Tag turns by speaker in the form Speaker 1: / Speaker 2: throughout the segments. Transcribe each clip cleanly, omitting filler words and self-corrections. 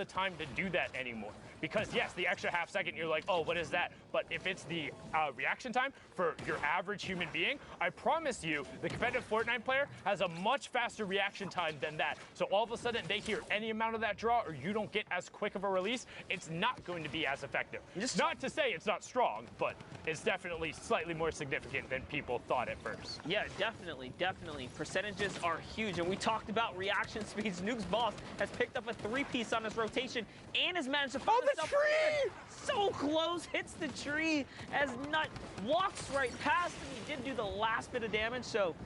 Speaker 1: the time to do that anymore. Because yes, the extra half second, you're like, oh, what is that? But if it's the reaction time for your average human being, I promise you, the competitive Fortnite player has a much faster reaction time than that. So all of a sudden, they hear any amount of that draw, or you don't get as quick of a release, it's not going to be as effective. Not to say it's not strong, but it's definitely slightly more significant than people thought at first.
Speaker 2: Yeah, definitely, definitely. Percentages are huge, and we talked about reaction speeds. Nuke's boss has picked up a 3-piece on his rotation and has managed to find
Speaker 1: the tree!
Speaker 2: So close, hits the tree as Nut walks right past him. He did do the last bit of damage, so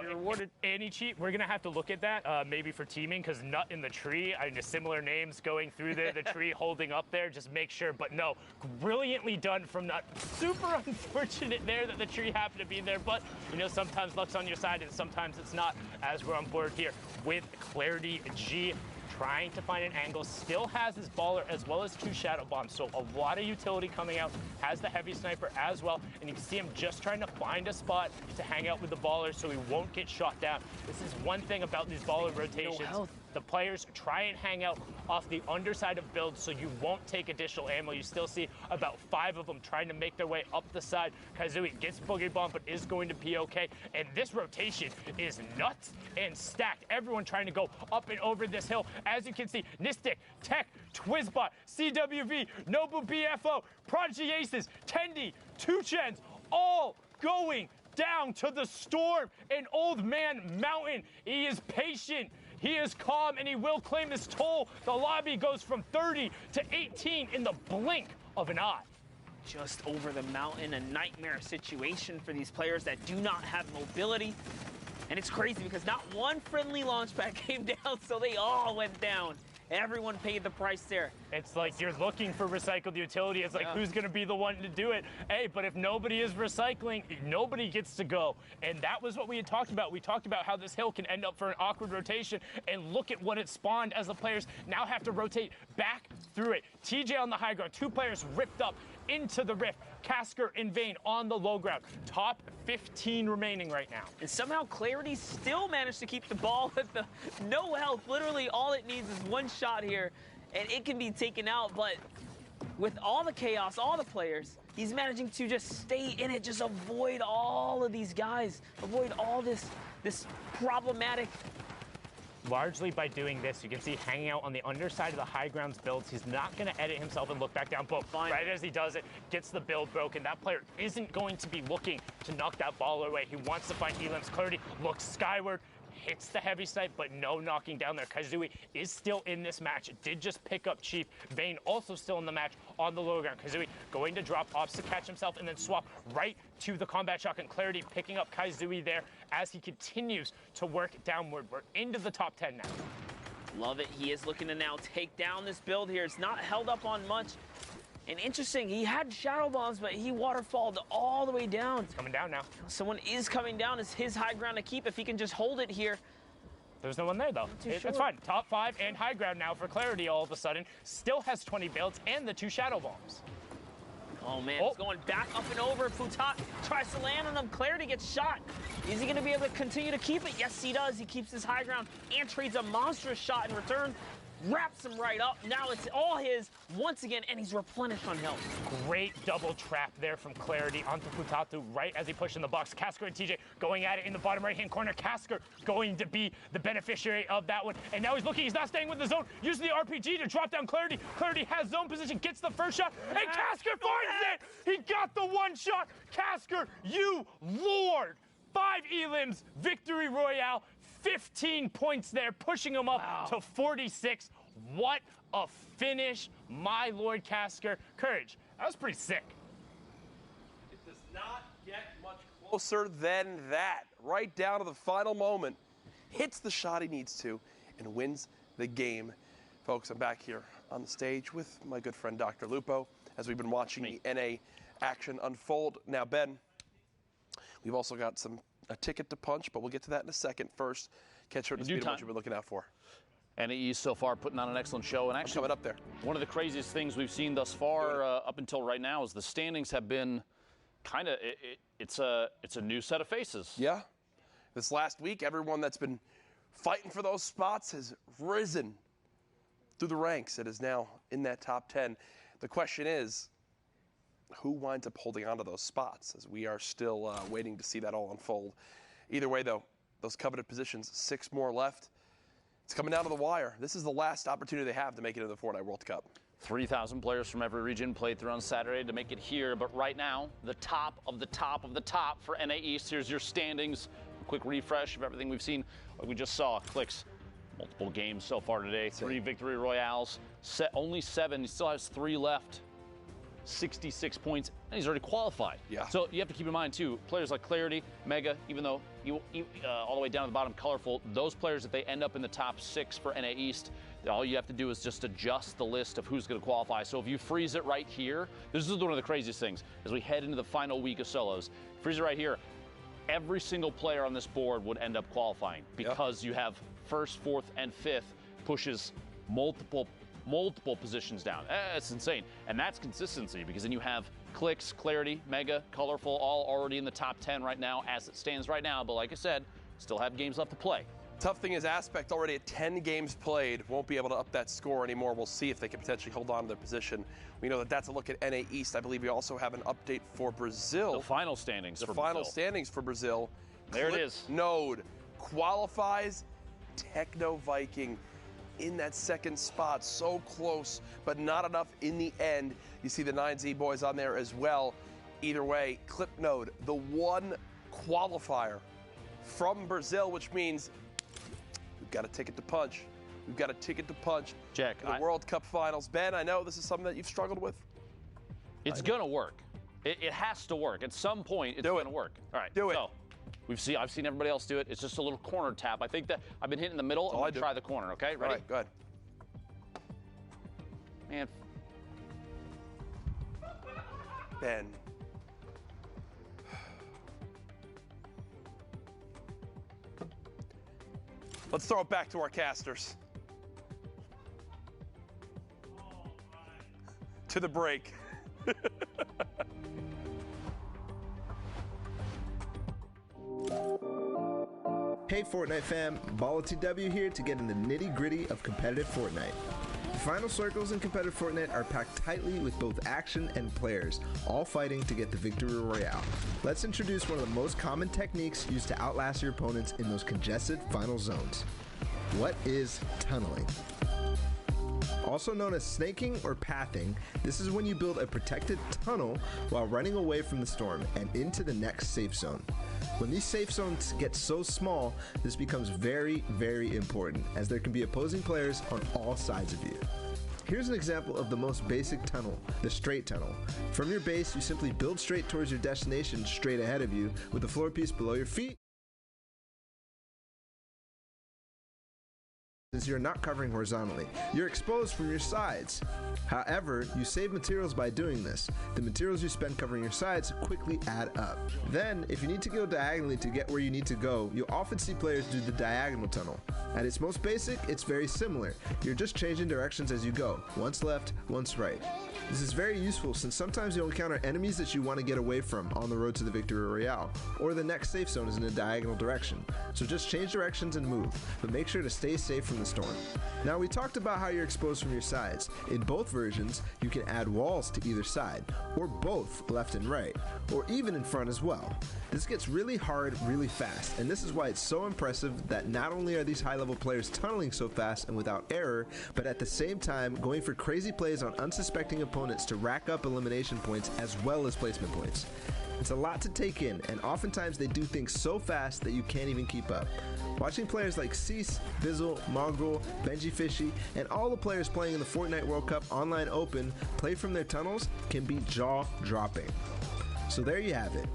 Speaker 2: rewarded.
Speaker 1: Any cheat, we're going to have to look at that maybe for teaming, because Nut in the tree, I mean, similar names going through there, the tree holding up there, just make sure. But no, brilliantly done from Nut. Super unfortunate there that the tree happened to be there, but, you know, sometimes luck's on your side and sometimes it's not, as we're on board here with Clarity G. Trying to find an angle, still has his baller as well as 2 shadow bombs, so a lot of utility coming out, has the heavy sniper as well, and you can see him just trying to find a spot to hang out with the baller so he won't get shot down. This is one thing about these baller rotations. The players try and hang out off the underside of builds so you won't take additional ammo. You still see about 5 of them trying to make their way up the side. Kazooie gets Boogie Bomb, but is going to be okay. And this rotation is nuts and stacked. Everyone trying to go up and over this hill. As you can see, Nistic, Tech, Twizbot, CWV, Nobu BFO, Prodigy Aces, Tendi, 2Chens, all going down to the storm. And Old Man Mountain, he is patient. He is calm, and he will claim his toll. The lobby goes from 30 to 18 in the blink of an eye.
Speaker 2: Just over the mountain, a nightmare situation for these players that do not have mobility. And it's crazy because not one friendly launch pad came down, so they all went down. Everyone paid the price there.
Speaker 1: It's like you're looking for recycled utility. It's like, who's going to be the one to do it? Hey, but if nobody is recycling, nobody gets to go. And that was what we had talked about. We talked about how this hill can end up for an awkward rotation. And look at what it spawned as the players now have to rotate back through it. TJ on the high ground. 2 players ripped up into the rift. Casker and Vayne on the low ground. Top 15 remaining right now.
Speaker 2: And somehow Clarity still managed to keep the ball with the no health. Literally all it needs is 1 shot here and it can be taken out. But with all the chaos, all the players, he's managing to just stay in it, just avoid all of these guys, avoid all this problematic.
Speaker 1: Largely by doing this, you can see hanging out on the underside of the high grounds builds. He's not going to edit himself and look back down, but right as he does it, gets the build broken. That player isn't going to be looking to knock that ball away. He wants to find Elam's Clarity, looks skyward, hits the heavy snipe, but no knocking down there. Kazooie is still in this match. Did just pick up Chief. Vayne also still in the match on the low ground. Kazooie going to drop, opts to catch himself, and then swap right to the combat shotgun. Clarity picking up Kazooie there as he continues to work downward. We're into the top 10 now.
Speaker 2: Love it. He is looking to now take down this build here. It's not held up on much. And interesting, he had shadow bombs, but he waterfalled all the way down.
Speaker 1: It's coming down now.
Speaker 2: Someone is coming down. It's his high ground to keep if he can just hold it here.
Speaker 1: There's no one there, though. It's fine. Top 5 and high ground now for Clarity all of a sudden. Still has 20 builds and the 2 shadow bombs.
Speaker 2: Oh, man, it's going back up and over. Futat tries to land on him. Clarity gets shot. Is he going to be able to continue to keep it? Yes, he does. He keeps his high ground and trades a monstrous shot in return. Wraps him right up. Now it's all his once again, and he's replenished on health.
Speaker 1: Great double trap there from Clarity onto Futatu right as he pushed in the box. Casker and TJ going at it in the bottom right-hand corner. Casker going to be the beneficiary of that one. And now he's looking. He's not staying with the zone. Using the RPG to drop down Clarity. Clarity has zone position, gets the first shot, and Casker finds it! He got the 1 shot. Casker, you lord! 5 elims, victory royale. 15 points there, pushing him up to 46. What a finish, my Lord Casker. Courage, that was pretty sick.
Speaker 3: It does not get much closer than that. Right down to the final moment. Hits the shot he needs to and wins the game. Folks, I'm back here on the stage with my good friend Dr. Lupo as we've been watching the NA action unfold. Now, Ben, we've also got a ticket to punch, but we'll get to that in a second. First, catch her to speed of what you've been looking out for.
Speaker 4: NAE so far putting on an excellent show. And actually,
Speaker 3: coming up there.
Speaker 4: One of the craziest things we've seen thus far up until right now is the standings have been kind of, it's a new set of faces.
Speaker 3: Yeah. This last week, everyone that's been fighting for those spots has risen through the ranks and is now in that top 10. The question is, who winds up holding on to those spots, as we are still waiting to see that all unfold. Either way, though, those coveted positions, 6 more left. It's coming down to the wire. This is the last opportunity they have to make it into the Fortnite World Cup.
Speaker 4: 3,000 players from every region played through on Saturday to make it here, but right now, the top of the top of the top for NA East. Here's your standings. A quick refresh of everything we've seen. Like we just saw, Clicks, multiple games so far today. 3 victory royales, only 7. He still has 3 left. 66 points, and he's already qualified.
Speaker 3: Yeah.
Speaker 4: So you have to keep in mind, too, players like Clarity, Mega, even though all the way down to the bottom, Colorful, those players, if they end up in the top 6 for NA East, all you have to do is just adjust the list of who's going to qualify. So if you freeze it right here, this is one of the craziest things, as we head into the final week of solos, freeze it right here, every single player on this board would end up qualifying because you have 1st, 4th, and 5th pushes multiple positions down. It's insane. And that's consistency, because then you have Clicks, Clarity, Mega, Colorful, all already in the top 10 right now as it stands right now. But like I said, still have games left to play.
Speaker 3: Tough thing is Aspect already at 10 games played, won't be able to up that score anymore. We'll see if they can potentially hold on to their position. We know that that's a look at NA East. I believe we also have an update for Brazil.
Speaker 4: The final standings for
Speaker 3: final
Speaker 4: Brazil.
Speaker 3: standings for Brazil.
Speaker 4: There it is.
Speaker 3: Node qualifies. Techno Viking in that 2nd spot, so close, but not enough in the end. You see the 9Z boys on there as well. Either way, Clipnode, the one qualifier from Brazil, which means we've got a ticket to punch. We've got a ticket to punch.
Speaker 4: Jack,
Speaker 3: the World Cup Finals. Ben, I know this is something that you've struggled with.
Speaker 4: It's going to work. It has to work. At some point, it's going to work. All right,
Speaker 3: do it.
Speaker 4: So, I've seen everybody else do it. It's just a little corner tap. I think that I've been hitting in the middle. I'm going to try the corner, okay? Ready?
Speaker 3: All right, go ahead.
Speaker 4: Man.
Speaker 3: Ben. Let's throw it back to our casters. To the break.
Speaker 5: Hey Fortnite fam, BallTW here to get in the nitty-gritty of competitive Fortnite. The final circles in competitive Fortnite are packed tightly with both action and players, all fighting to get the victory royale. Let's introduce one of the most common techniques used to outlast your opponents in those congested final zones. What is tunneling? Also known as snaking or pathing, this is when you build a protected tunnel while running away from the storm and into the next safe zone. When these safe zones get so small, this becomes very, very important, as there can be opposing players on all sides of you. Here's an example of the most basic tunnel, the straight tunnel. From your base, you simply build straight towards your destination straight ahead of you, with the floor piece below your feet, since you're not covering horizontally. You're exposed from your sides. However, you save materials by doing this. The materials you spend covering your sides quickly add up. Then, if you need to go diagonally to get where you need to go, you'll often see players do the diagonal tunnel. At its most basic, it's very similar. You're just changing directions as you go, once left, once right. This is very useful since sometimes you'll encounter enemies that you want to get away from on the road to the victory royale, or the next safe zone is in a diagonal direction. So just change directions and move, but make sure to stay safe from the storm. Now we talked about how you're exposed from your sides. In both versions, you can add walls to either side, or both left and right, or even in front as well. This gets really hard really fast, and this is why it's so impressive that not only are these high-level players tunneling so fast and without error, but at the same time going for crazy plays on unsuspecting opponents to rack up elimination points as well as placement points. It's a lot to take in, and oftentimes they do things so fast that you can't even keep up. Watching players like Cease, Bizzle, Mongrel, Benji Fishy, and all the players playing in the Fortnite World Cup Online Open play from their tunnels can be jaw-dropping. So there you have it,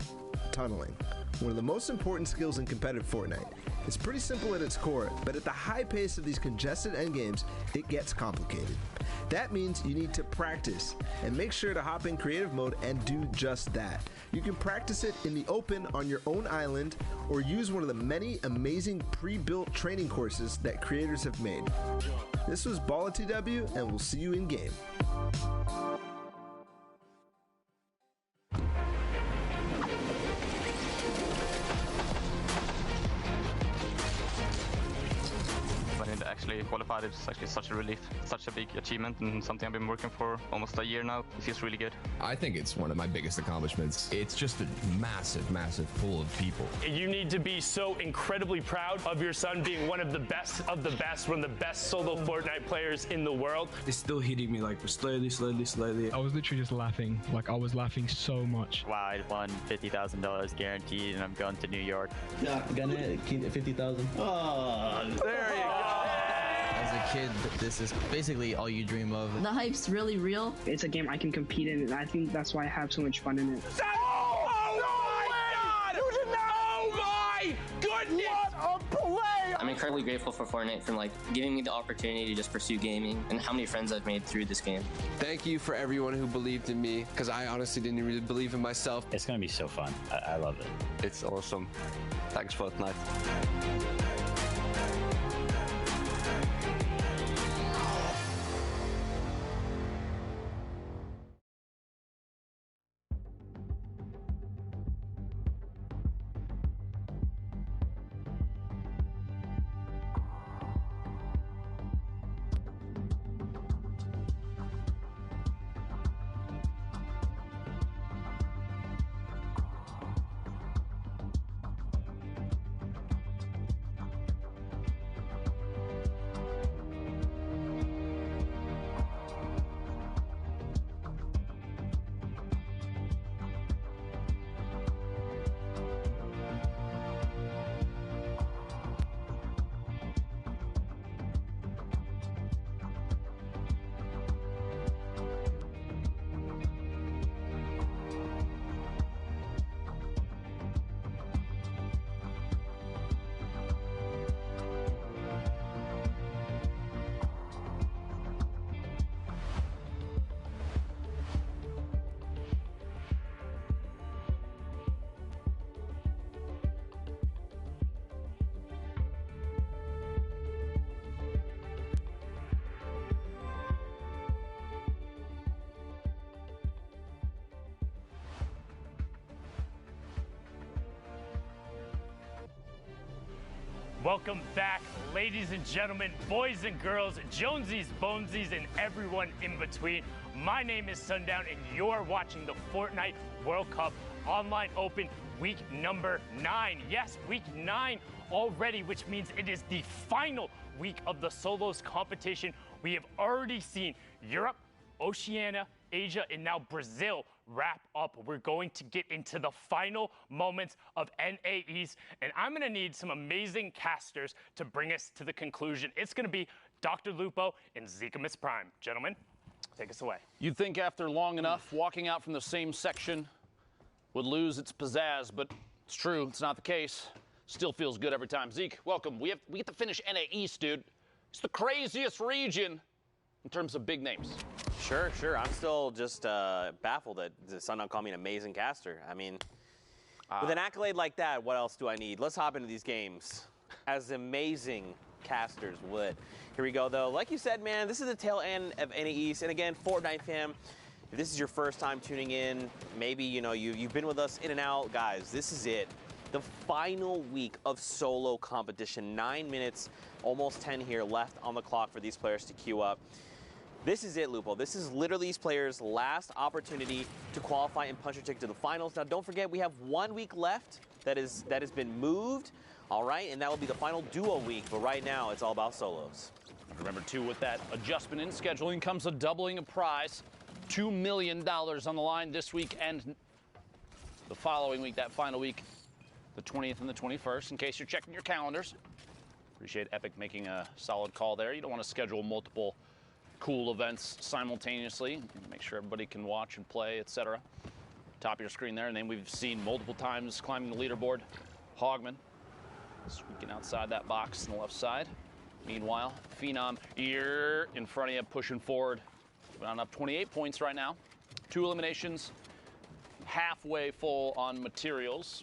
Speaker 5: tunneling. One of the most important skills in competitive Fortnite. It's pretty simple at its core, but at the high pace of these congested endgames, it gets complicated. That means you need to practice, and make sure to hop in creative mode and do just that. You can practice it in the open on your own island, or use one of the many amazing pre-built training courses that creators have made. This was BallTW, and we'll see you in game.
Speaker 6: Actually qualified, it's It's actually such a relief, such a big achievement, and something I've been working for almost a year now. It feels really good.
Speaker 7: I think it's one of my biggest accomplishments. It's just a massive, massive pool of people.
Speaker 1: You need to be so incredibly proud of your son being one of the best, one of the best solo Fortnite players in the world.
Speaker 8: It's still hitting me like slowly. I was literally just laughing. Like, I was laughing so much.
Speaker 6: Wow, I won $50,000 guaranteed, and I'm going to New York.
Speaker 9: Yeah, gonna keep 50,000. Oh,
Speaker 3: There you go.
Speaker 10: As a kid, this is basically all you dream of.
Speaker 11: The hype's really real.
Speaker 12: It's a game I can compete in, and I think that's why I have so much fun in it.
Speaker 3: Oh my God! Oh my goodness! What a play!
Speaker 13: I'm incredibly grateful for Fortnite for giving me the opportunity to just pursue gaming and how many friends I've made through this game.
Speaker 14: Thank you for everyone who believed in me, because I honestly didn't really believe in myself.
Speaker 15: It's gonna be so fun. I love it.
Speaker 6: It's awesome. Thanks, Fortnite.
Speaker 1: Welcome back, ladies and gentlemen, boys and girls, Jonesies, Bonesies, and everyone in between. My name is Sundown, and you're watching the Fortnite World Cup Online Open week number 9. Yes, week 9 already, which means it is the final week of the solos competition. We have already seen Europe, Oceania, Asia, and now Brazil wrap up. We're going to get into the final moments of NAEs, and I'm going to need some amazing casters to bring us to the conclusion. It's going to be Dr. Lupo and Zikamus Prime. Gentlemen, take us away.
Speaker 4: You'd think after long enough, walking out from the same section would lose its pizzazz, but it's true. It's not the case. Still feels good every time. Zeke, welcome. We get to finish NAEs, dude. It's the craziest region in terms of big names.
Speaker 16: Sure. I'm still just baffled that Sundown called me an amazing caster. I mean, with an accolade like that, what else do I need? Let's hop into these games as amazing casters would. Here we go, though. Like you said, man, this is the tail end of NAEs. And again, Fortnite fam, if this is your first time tuning in, maybe, you've been with us in and out. Guys, this is it. The final week of solo competition. 9 minutes, almost 10 here left on the clock for these players to queue up. This is it, Lupo. This is literally these players' last opportunity to qualify and punch your ticket to the finals. Now, don't forget, we have 1 week left that has been moved, all right? And that will be the final duo week, but right now, it's all about solos.
Speaker 4: And remember, too, with that adjustment in scheduling comes a doubling of prize. $2 million on the line this week and the following week, that final week, the 20th and the 21st, in case you're checking your calendars. Appreciate Epic making a solid call there. You don't want to schedule multiple cool events simultaneously. Make sure everybody can watch and play, etc. Top of your screen there, and then we've seen multiple times climbing the leaderboard. Hogman squeaking outside that box on the left side. Meanwhile, Phenom here in front of you, pushing forward. Round up 28 points right now. 2 eliminations, halfway full on materials,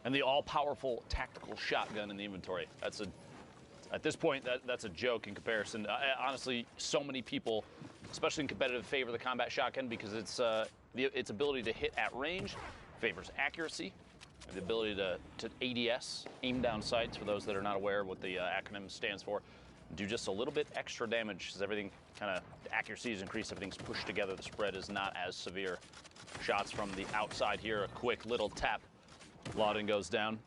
Speaker 4: and the all-powerful tactical shotgun in the inventory. At this point, that's a joke in comparison. Honestly, so many people, especially in competitive, favor the combat shotgun because its ability to hit at range favors accuracy, and the ability to ADS, aim down sights, for those that are not aware what the acronym stands for. do just a little bit extra damage as everything kind of accuracy is increased, everything's pushed together, the spread is not as severe. Shots from the outside here, a quick little tap. Lawden goes down.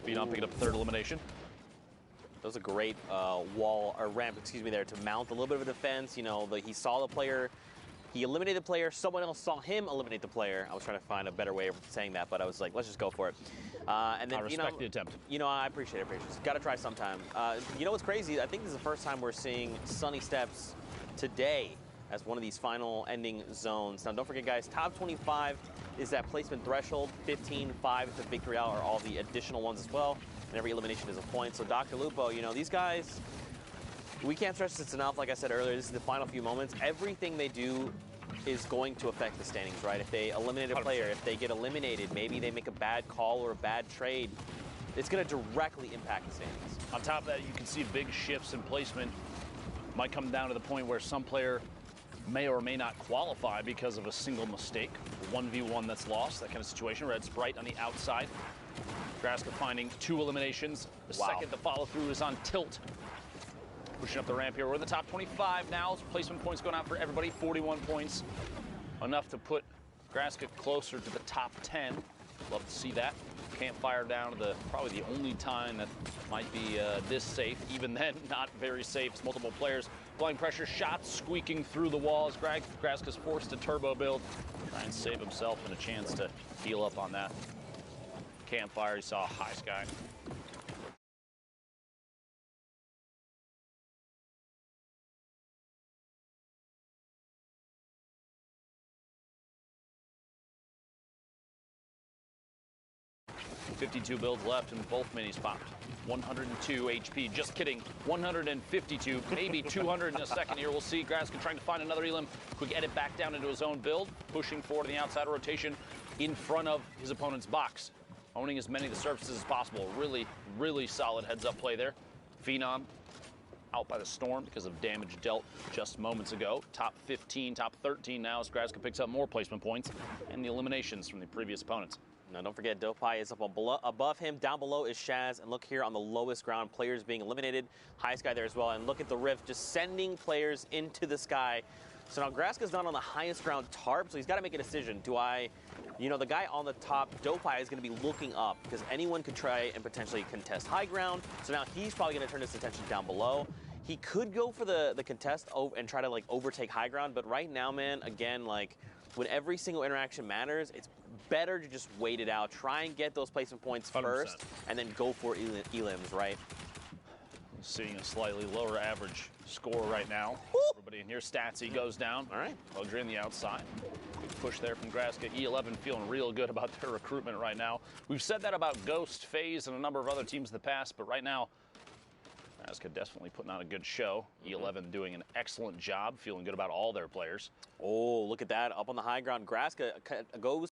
Speaker 4: Phenom picking up third elimination.
Speaker 16: That was a great wall, or ramp, excuse me, there to mount a little bit of a defense. You know, he saw the player, he eliminated the player, someone else saw him eliminate the player. I was trying to find a better way of saying that, but I was like, let's just go for it. And then,
Speaker 4: I respect the attempt.
Speaker 16: You know, I appreciate it. Got to try sometime. You know what's crazy? I think this is the first time we're seeing Sunny Steps today as one of these final ending zones. Now, don't forget, guys, top 25 is that placement threshold. 15, 5 is the victory out, or all the additional ones as well. And every elimination is a point. So, Dr. Lupo, you know, these guys, we can't stress this enough. Like I said earlier, this is the final few moments. Everything they do is going to affect the standings, right? If they eliminate a player, 100%. If they get eliminated, maybe they make a bad call or a bad trade, it's going to directly impact the standings.
Speaker 4: On top of that, you can see big shifts in placement. Might come down to the point where some player may or may not qualify because of a single mistake. 1v1 that's lost, that kind of situation. Red Sprite on the outside. Graska finding 2 eliminations. The second to follow through is on Tilt. Pushing up the ramp here. We're in the top 25 now. Placement points going out for everybody. 41 points. Enough to put Graska closer to the top 10. Love to see that. Campfire down to the probably the only time that might be this safe. Even then, not very safe. It's multiple players. Blind pressure shots squeaking through the walls. Graska's forced to turbo build. Try and save himself and a chance to heal up on that. Campfire, you saw High Sky. $52 builds left and both minis popped. 102 HP, just kidding. 152, maybe 200 in a second here. We'll see. Graska trying to find another elim. Quick edit back down into his own build, pushing forward in the outside rotation in front of his opponent's box. Owning as many of the surfaces as possible. Really, really solid heads-up play there. Phenom out by the storm because of damage dealt just moments ago. Top 15, top 13 now as Graska picks up more placement points and the eliminations from the previous opponents.
Speaker 16: Now, don't forget, Dopeye is up above him. Down below is Shaz. And look here on the lowest ground, players being eliminated. High Sky there as well. And look at the rift, just sending players into the sky. So now Graska's not on the highest ground tarp, so he's got to make a decision. Do I, you know, the guy on the top, Dopeye, is going to be looking up because anyone could try and potentially contest high ground. So now he's probably going to turn his attention down below. He could go for the contest and try to, like, overtake high ground. But right now, man, again, like, when every single interaction matters, it's better to just wait it out. Try and get those placement points
Speaker 4: 100%.
Speaker 16: First, and then go for elims, right?
Speaker 4: Seeing a slightly lower average score right now.
Speaker 16: Woo!
Speaker 4: Everybody in here, Statsy goes down.
Speaker 16: All right.
Speaker 4: Luxury on the outside. Big push there from Graska. E11 feeling real good about their recruitment right now. We've said that about Ghost, FaZe, and a number of other teams in the past, but right now, Graska definitely putting on a good show. E11 doing an excellent job, feeling good about all their players.
Speaker 16: Oh, look at that. Up on the high ground, Graska goes.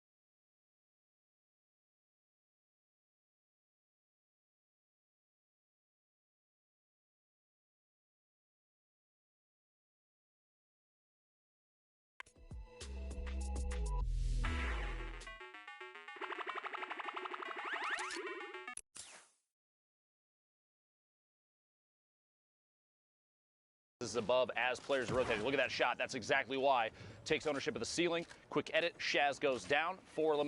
Speaker 4: Is above as players are rotating. Look at that shot. That's exactly why. Takes ownership of the ceiling. Quick edit. Shaz goes down. 4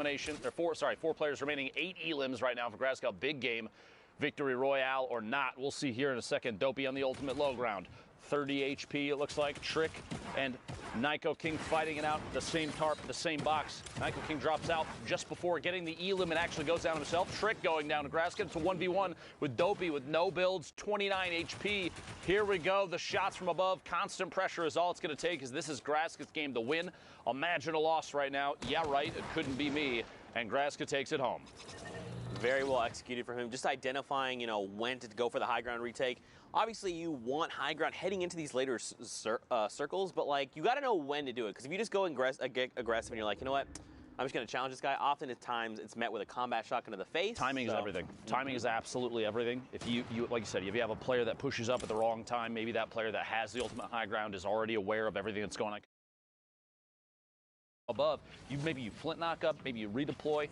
Speaker 4: players remaining. 8 elims right now for Graska. Big game. Victory royale or not. We'll see here in a second. Dopey on the ultimate low ground. 30 HP, it looks like. Trick and Nyko King fighting it out. The same tarp, the same box. Nyko King drops out just before getting the elim and actually goes down himself. Trick going down to Graska. It's a 1v1 with Dopey with no builds, 29 HP. Here we go. The shots from above. Constant pressure is all it's going to take as this is Graska's game to win. Imagine a loss right now. Yeah, right. It couldn't be me. And Graska takes it home.
Speaker 16: Very well executed from him. Just identifying, you know, when to go for the high ground retake. Obviously, you want high ground heading into these later circles, but, like, you got to know when to do it. Because if you just go get aggressive and you're like, you know what, I'm just going to challenge this guy, often at times it's met with a combat shotgun to the face.
Speaker 4: Timing is everything. Timing is absolutely everything. If you, like you said, if you have a player that pushes up at the wrong time, maybe that player that has the ultimate high ground is already aware of everything that's going on above. Maybe you flint knock up, maybe you redeploy,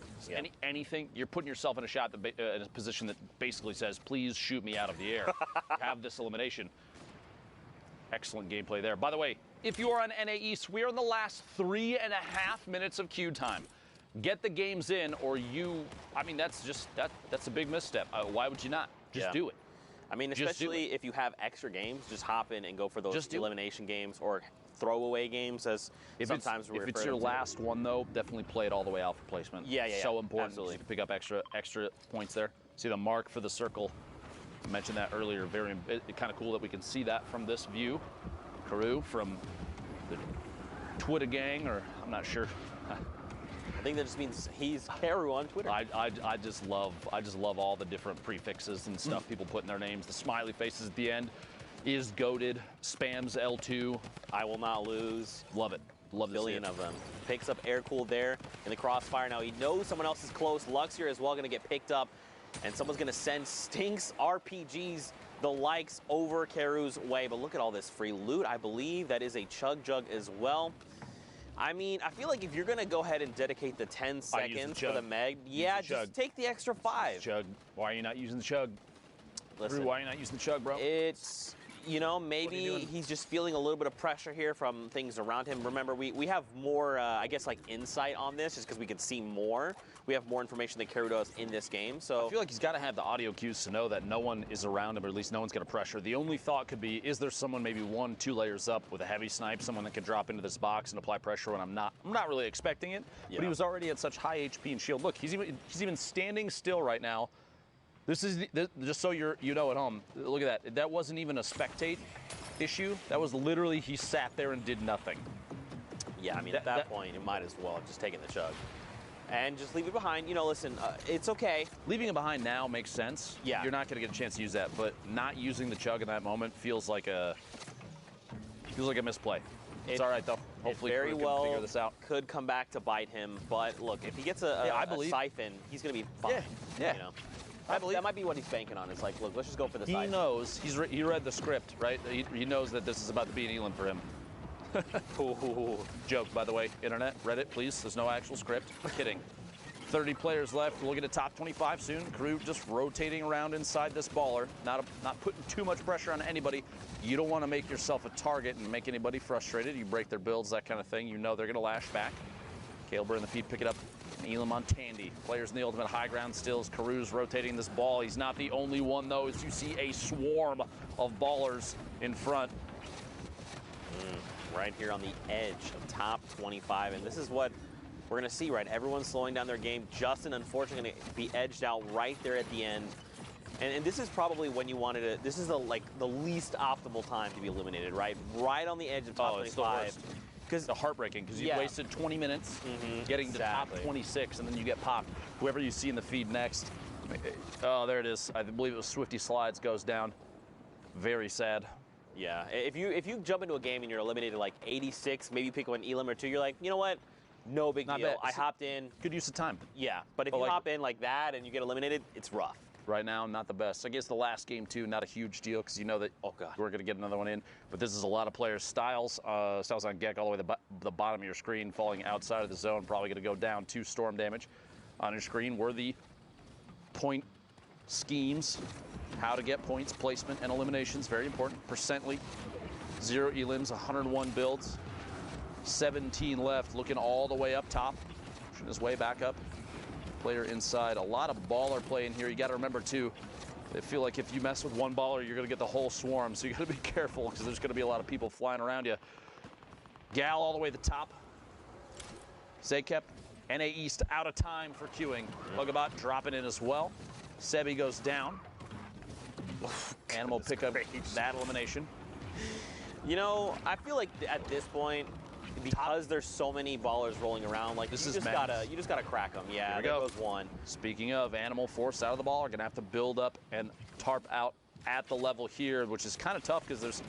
Speaker 4: anything. You're putting yourself in a shot that, in a position that basically says, please shoot me out of the air. Have this elimination. Excellent gameplay there. By the way, if you are on NA East, we are in the last 3.5 minutes of queue time. Get the games in, or I mean, that's a big misstep. Why would you not? Just do it.
Speaker 16: I mean, especially if you have extra games, just hop in and go for those elimination games or throwaway games, as sometimes we refer
Speaker 4: If it's your last one, though, definitely play it all the way out for placement.
Speaker 16: Yeah.
Speaker 4: So important.
Speaker 16: Absolutely.
Speaker 4: To pick up extra points there. See the mark for the circle. I mentioned that earlier. Very kind of cool that we can see that from this view. Carew from the Twitter gang, or I'm not sure.
Speaker 16: I think that just means he's Carew on Twitter.
Speaker 4: I just love all the different prefixes and stuff people put in their names. The smiley faces at the end. Is goated, spams L2.
Speaker 16: I will not lose.
Speaker 4: Love it. Love
Speaker 16: a billion of them. Picks up air cool there in the crossfire. Now he knows someone else is close. Luxury as well going to get picked up, and someone's going to send Stinks RPGs the likes over Carew's way. But look at all this free loot. I believe that is a chug jug as well. I mean, I feel like if you're going to go ahead and dedicate the 10 seconds for the Meg, just take the extra 5.
Speaker 4: Chug. Why are you not using the chug?
Speaker 16: Listen,
Speaker 4: why are you not using the chug, bro?
Speaker 16: It's, maybe he's just feeling a little bit of pressure here from things around him. Remember, we have more, I guess, like insight on this just because we can see more. We have more information than Carew does in this game. So
Speaker 4: I feel like he's got to have the audio cues to know that no one is around him, or at least no one's going to pressure. The only thought could be, is there someone maybe 1-2 layers up with a heavy snipe, someone that can drop into this box and apply pressure when I'm not really expecting it. Yeah. But he was already at such high HP and shield. Look, he's even standing still right now. This is just so you know at home. Look at that. That wasn't even a spectate issue. That was literally he sat there and did nothing.
Speaker 16: Yeah, I mean, at that point, you might as well have just taken the chug. And just leave it behind. Listen, it's okay.
Speaker 4: Leaving it behind now makes sense.
Speaker 16: Yeah.
Speaker 4: You're not going to get a chance to use that, but not using the chug in that moment feels like a misplay. It's all right, though. Hopefully,
Speaker 16: very
Speaker 4: can
Speaker 16: well
Speaker 4: figure this out.
Speaker 16: Could come back to bite him. But look, if he gets a siphon, he's going to be fine.
Speaker 4: Yeah.
Speaker 16: I believe that might be what he's banking on. It's like, look, let's just go for the siphon.
Speaker 4: He knows. He read the script, right? He knows that this is about to be an Elam for him. Joke, by the way, internet, Reddit, please. There's no actual script. Kidding. 30 players left. We're looking at top 25 soon. Carew just rotating around inside this baller, not putting too much pressure on anybody. You don't want to make yourself a target and make anybody frustrated. You break their builds, that kind of thing. You know they're going to lash back. Calebur in the feed, pick it up. Elam on Tandy. Players in the ultimate high ground stills. Carew's rotating this ball. He's not the only one, though, as you see a swarm of ballers in front.
Speaker 16: Right here on the edge of top 25. And this is what we're going to see, right? Everyone's slowing down their game. Justin, unfortunately, going to be edged out right there at the end. And this is probably when you wanted to, this is the least optimal time to be eliminated, right? Right on the edge of top 25.
Speaker 4: Because it's heartbreaking, because you wasted 20 minutes getting to top 26, and then you get popped. Whoever you see in the feed next, oh, there it is. I believe it was Swifty Slides goes down. Very sad.
Speaker 16: Yeah, if you jump into a game and you're eliminated like 86, maybe pick up an Elam or two, you're like, you know what? No big deal. I hopped in.
Speaker 4: Good use of time.
Speaker 16: Yeah, but if you hop in like that and you get eliminated, it's rough.
Speaker 4: Right now, not the best. I guess the last game, too, not a huge deal because you know that, oh, God, we're going to get another one in. But this is a lot of players. Styles on Gek all the way to the bottom of your screen, falling outside of the zone, probably going to go down 2 storm damage on your screen. Were the point schemes, how to get points, placement, and eliminations, very important. Percently, 0 elims, 101 builds, 17 left, looking all the way up top, pushing his way back up. Player inside, a lot of baller play in here. You got to remember too, I feel like if you mess with one baller, you're going to get the whole swarm, so you got to be careful because there's going to be a lot of people flying around you. Gal all the way to the top. Zakep, NA East out of time for queuing. Bugabot dropping in as well. Sebi goes down. Animal pick up that elimination.
Speaker 16: You know, I feel like at this point, because there's so many ballers rolling around, like you just gotta crack them. Yeah, there goes one.
Speaker 4: Speaking of, Animal forced out of the ball, are gonna have to build up and tarp out at the level here, which is kind of tough because there's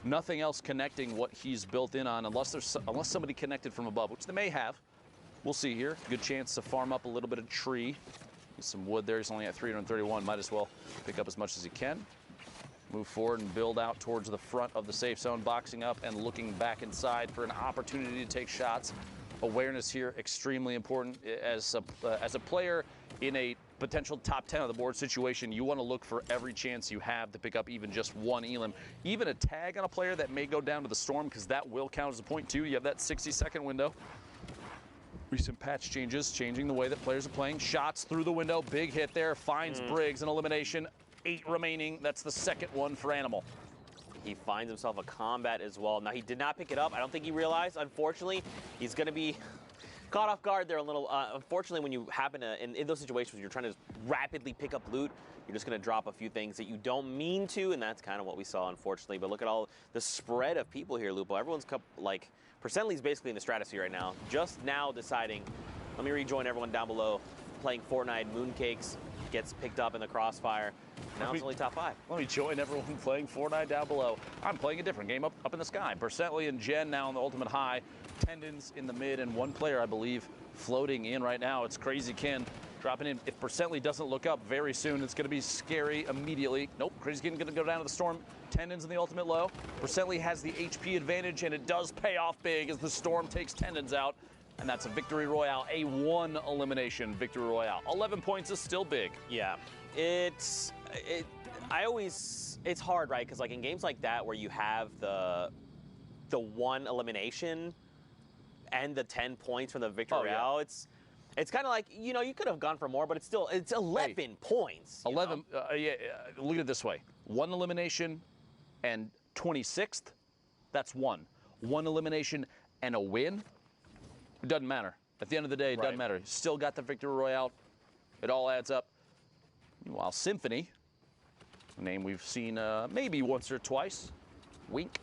Speaker 4: nothing else connecting what he's built in on, unless somebody connected from above, which they may have. We'll see here. Good chance to farm up a little bit of tree. Get some wood there. He's only at 331. Might as well pick up as much as he can. Move forward and build out towards the front of the safe zone, boxing up and looking back inside for an opportunity to take shots. Awareness here extremely important. As a player in a potential top 10 on the board situation, you want to look for every chance you have to pick up even just one elim. Even a tag on a player that may go down to the storm, because that will count as a point too. You have that 60-second window. Recent patch changes, changing the way that players are playing. Shots through the window, big hit there, finds Briggs, an elimination. 8 remaining, that's the second one for Animal.
Speaker 16: He finds himself a combat as well. Now, he did not pick it up. I don't think he realized. Unfortunately, he's going to be caught off guard there a little. Unfortunately, when you happen to, in those situations, you're trying to rapidly pick up loot, you're just going to drop a few things that you don't mean to, and that's kind of what we saw, unfortunately. But look at all the spread of people here, Lupo. Everyone's, like, Percently's basically in the stratosphere right now. Just now deciding, let me rejoin everyone down below, playing Fortnite. Mooncakes gets picked up in the crossfire. Now it's only top 5.
Speaker 4: Let me join everyone playing Fortnite down below. I'm playing a different game up in the sky. Percently and Jen now on the ultimate high. Tendons in the mid, and one player, I believe, floating in right now. It's Crazy Ken dropping in. If Percently doesn't look up very soon, it's going to be scary immediately. Nope, Crazy Ken going to go down to the storm. Tendons in the ultimate low. Percently has the HP advantage, and it does pay off big as the storm takes Tendons out. And that's a victory royale, a 1 elimination victory royale. 11 points is still big.
Speaker 16: Yeah, it's hard, right? Because like in games like that where you have the 1 elimination and the 10 points from the victory royale, it's kind of like, you know, you could have gone for more, but it's 11 points.
Speaker 4: 11. Look at it this way: 1 elimination and 26th. That's 1. 1 elimination and a win. It doesn't matter. At the end of the day, it doesn't matter. You still got the victory royale. It all adds up. Meanwhile, Symphony, a name we've seen maybe once or twice. Wink.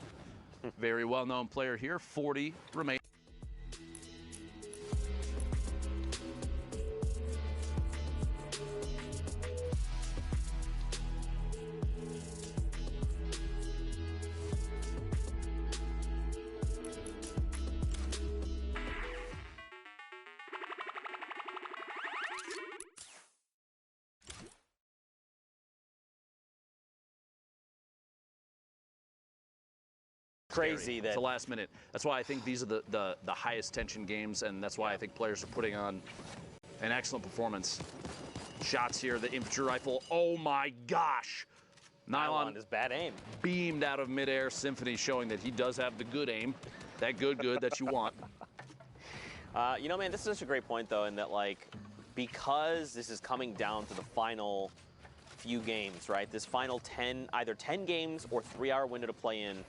Speaker 4: Very well-known player here. 40 remain.
Speaker 16: Crazy that
Speaker 4: it's the last minute. That's why I think these are the highest tension games, and that's why I think players are putting on an excellent performance. Shots here, the infantry rifle. Oh my gosh! Nylon
Speaker 16: is bad aim.
Speaker 4: Beamed out of midair. Symphony showing that he does have the good aim, that good that you want.
Speaker 16: You know, man, this is such a great point though, in that like, because this is coming down to the final few games, right? This final 10, either 10 games or 3-hour window to play in.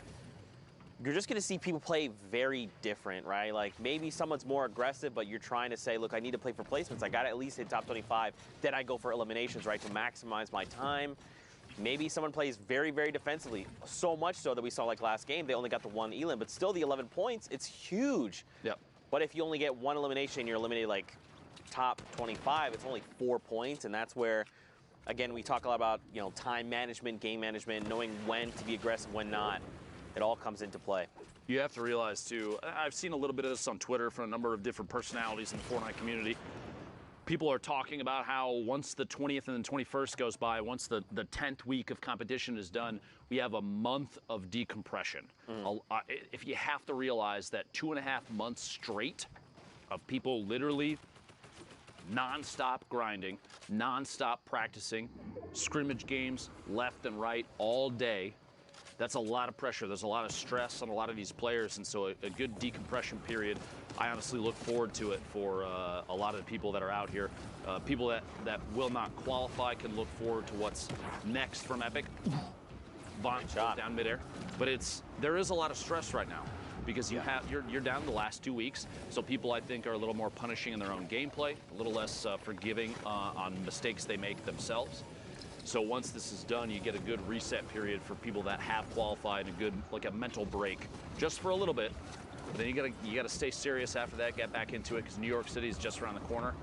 Speaker 16: You're just going to see people play very different, right? Like maybe someone's more aggressive, but you're trying to say, look, I need to play for placements. I got to at least hit top 25. Then I go for eliminations, right, to maximize my time. Maybe someone plays very, very defensively. So much so that we saw like last game, they only got the 1 elim, but still the 11 points, it's huge.
Speaker 4: Yep.
Speaker 16: But if you only get 1 elimination, you're eliminated like top 25, it's only 4 points. And that's where, again, we talk a lot about, you know, time management, game management, knowing when to be aggressive, when not. It all comes into play.
Speaker 4: You have to realize, too, I've seen a little bit of this on Twitter from a number of different personalities in the Fortnite community. People are talking about how once the 20th and the 21st goes by, once the 10th week of competition is done, we have a month of decompression. If you have to realize that 2.5 months straight of people literally non-stop grinding, non-stop practicing, scrimmage games left and right all day, that's a lot of pressure. There's a lot of stress on a lot of these players, and so a good decompression period, I honestly look forward to it for a lot of the people that are out here. People that will not qualify can look forward to what's next from Epic. Vaughn shot down midair. But there is a lot of stress right now because you're down the last 2 weeks, so people I think are a little more punishing in their own gameplay, a little less forgiving on mistakes they make themselves. So once this is done, you get a good reset period for people that have qualified, a mental break, just for a little bit. But then you gotta stay serious after that, get back into it, because New York City is just around the corner.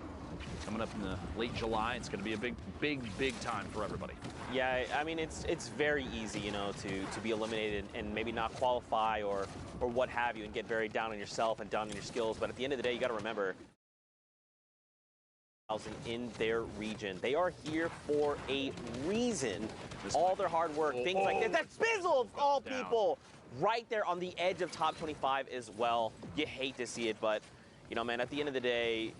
Speaker 4: Coming up in the late July, it's gonna be a big time for everybody.
Speaker 16: Yeah, I mean it's very easy, you know, to be eliminated and maybe not qualify or what have you, and get very down on yourself and down on your skills. But at the end of the day, you got to remember, in their region. They are here for a reason. All their hard work, things like that. That Spizzle of all people, right there on the edge of top 25 as well. You hate to see it, but, you know, man, at the end of the day,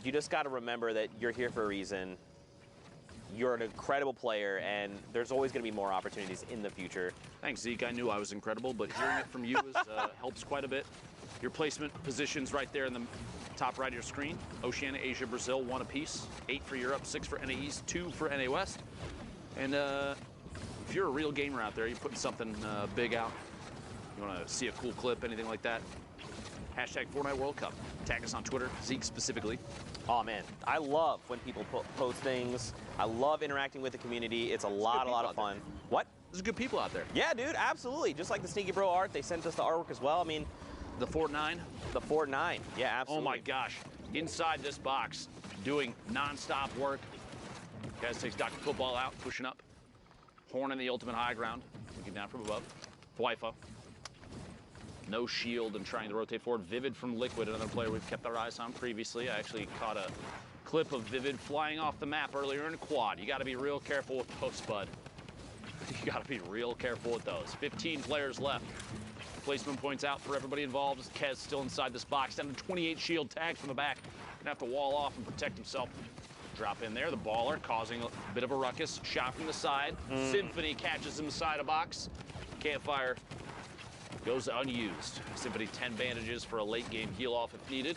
Speaker 16: you just got to remember that you're here for a reason. you're an incredible player, and there's always going to be more opportunities in the future.
Speaker 4: Thanks, Zeke. I knew I was incredible, but hearing it from you helps quite a bit. Your placement positions right there in the top right of your screen. Oceania, Asia, Brazil, 1 apiece. 8 for Europe, 6 for NA East, 2 for NA West. And if you're a real gamer out there, you're putting something big out, you want to see a cool clip, anything like that, hashtag Fortnite World Cup. Tag us on Twitter, Zeke specifically.
Speaker 16: Oh man, I love when people post things. I love interacting with the community. It's a lot of fun. What?
Speaker 4: There's good people out there.
Speaker 16: Yeah, dude, absolutely. Just like the Sneaky Bro art, they sent us the artwork as well. I mean,
Speaker 4: the Fort 9.
Speaker 16: The Fort 9. Yeah, absolutely.
Speaker 4: Oh my gosh, inside this box, doing non-stop work. Guys takes Dr. Football out, pushing up. Horn in the ultimate high ground, looking down from above. Thwifa. No shield and trying to rotate forward. Vivid from Liquid, another player we've kept our eyes on previously. I actually caught a clip of Vivid flying off the map earlier in a quad. You got to be real careful with those, bud. You got to be real careful with those. 15 players left. Placement points out for everybody involved. Kez still inside this box, down to 28 shield tags from the back. Gonna have to wall off and protect himself. Drop in there, the baller causing a bit of a ruckus. Shot from the side. Symphony catches him inside a box. Campfire goes unused. Symphony 10 bandages for a late game heal off if needed.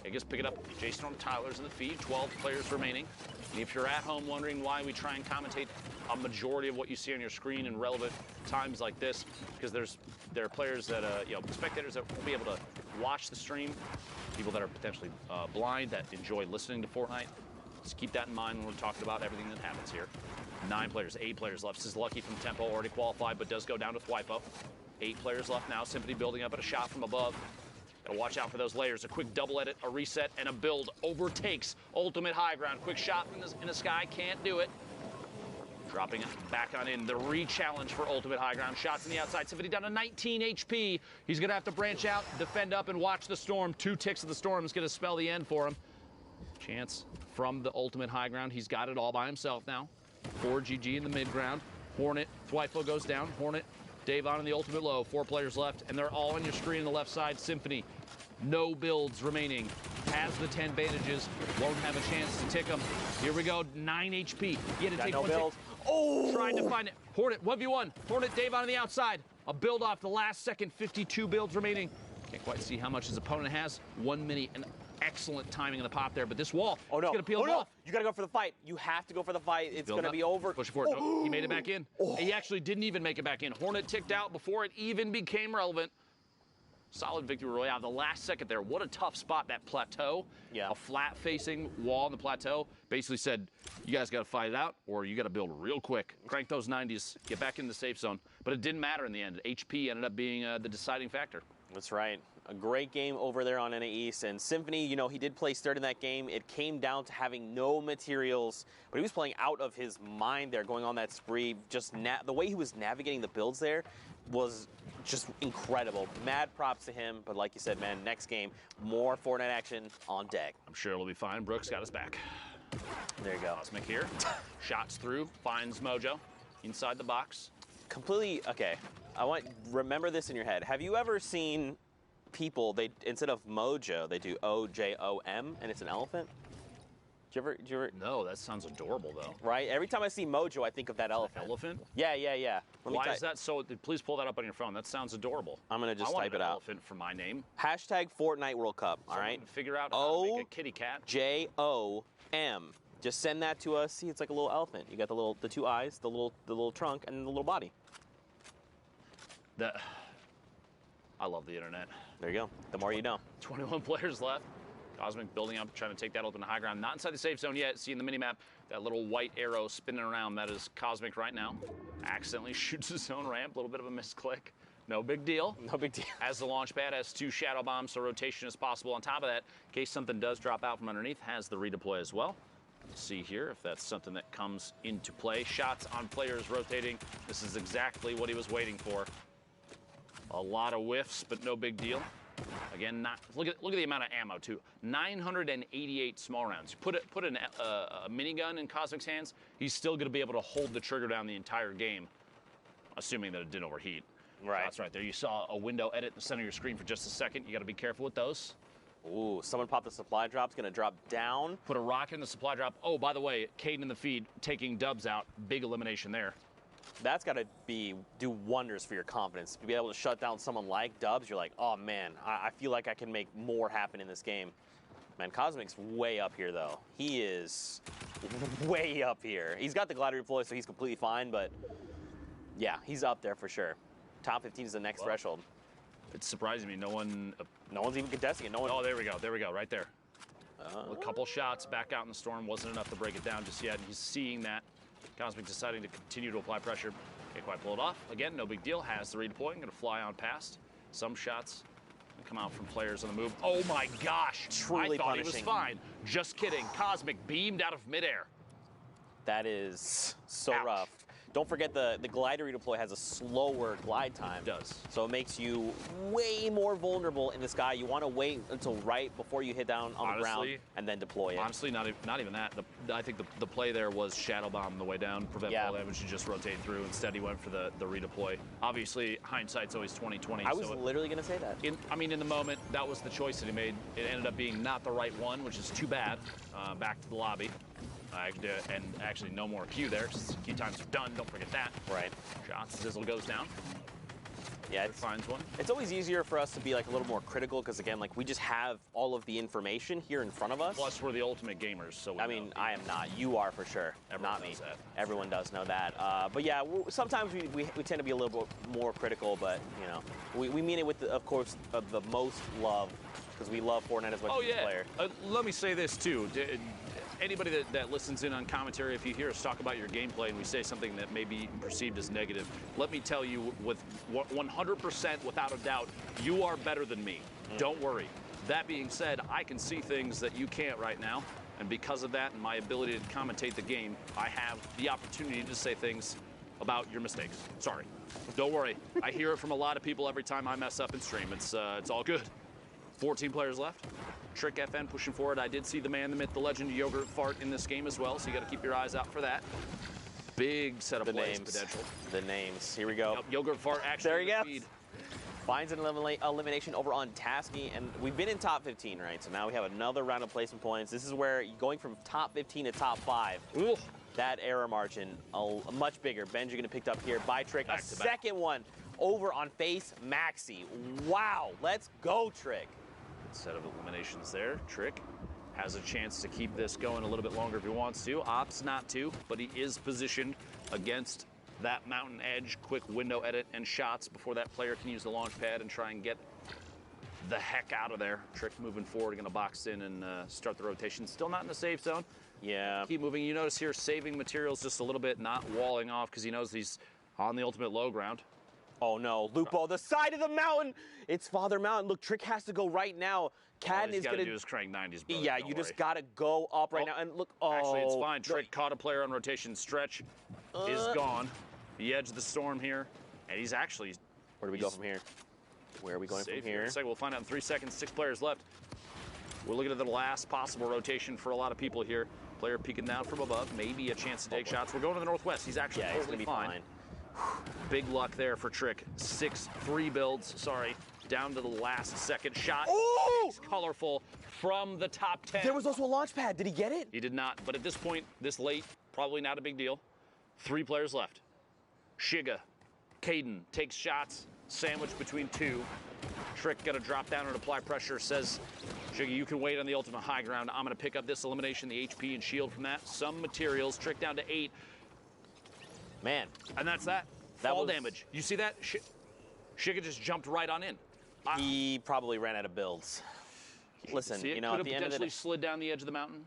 Speaker 4: I guess pick it up. Jason on Tyler's in the feed. 12 players remaining. And if you're at home wondering why we try and commentate a majority of what you see on your screen in relevant times like this, because there are players that spectators that won't be able to watch the stream, people that are potentially blind that enjoy listening to Fortnite. Just keep that in mind when we're talking about everything that happens here. 9 players, 8 players left. This is Lucky from Tempo, already qualified, but does go down to Thwipo. 8 players left now. Symphony building up at a shot from above. Gotta watch out for those layers. A quick double edit, a reset, and a build overtakes ultimate high ground. Quick shot from in the sky, can't do it. Dropping it back on in. The re-challenge for ultimate high ground. Shots from the outside. Symphony down to 19 HP. He's gonna have to branch out, defend up, and watch the storm. 2 ticks of the storm is gonna spell the end for him. Chance from the ultimate high ground. He's got it all by himself now. 4 GG in the mid ground. Hornet, Thwipo goes down. Hornet, Dave on in the ultimate low. 4 players left, and they're all on your screen on the left side. Symphony, no builds remaining. Has the 10 bandages. Won't have a chance to tick them. Here we go, 9 HP. He had to take
Speaker 16: no
Speaker 4: 1
Speaker 16: build.
Speaker 4: tick. Oh! Trying to find it. Hornet, 1v1. Hornet, Dave on the outside. A build off the last second. 52 builds remaining. Can't quite see how much his opponent has. 1 minute and excellent timing in the pop there, but this wall is going to peel him off.
Speaker 16: You got to go for the fight. You have to go for the fight. It's going to be over.
Speaker 4: Push forward. No, he made it back in. He actually didn't even make it back in. Hornet ticked out before it even became relevant. Solid victory royale. The last second there. What a tough spot, that plateau.
Speaker 16: Yeah.
Speaker 4: A flat-facing wall on the plateau. Basically said, you guys got to fight it out, or you got to build real quick. Crank those 90s. Get back in the safe zone. But it didn't matter in the end. HP ended up being the deciding factor.
Speaker 16: That's right. A great game over there on NA East. And Symphony, you know, he did place third in that game. It came down to having no materials, but he was playing out of his mind there, going on that spree. Just the way he was navigating the builds there was just incredible. Mad props to him. But like you said, man, next game, more Fortnite action on deck.
Speaker 4: I'm sure it'll be fine. Brooks got us back.
Speaker 16: There you go.
Speaker 4: Cosmic here. Shots through. Finds Mojo inside the box.
Speaker 16: Completely, okay. Remember this in your head. Have you ever seen people, they instead of Mojo, they do O-J-O-M, and it's an elephant? Do you ever?
Speaker 4: No, that sounds adorable, though.
Speaker 16: Right? Every time I see Mojo, I think of that elephant.
Speaker 4: Elephant?
Speaker 16: Yeah.
Speaker 4: Why is that so? Please pull that up on your phone. That sounds adorable.
Speaker 16: I'm going to just type it out.
Speaker 4: Elephant for my name.
Speaker 16: Hashtag Fortnite World Cup, all right?
Speaker 4: Figure out how to make a kitty cat.
Speaker 16: O-J-O-M. Just send that to us. See, it's like a little elephant. You got the 2 eyes, the little trunk, and the little body.
Speaker 4: I love the internet.
Speaker 16: There you go. The more you know.
Speaker 4: 21 players left. Cosmic building up, trying to take that ultimate high ground. Not inside the safe zone yet. See in the minimap, that little white arrow spinning around. That is Cosmic right now. Accidentally shoots his own ramp. A little bit of a misclick. No big deal.
Speaker 16: No big deal.
Speaker 4: As the launch pad has 2 shadow bombs, so rotation is possible. On top of that, in case something does drop out from underneath, has the redeploy as well. Let's see here if that's something that comes into play. Shots on players rotating. This is exactly what he was waiting for. A lot of whiffs, but no big deal. Again, look at the amount of ammo too. 988 small rounds. Put a minigun in Cosmic's hands, he's still going to be able to hold the trigger down the entire game, assuming that it didn't overheat.
Speaker 16: Right.
Speaker 4: That's right there. You saw a window edit in the center of your screen for just a second. You got to be careful with those.
Speaker 16: Ooh, someone popped the supply drop. It's going to drop down.
Speaker 4: Put a rocket in the supply drop. Oh, by the way, Caden in the feed taking Dubs out. Big elimination there.
Speaker 16: That's got to do wonders for your confidence. To be able to shut down someone like Dubs, you're like, oh, man, I feel like I can make more happen in this game. Man, Cosmic's way up here, though. He is way up here. He's got the glider deploy, so he's completely fine, but yeah, he's up there for sure. Top 15 is the next threshold.
Speaker 4: It's surprising me. No one's
Speaker 16: even contesting it. No one.
Speaker 4: Oh, there we go. There we go. Right there. A couple shots back out in the storm wasn't enough to break it down just yet. He's seeing that. Cosmic deciding to continue to apply pressure. Can't quite pull it off. Again, no big deal. Has the redeploy. Going to fly on past. Some shots come out from players on the move. Oh my gosh.
Speaker 16: Truly
Speaker 4: I thought
Speaker 16: punishing.
Speaker 4: he was fine. Just kidding. Cosmic beamed out of midair.
Speaker 16: That is so rough. Don't forget the glider redeploy has a slower glide time.
Speaker 4: It does.
Speaker 16: So it makes you way more vulnerable in the sky. You want to wait until right before you hit down on the ground and then deploy it.
Speaker 4: Honestly, not even that. I think the play there was shadow bomb the way down, prevent fall damage, and just rotate through. Instead, he went for the redeploy. Obviously, hindsight's always 20/20.
Speaker 16: I was literally going to say that.
Speaker 4: In the moment, that was the choice that he made. It ended up being not the right one, which is too bad. Back to the lobby. And actually no more Q there. Q times are done. Don't forget that.
Speaker 16: Right.
Speaker 4: Shots. Sizzle goes down.
Speaker 16: Yeah,
Speaker 4: it finds one.
Speaker 16: It's always easier for us to be like a little more critical because again, like we just have all of the information here in front of us.
Speaker 4: Plus, we're the ultimate gamers, so
Speaker 16: I mean, I am not. You are for sure. Not me. Everyone does know that. But yeah, sometimes we tend to be a little bit more critical, but you know, we mean it with, of course, the most love because we love Fortnite as much as the player.
Speaker 4: Let me say this too. Anybody that listens in on commentary, if you hear us talk about your gameplay and we say something that may be perceived as negative, let me tell you with 100% without a doubt, you are better than me. Don't worry. That being said, I can see things that you can't right now, and because of that and my ability to commentate the game, I have the opportunity to say things about your mistakes. Sorry. Don't worry. I hear it from a lot of people every time I mess up in stream. It's all good. 14 players left. Trick FN pushing forward. I did see the man, the myth, the legend, Yogurt Fart in this game as well, so you got to keep your eyes out for that. Big set of plays potential.
Speaker 16: The names. Here we go.
Speaker 4: Yep, Yogurt Fart actually
Speaker 16: there he goes. Finds an elimination over on Tasky, and we've been in top 15, right? So now we have another round of placement points. This is where going from top 15 to top 5.
Speaker 4: Ooh.
Speaker 16: That error margin, much bigger. Benji going to pick up here by Trick. A second one over on Face Maxi. Wow. Let's go, Trick.
Speaker 4: Set of eliminations there. Trick has a chance to keep this going a little bit longer if he wants to. Opts not to, but he is positioned against that mountain edge. Quick window edit and shots before that player can use the launch pad and try and get the heck out of there. Trick moving forward, going to box in and start the rotation. Still not in the safe zone.
Speaker 16: Yeah.
Speaker 4: Keep moving. You notice here saving materials just a little bit, not walling off because he knows he's on the ultimate low ground.
Speaker 16: Oh no, Lupo, the side of the mountain. It's Father Mountain. Look, Trick has to go right now. Cadden is going to
Speaker 4: do is crank 90s. Brother.
Speaker 16: Yeah, you just got to go up right now. And look,
Speaker 4: actually, it's fine. Trick caught a player on rotation. Stretch is gone. The edge of the storm here, and he's actually.
Speaker 16: Where do we go from here? Where are we going from here?
Speaker 4: We'll find out in 3 seconds. 6 players left. We're looking at the last possible rotation for a lot of people here. Player peeking down from above, maybe a chance to take shots. We're going to the northwest. He's actually totally fine. Big luck there for Trick. 6-3 builds, down to the last second shot.
Speaker 16: Oh!
Speaker 4: Colorful from the top 10.
Speaker 16: There was also a launch pad. Did he get it?
Speaker 4: He did not, but at this point, this late, probably not a big deal. 3 players left. Shiga, Caden takes shots, sandwiched between 2. Trick gonna drop down and apply pressure, says, Shiga, you can wait on the ultimate high ground. I'm gonna pick up this elimination, the HP and shield from that. Some materials, Trick down to 8.
Speaker 16: Man.
Speaker 4: And that's that. Fall damage. You see that? Shiga just jumped right on in.
Speaker 16: He probably ran out of builds. Listen,
Speaker 4: you know, at the end of the day, slid down the edge of the mountain.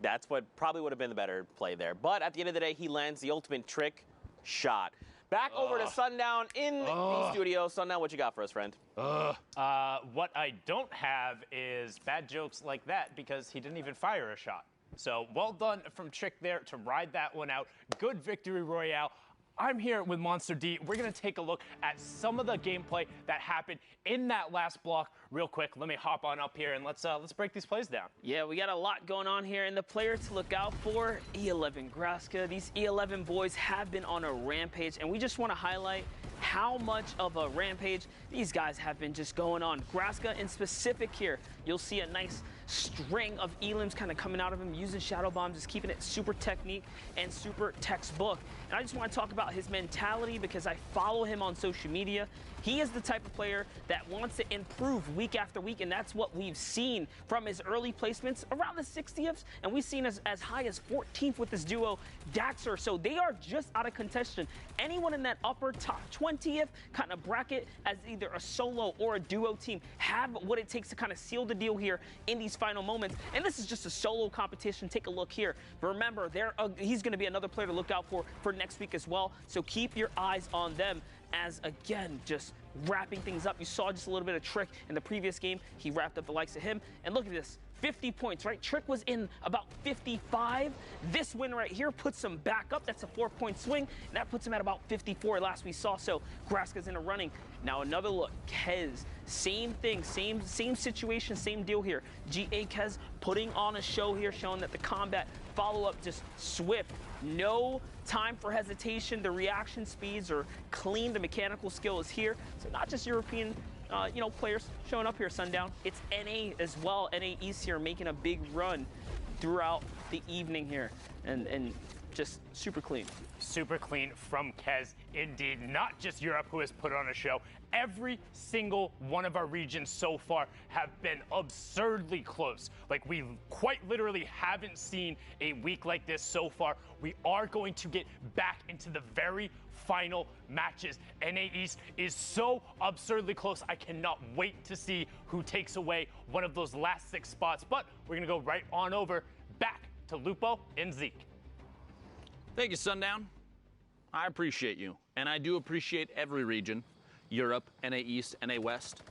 Speaker 16: That's what probably would have been the better play there. But at the end of the day, he lands the ultimate Trick shot. Back over to Sundown in the studio. Sundown, what you got for us, friend?
Speaker 1: What I don't have is bad jokes like that because he didn't even fire a shot. So well done from Trick there to ride that one out. Good victory royale. I'm here with Monster D. We're going to take a look at some of the gameplay that happened in that last block real quick. Let me hop on up here and let's break these plays down.
Speaker 2: Yeah, we got a lot going on here, and the player to look out for, E11 Graska. These E11 boys have been on a rampage, and we just want to highlight how much of a rampage these guys have been just going on. Graska in specific here, you'll see a nice string of elims kind of coming out of him, using Shadow Bomb, just keeping it super technique and super textbook. And I just want to talk about his mentality because I follow him on social media. He is the type of player that wants to improve week after week, and that's what we've seen from his early placements around the 60th, and we've seen as high as 14th with this duo, Daxter. So they are just out of contention. Anyone in that upper top 20th kind of bracket as either a solo or a duo team have what it takes to kind of seal the deal here in these final moments. And this is just a solo competition. Take a look here. But remember, he's going to be another player to look out for next week as well. So keep your eyes on them as, again, just wrapping things up. You saw just a little bit of Trick in the previous game. He wrapped up the likes of him. And look at this. 50 points, right? Trick was in about 55. This win right here puts him back up. That's a 4-point swing. And that puts him at about 54 last we saw. So Graska's in a running. Now another look. Kez, same thing, same situation, same deal here. GA Kez putting on a show here, showing that the combat follow-up just swift. No time for hesitation. The reaction speeds are clean. The mechanical skill is here. So not just European players showing up here, Sundown. It's NA as well. NA East here making a big run throughout the evening here. And just super clean.
Speaker 1: Super clean from Kez, indeed. Not just Europe who has put on a show. Every single one of our regions so far have been absurdly close. Like, we quite literally haven't seen a week like this so far. We are going to get back into the very final matches. NA East is so absurdly close. I cannot wait to see who takes away one of those last 6 spots. But we're going to go right on over back to Lupo and Zeke.
Speaker 4: Thank you, Sundown. I appreciate you. And I do appreciate every region. Europe, NA East, NA West,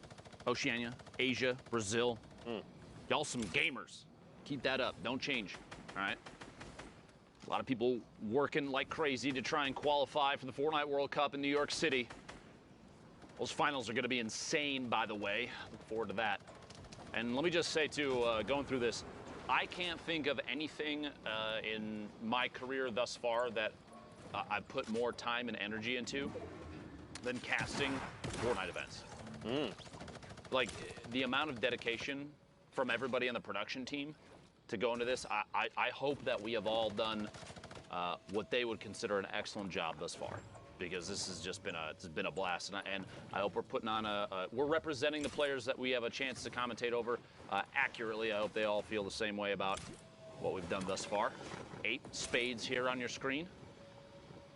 Speaker 4: Oceania, Asia, Brazil. Y'all some gamers. Keep that up. Don't change. All right? A lot of people working like crazy to try and qualify for the Fortnite World Cup in New York City. Those finals are going to be insane, by the way. Look forward to that. And let me just say, too, going through this, I can't think of anything in my career thus far that I've put more time and energy into than casting Fortnite events. Like, the amount of dedication from everybody on the production team to go into this, I hope that we have all done what they would consider an excellent job thus far, because this has just been a blast, and I hope we're putting on we're representing the players that we have a chance to commentate over accurately. I hope they all feel the same way about what we've done thus far. 8 spades here on your screen.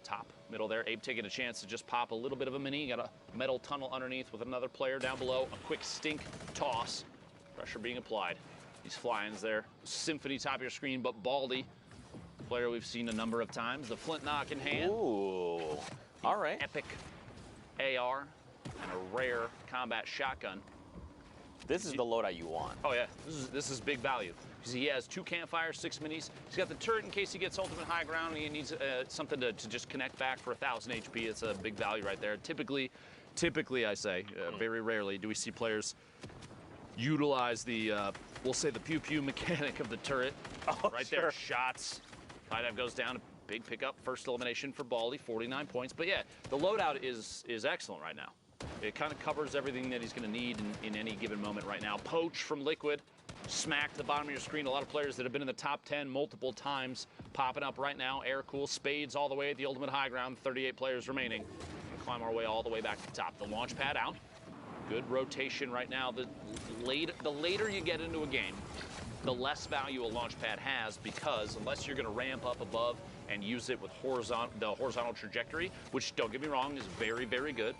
Speaker 4: Top, middle there. Abe taking a chance to just pop a little bit of a mini. Got a metal tunnel underneath with another player down below. A quick stink toss. Pressure being applied. These fly-ins there. Symphony top of your screen, but Baldy, player we've seen a number of times. The flint knock in hand.
Speaker 16: Ooh, all right.
Speaker 4: Epic AR and a rare combat shotgun.
Speaker 16: This is the loadout you want.
Speaker 4: Oh yeah, this is big value. Because he has 2 campfires, 6 minis. He's got the turret in case he gets ultimate high ground and he needs something to just connect back for 1,000 HP. It's a big value right there. Typically I say, very rarely do we see players utilize the, we'll say the pew-pew mechanic of the turret. Right there, shots. 5 goes down, a big pickup. First elimination for Baldy, 49 points. But yeah, the loadout is excellent right now. It kind of covers everything that he's going to need in any given moment right now. Poach from Liquid. Smack to the bottom of your screen. A lot of players that have been in the top 10 multiple times popping up right now. Air cool, spades all the way at the ultimate high ground. 38 players remaining. We'll climb our way all the way back to the top. The launch pad out. Good rotation right now. The later you get into a game, the less value a launch pad has, because unless you're going to ramp up above and use it with the horizontal trajectory, which, don't get me wrong, is very, very good.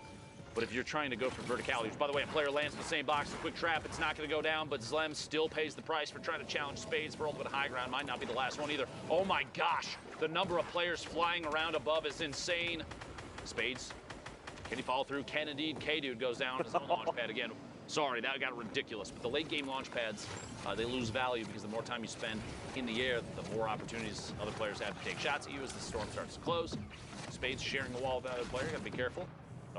Speaker 4: But if you're trying to go for verticality, which, by the way, a player lands in the same box, a quick trap, it's not going to go down, but Zlem still pays the price for trying to challenge spades for ultimate high ground. Might not be the last one either. Oh my gosh, the number of players flying around above is insane. Spades, can he follow through? Can indeed. K-Dude goes down as a launch pad again. Sorry, that got ridiculous. But the late game launch pads, they lose value because the more time you spend in the air, the more opportunities other players have to take shots at you as the storm starts to close. Spades sharing the wall with another player, gotta be careful.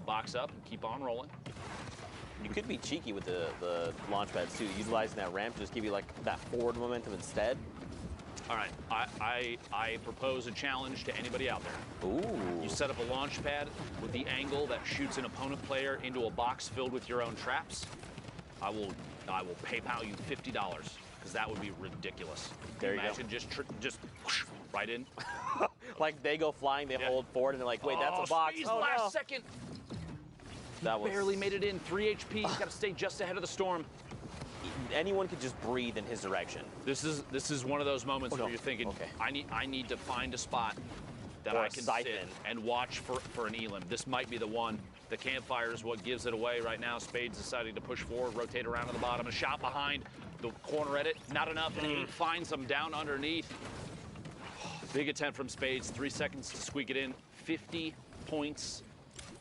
Speaker 4: Box up and keep on rolling.
Speaker 16: You could be cheeky with the launch pads too, utilizing that ramp to just give you like that forward momentum instead.
Speaker 4: All right, I propose a challenge to anybody out there.
Speaker 16: Ooh.
Speaker 4: You set up a launch pad with the angle that shoots an opponent player into a box filled with your own traps. I will PayPal you $50 because that would be ridiculous.
Speaker 16: There you
Speaker 4: Imagine just whoosh, right in.
Speaker 16: Like they go flying, they hold forward, and they're like, wait, that's a box.
Speaker 4: Squeeze,
Speaker 16: Oh,
Speaker 4: last
Speaker 16: no.
Speaker 4: second.
Speaker 16: That was
Speaker 4: Barely made it in. 3 HP. He's got to stay just ahead of the storm.
Speaker 16: Anyone could just breathe in his direction.
Speaker 4: This is one of those moments where you're thinking,
Speaker 16: Okay.
Speaker 4: I need to find a spot that
Speaker 16: Or
Speaker 4: I
Speaker 16: a
Speaker 4: can
Speaker 16: siphon.
Speaker 4: sit and watch for an elim. This might be the one. The campfire is what gives it away right now. Spades deciding to push forward, rotate around to the bottom. A shot behind the corner edit. Not enough. And 8 finds him down underneath. Big attempt from Spades. 3 seconds to squeak it in. 50 points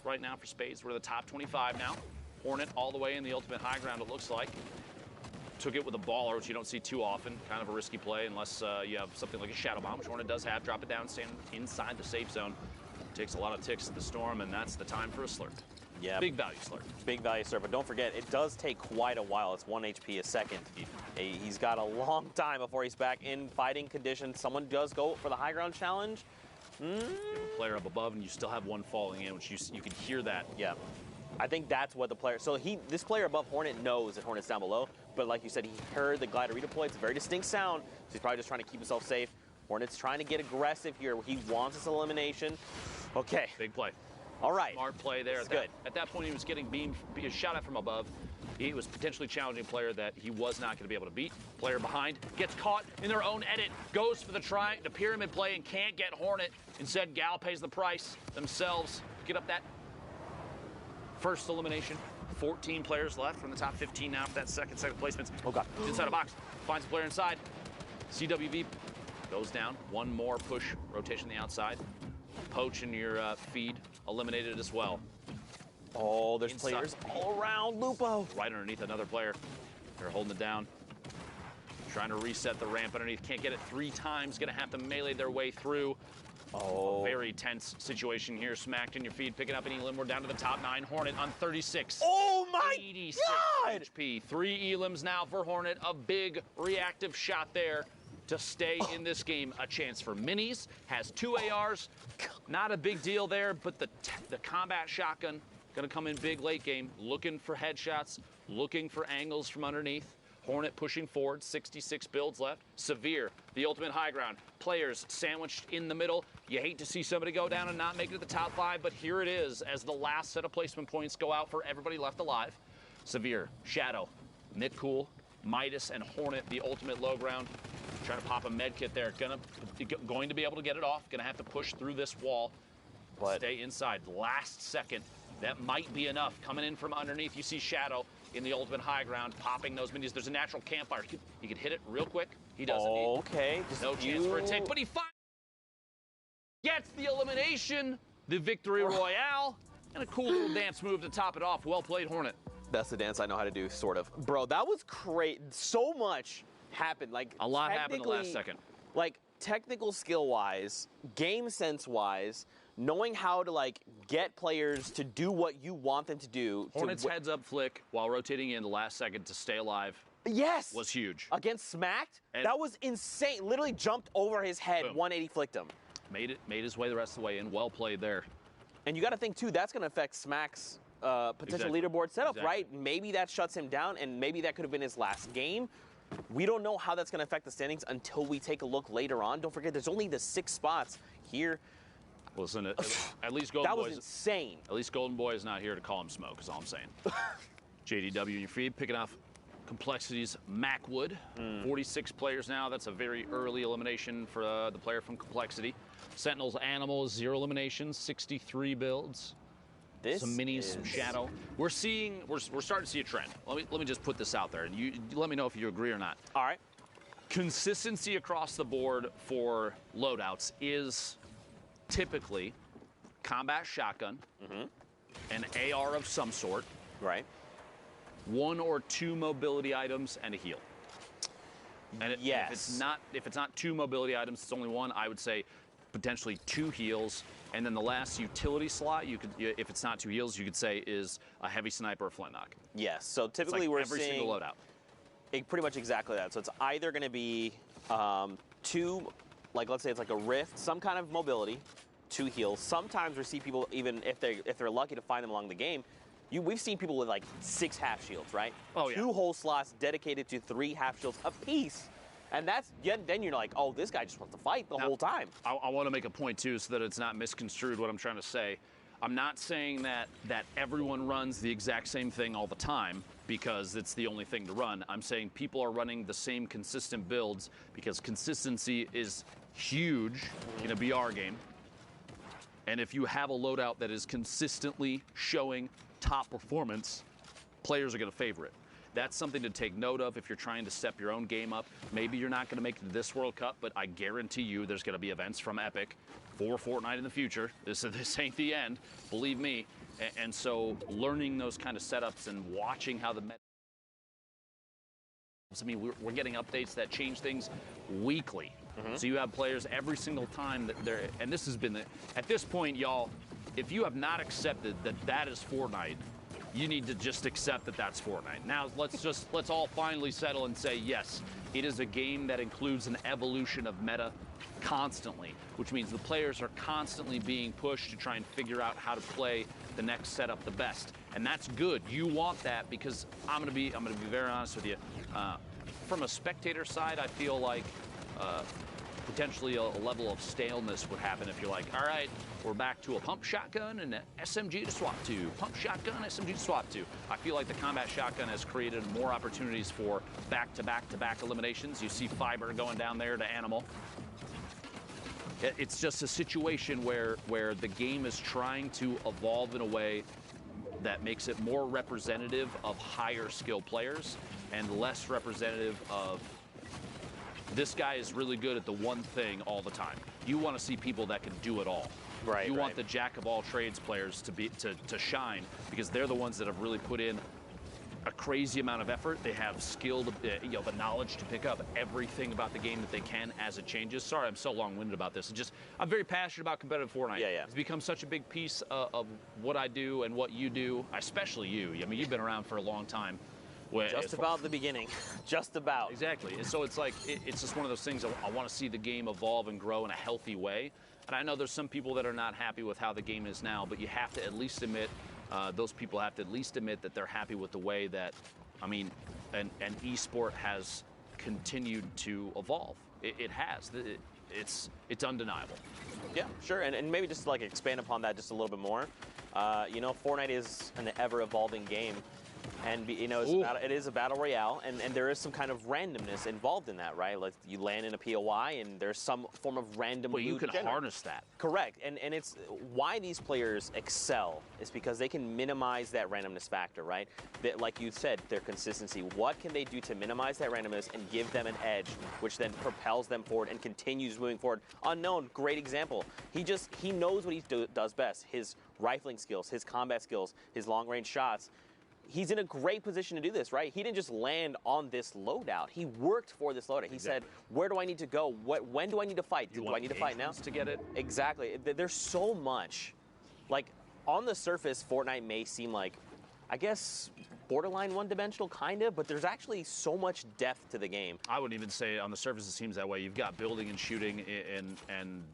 Speaker 4: right now for Spades. We're the top 25 now. Hornet all the way in the ultimate high ground, it looks like. Took it with a baller, which you don't see too often. Kind of a risky play unless you have something like a shadow bomb, which Hornet does have. Drop it down, stand inside the safe zone. Takes a lot of ticks at the storm, and that's the time for a slurp.
Speaker 16: Yeah.
Speaker 4: Big value slurp.
Speaker 16: Big value slurp, but don't forget, it does take quite a while. It's 1 HP a second. He's got a long time before he's back in fighting condition. Someone does go for the high ground challenge.
Speaker 4: You have a player up above, and you still have one falling in, which you can hear that.
Speaker 16: Yeah. I think that's what the player. So this player above Hornet knows that Hornet's down below, but like you said, he heard the glider redeploy. It's a very distinct sound, so he's probably just trying to keep himself safe. Hornet's trying to get aggressive here. He wants this elimination. Okay.
Speaker 4: Big play.
Speaker 16: All right.
Speaker 4: Smart play there.
Speaker 16: That's good.
Speaker 4: At that point, he was getting shot at from above. He was potentially challenging a player that he was not going to be able to beat. Player behind gets caught in their own edit, goes for the pyramid play and can't get Hornet. Instead, Gal pays the price themselves. Get up that first elimination. 14 players left from the top 15 now for that second placement.
Speaker 16: Oh, God.
Speaker 4: Inside a box. Finds a player inside. CWV goes down. One more push. Rotation on the outside. Poach in your feed. Eliminated as well.
Speaker 16: Oh, there's players all around Lupo.
Speaker 4: Right underneath another player. They're holding it down. Trying to reset the ramp underneath. Can't get it 3 times. Gonna have to melee their way through.
Speaker 16: Oh.
Speaker 4: Very tense situation here. Smacked in your feed. Picking up an elim. We're down to the top 9. Hornet on 36.
Speaker 16: Oh my
Speaker 4: 86
Speaker 16: God!
Speaker 4: HP. 3 elims now for Hornet. A big reactive shot there to stay in this game. A chance for minis. Has 2 ARs. Not a big deal there, but the combat shotgun gonna come in big late game. Looking for headshots. Looking for angles from underneath. Hornet pushing forward, 66 builds left. Severe, the ultimate high ground. Players sandwiched in the middle. You hate to see somebody go down and not make it to the top 5, but here it is as the last set of placement points go out for everybody left alive. Severe, Shadow, Nick Cool, Midas, and Hornet, the ultimate low ground. Trying to pop a med kit there. Going to be able to get it off. Gonna have to push through this wall. But stay inside. Last second. That might be enough. Coming in from underneath, you see Shadow in the ultimate high ground, popping those minis. There's a natural campfire. He could hit it real quick. He doesn't.
Speaker 16: Okay.
Speaker 4: No chance for a take, but he gets the elimination, the victory royale, and a cool little dance move to top it off. Well played, Hornet.
Speaker 16: That's the dance I know how to do, sort of. Bro, that was great. So much happened. Like
Speaker 4: a lot happened the last second.
Speaker 16: Like technical skill-wise, game sense-wise, knowing how to like get players to do what you want them to do.
Speaker 4: Hornet's heads up flick while rotating in the last second to stay alive.
Speaker 16: Yes.
Speaker 4: Was huge.
Speaker 16: Against Smacked, that was insane. Literally jumped over his head, boom. 180 flicked him.
Speaker 4: Made his way the rest of the way in. Well played there.
Speaker 16: And you got to think too, that's going to affect Smack's potential leaderboard setup, right? Maybe that shuts him down, and maybe that could have been his last game. We don't know how that's going to affect the standings until we take a look later on. Don't forget, there's only the 6 spots here.
Speaker 4: Listen, at least Golden Boy.
Speaker 16: That was insane.
Speaker 4: At least Golden Boy is not here to call him smoke, is all I'm saying. JDW in your feed, picking off Complexity's Macwood. 46 players now. That's a very early elimination for the player from Complexity. Sentinel's Animal, 0 eliminations, 63 builds. Some minis, some Shadow. We're starting to see a trend. Let me just put this out there, and you let me know if you agree or not.
Speaker 16: All right.
Speaker 4: Consistency across the board for loadouts is typically combat shotgun, an AR of some sort,
Speaker 16: right?
Speaker 4: 1 or 2 mobility items and a heal. And if it's not 2 mobility items, it's only 1. I would say potentially 2 heals, and then the last utility slot, if it's not 2 heals, you could say is a heavy sniper or flintlock.
Speaker 16: Yes. So typically
Speaker 4: like
Speaker 16: we're
Speaker 4: every
Speaker 16: seeing
Speaker 4: single loadout.
Speaker 16: Pretty much exactly that. So it's either going to be 2, like let's say it's like a rift, some kind of mobility, 2 heals. Sometimes we see people, even if they're lucky to find them along the game, we've seen people with like 6 half shields, right?
Speaker 4: Oh, yeah.
Speaker 16: 2 whole slots dedicated to 3 half shields apiece. And then you're like, oh, this guy just wants to fight the whole time.
Speaker 4: I want to make a point, too, so that it's not misconstrued what I'm trying to say. I'm not saying that everyone runs the exact same thing all the time because it's the only thing to run. I'm saying people are running the same consistent builds because consistency is huge in a BR game. And if you have a loadout that is consistently showing top performance, players are going to favor it. That's something to take note of if you're trying to step your own game up. Maybe you're not going to make it to this World Cup, but I guarantee you there's going to be events from Epic for Fortnite in the future. This ain't the end, believe me. And so learning those kind of setups and watching how the meta... I mean, we're getting updates that change things weekly. So you have players every single time that they're... And this has been... At this point, y'all, if you have not accepted that that is Fortnite, you need to just accept that that's Fortnite. Now, let's all finally settle and say, yes, it is a game that includes an evolution of meta constantly, which means the players are constantly being pushed to try and figure out how to play the next setup the best. And that's good. You want that because I'm gonna be very honest with you. From a spectator side, I feel like potentially a level of staleness would happen if you're like, all right, we're back to a pump shotgun and an SMG to swap to. Pump shotgun, SMG to swap to. I feel like the combat shotgun has created more opportunities for back-to-back-to-back eliminations. You see Fiber going down there to Animal. It's just a situation where the game is trying to evolve in a way that makes it more representative of higher skill players and less representative of this guy is really good at the one thing all the time. You want to see people that can do it all.
Speaker 16: Right.
Speaker 4: You want the jack of all trades players to shine because they're the ones that have really put in a crazy amount of effort. They have skill, the knowledge to pick up everything about the game that they can as it changes. Sorry, I'm so long-winded about this. I'm very passionate about competitive Fortnite.
Speaker 16: Yeah.
Speaker 4: It's become such a big piece of what I do and what you do, especially you. I mean, you've been around for a long time.
Speaker 16: Just about the beginning. Just about.
Speaker 4: Exactly. And so it's like, it's just one of those things I want to see the game evolve and grow in a healthy way. And I know there's some people that are not happy with how the game is now, but you have to at least admit, those people have to at least admit that they're happy with the way that, I mean, an esport has continued to evolve. It has. It's undeniable.
Speaker 16: Yeah, sure. And maybe just like expand upon that just a little bit more. Fortnite is an ever-evolving game. And it is a battle royale, and there is some kind of randomness involved in that, right? Like you land in a POI, and there's some form of random.
Speaker 4: But you can harness that.
Speaker 16: Correct, and it's why these players excel is because they can minimize that randomness factor, right? Like you said, their consistency. What can they do to minimize that randomness and give them an edge, which then propels them forward and continues moving forward? Unknown, great example. He knows what he does best. His rifling skills, his combat skills, his long-range shots. He's in a great position to do this, right? He didn't just land on this loadout. He worked for this loadout. He said, where do I need to go? When do I need to fight? Do I need to fight now?
Speaker 4: To get it?
Speaker 16: Exactly. There's so much. Like, on the surface, Fortnite may seem like, I guess, borderline one-dimensional, kind of, but there's actually so much depth to the game.
Speaker 4: I wouldn't even say on the surface it seems that way. You've got building and shooting and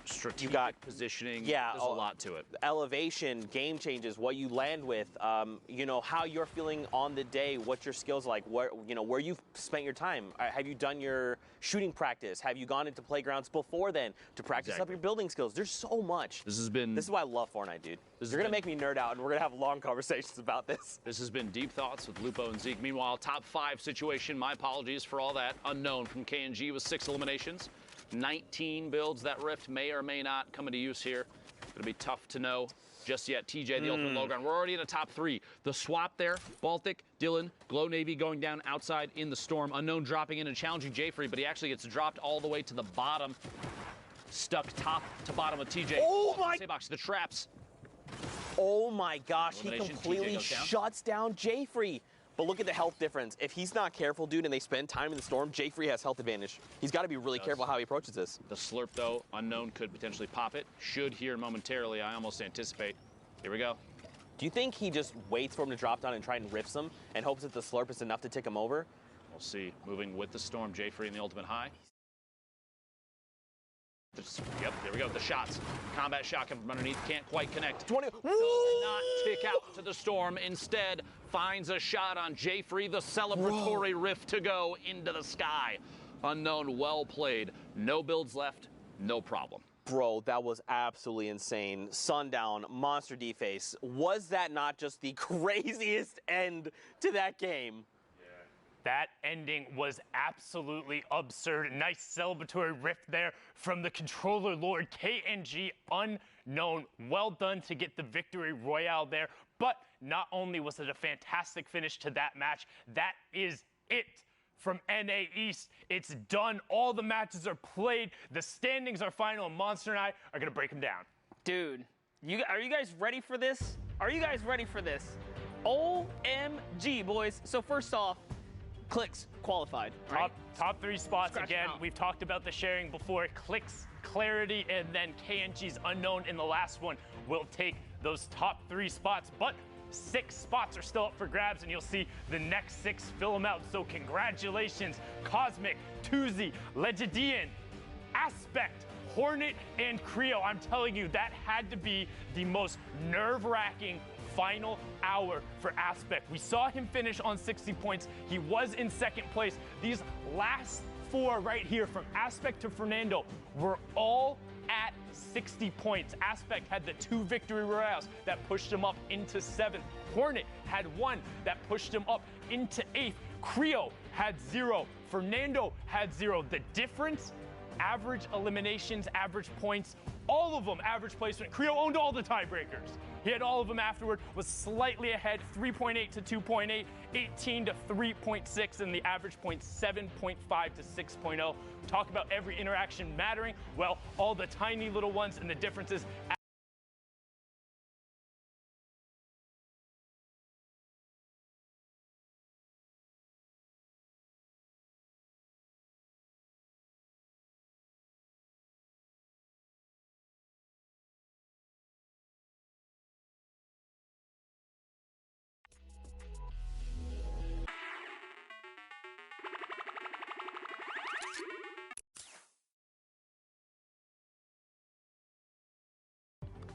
Speaker 4: strategic positioning.
Speaker 16: Yeah,
Speaker 4: there's a lot to it.
Speaker 16: Elevation, game changes, what you land with, how you're feeling on the day, what your skills are like, where you've spent your time. Have you done your shooting practice? Have you gone into playgrounds before then to practice up your building skills? There's so much. This is why I love Fortnite, dude. You're gonna make me nerd out, and we're gonna have long conversations about this.
Speaker 4: This has been Deep Thoughts with Lupo and Zeke. Meanwhile, top 5 situation. My apologies for all that. Unknown from KNG with 6 eliminations. 19 builds. That Rift may or may not come into use here. It'll be tough to know just yet. TJ, the ultimate low ground. We're already in the top 3. The swap there, Baltic, Dylan, Glow Navy going down outside in the storm. Unknown dropping in and challenging Jayfree, but he actually gets dropped all the way to the bottom. Stuck top to bottom of TJ.
Speaker 16: Oh my!
Speaker 4: Box, the traps.
Speaker 16: Oh my gosh, he completely shuts down Jayfree. But look at the health difference. If he's not careful, dude, and they spend time in the storm, Jayfree has health advantage. He's got to be really careful how he approaches this.
Speaker 4: The slurp, though, Unknown could potentially pop it. Should here momentarily, I almost anticipate. Here we go.
Speaker 16: Do you think he just waits for him to drop down and try and riffs him and hopes that the slurp is enough to tick him over?
Speaker 4: We'll see. Moving with the storm, Jayfree in the ultimate high. Yep, there we go. The shots. Combat shot coming from underneath. Can't quite connect.
Speaker 3: 20.
Speaker 4: Does not tick out to the storm. Instead, finds a shot on Jfree. The celebratory riff to go into the sky. Unknown, well played. No builds left. No problem.
Speaker 16: Bro, that was absolutely insane. Sundown, Monster D-Face. Was that not just the craziest end to that game?
Speaker 1: That ending was absolutely absurd. Nice celebratory riff there from the controller lord KNG Unknown. Well done to get the victory royale there. But not only was it a fantastic finish to that match, that is it from NA East. It's done. All the matches are played. The standings are final, and Monster and I are going to break them down.
Speaker 2: Dude, are you guys ready for this? Are you guys ready for this? OMG, boys. So first off, Clicks qualified, right?
Speaker 1: Top 3 spots again. We've talked about the sharing before. Clicks, Clarity, and then KNG's Unknown in the last one will take those top 3 spots. But 6 spots are still up for grabs, and you'll see the next 6 fill them out. So congratulations, Cosmic, Tuzi, Legidian, Aspect, Hornet, and Creo. I'm telling you, that had to be the most nerve-wracking final hour for Aspect. We saw him finish on 60 points. He was in 2nd place. These last 4 right here, from Aspect to Fernando, were all at 60 points. Aspect had the 2 victory royales that pushed him up into 7th. Hornet had 1 that pushed him up into 8th. Creo had 0. Fernando had 0. The difference, average eliminations, average points, all of them average placement. Creo owned all the tiebreakers. He had all of them afterward, was slightly ahead, 3.8 to 2.8, 18 to 3.6, and the average point 7.5 to 6.0. Talk about every interaction mattering. Well, all the tiny little ones and the differences.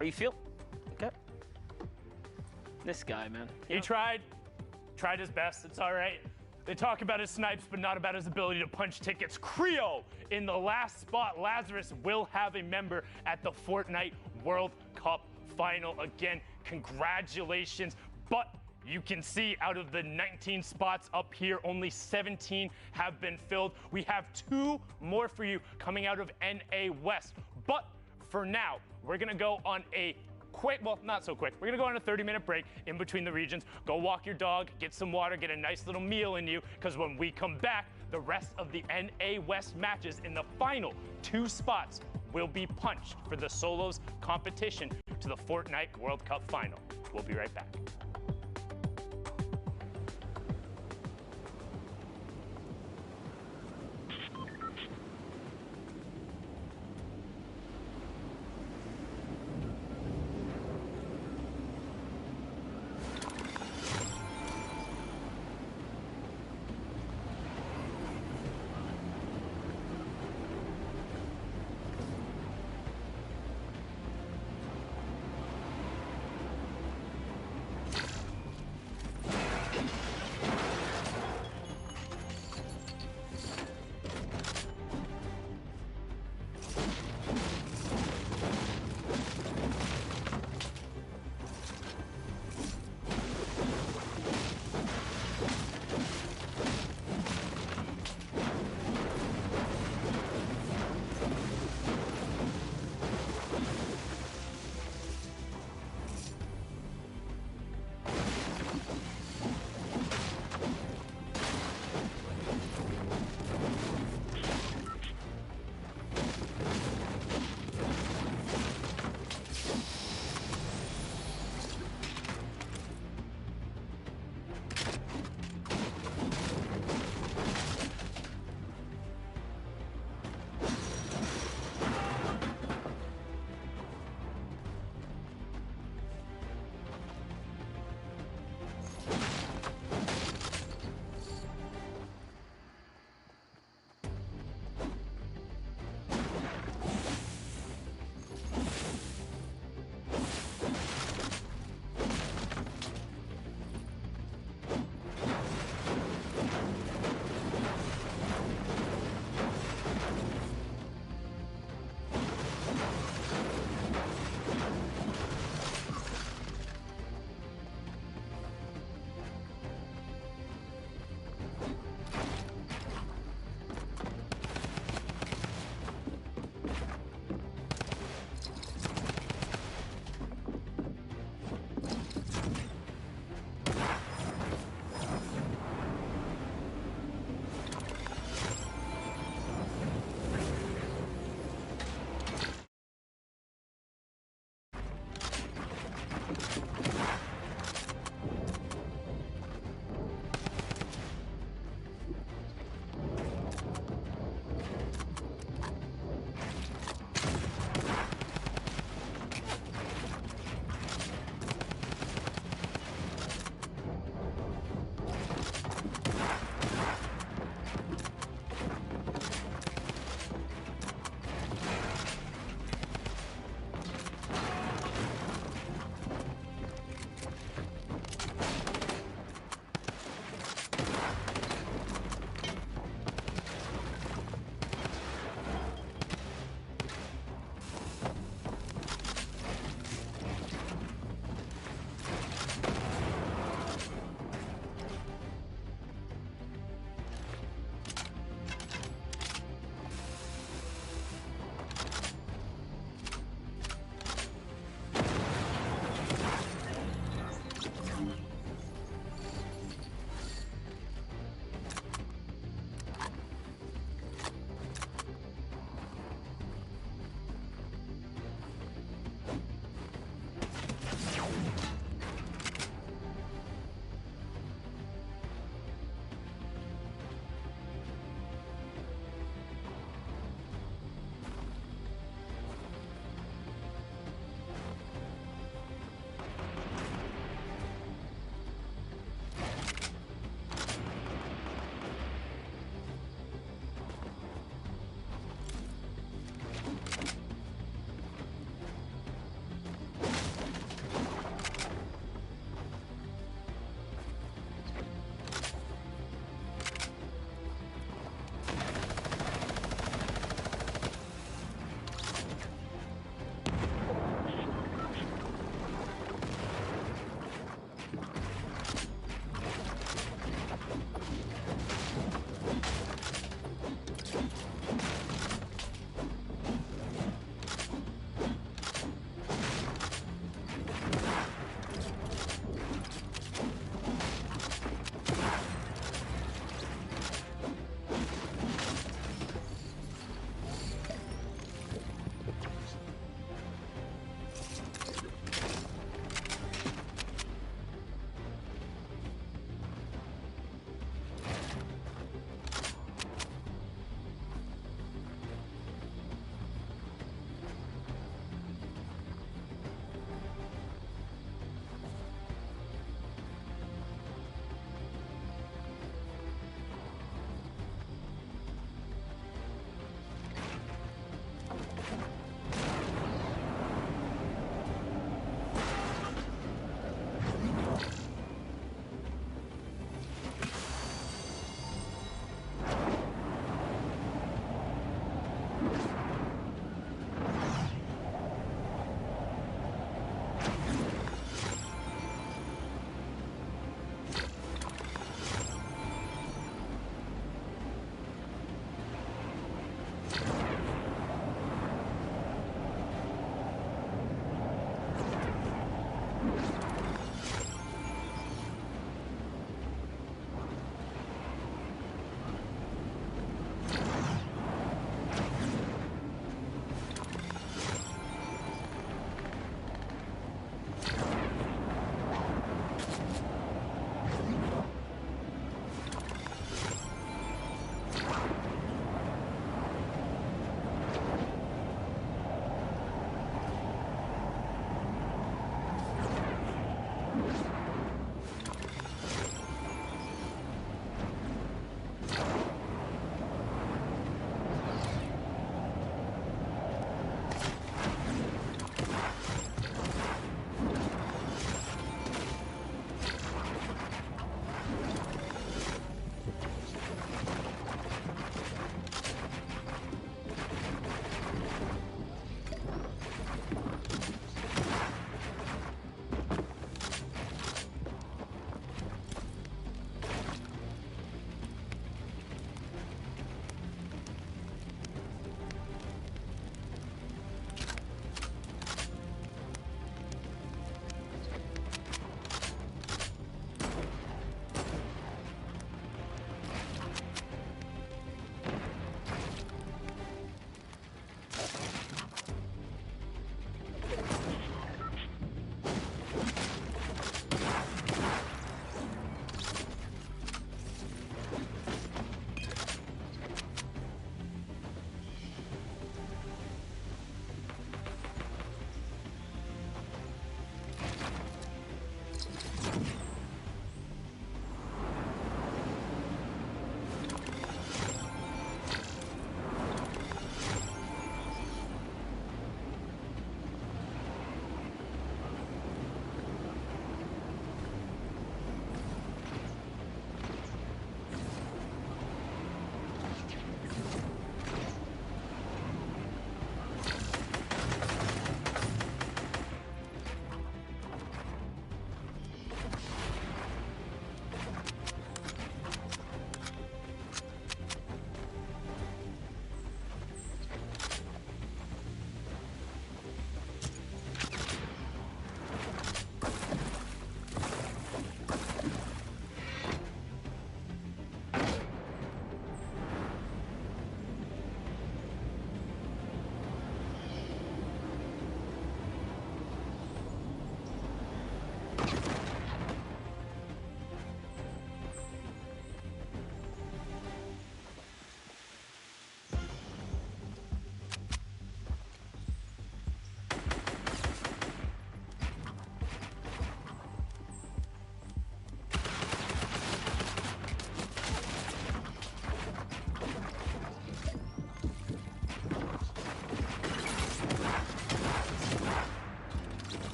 Speaker 2: Are you feel? Okay. This guy, man.
Speaker 1: He tried his best. It's all right. They talk about his snipes, but not about his ability to punch tickets. Creo in the last spot. Lazarus will have a member at the Fortnite World Cup final. Again, congratulations. But you can see out of the 19 spots up here, only 17 have been filled. We have 2 more for you coming out of NA West. But for now, we're going to go on a quick, well, not so quick. We're going to go on a 30-minute break in between the regions. Go walk your dog, get some water, get a nice little meal in you, because when we come back, the rest of the NA West matches in the final 2 spots will be punched for the solos competition to the Fortnite World Cup final. We'll be right back.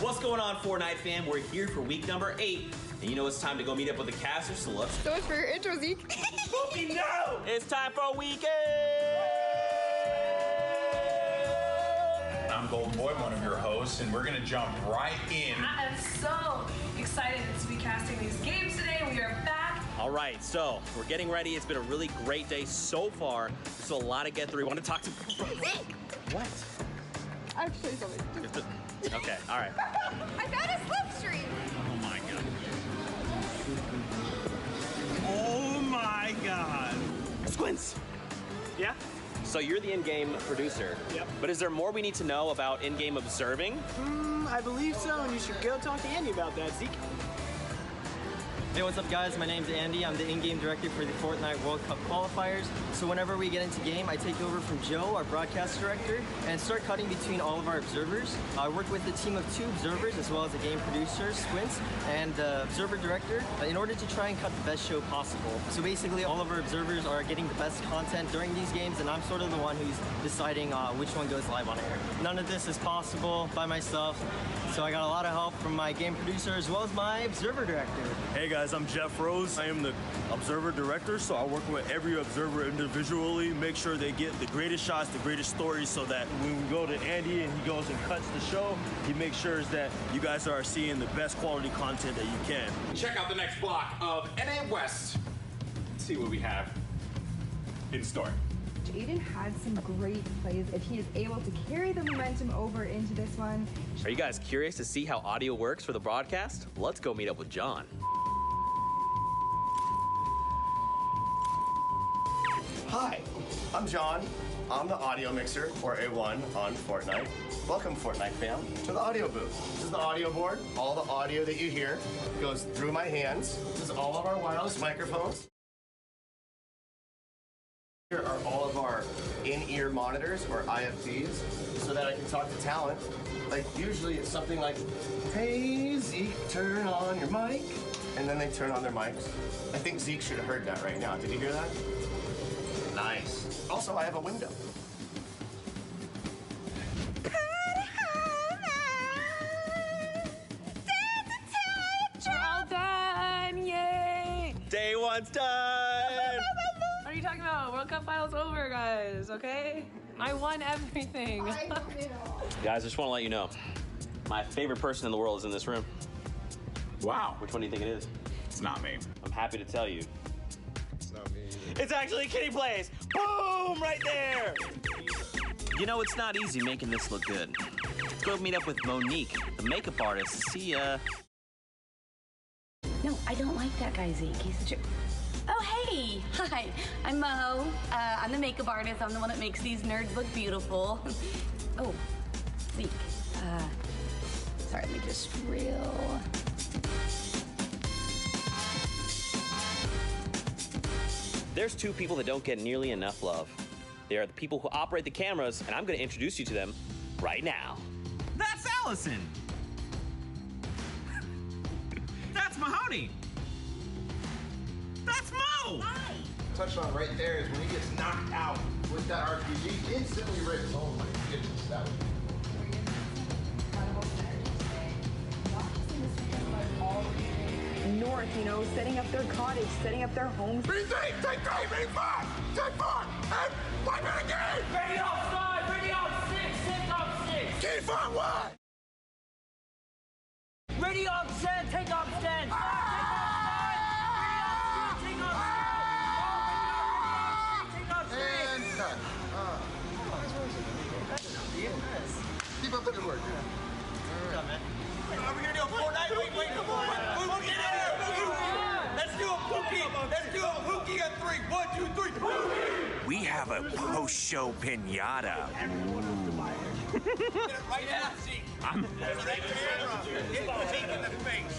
Speaker 11: What's going on, Fortnite fam? We're here for week number 8, and you know it's time to go meet up with the casters, so let's...
Speaker 17: So much for your intro, Zeke.
Speaker 11: Poopy, no! It's time for weekend!
Speaker 18: I'm Golden Boy, one of your hosts, and we're gonna jump right in.
Speaker 19: I am so excited to be casting these games today. We are back.
Speaker 16: All right, so we're getting ready. It's been a really great day so far. There's a lot to get through. I want to talk to... What?
Speaker 17: Actually, something.
Speaker 16: Okay, all right.
Speaker 17: I found a slipstream.
Speaker 16: Oh my god.
Speaker 11: Oh my god.
Speaker 16: Squints!
Speaker 11: Yeah?
Speaker 16: So you're the in-game producer.
Speaker 11: Yep.
Speaker 16: But is there more we need to know about in-game observing?
Speaker 11: I believe so, and you should go talk to Andy about that, Zeke.
Speaker 20: Hey, what's up guys? My name's Andy. I'm the in-game director for the Fortnite World Cup qualifiers. So whenever we get into game, I take over from Joe, our broadcast director, and start cutting between all of our observers. I work with a team of 2 observers as well as a game producer, Squints, and the observer director in order to try and cut the best show possible. So basically all of our observers are getting the best content during these games, and I'm sort of the one who's deciding which one goes live on air. None of this is possible by myself, so I got a lot of help from my game producer as well as my observer director.
Speaker 21: Hey guys, I'm Jeff Rose. I am the observer director, so I work with every observer individually, make sure they get the greatest shots, the greatest stories, so that when we go to Andy and he goes and cuts the show, he makes sure that you guys are seeing the best quality content that you can.
Speaker 18: Check out the next block of NA West. Let's see what we have in store.
Speaker 17: Aiden had some great plays. If he is able to carry the momentum over into this one.
Speaker 16: Are you guys curious to see how audio works for the broadcast? Let's go meet up with John.
Speaker 22: Hi, I'm John. I'm the audio mixer, or A1, on Fortnite. Welcome, Fortnite fam, to the audio booth. This is the audio board. All the audio that you hear goes through my hands. This is all of our wireless microphones. Here are all of our in-ear monitors, or IFTs, so that I can talk to talent. Like, usually it's something like, hey, Zeke, turn on your mic. And then they turn on their mics. I think Zeke should have heard that right now. Did you hear that? Nice. Also, I have a window.
Speaker 19: All done! Yay!
Speaker 16: Day 1's done!
Speaker 19: What are you talking about? World Cup finals over, guys, okay? I won everything.
Speaker 16: Guys, I just want to let you know, my favorite person in the world is in this room.
Speaker 18: Wow.
Speaker 16: Which one do you think it is?
Speaker 18: It's not me.
Speaker 16: I'm happy to tell you.
Speaker 22: It's not me.
Speaker 16: It's actually Kitty Plays! Boom! Right there! You know, it's not easy making this look good. Let's go meet up with Monique, the makeup artist, to see,
Speaker 23: No, I don't like that guy, Zeke. He's such a... Oh, hey! Hi, I'm Mo. I'm the makeup artist. I'm the one that makes these nerds look beautiful. Oh, Zeke. Sorry, let me just reel.
Speaker 16: There's 2 people that don't get nearly enough love. They are the people who operate the cameras, and I'm going to introduce you to them right now.
Speaker 11: That's
Speaker 5: Allison. That's Mahoney. That's Mo.
Speaker 7: Hi. Touched on right there is when he gets knocked out with that RPG, instantly rips. Oh my goodness, that was
Speaker 17: North, you know, setting up their cottage, setting up their homes.
Speaker 7: Take 5, and 1 minute game!
Speaker 2: Ready offside, ready on 6, take off 6.
Speaker 7: Keep on what?
Speaker 2: Ready on 10, take off 10.
Speaker 7: And cut. Keep up the good work.
Speaker 5: Are we gonna do a Fortnite? Wait, come on. Let's do a Pookie. Let's do a Pookie on 3. 1, 2, 3. Pookie.
Speaker 8: We have a post-show pinata.
Speaker 5: Get it right now, see. I'm right there. Get Pete in the face.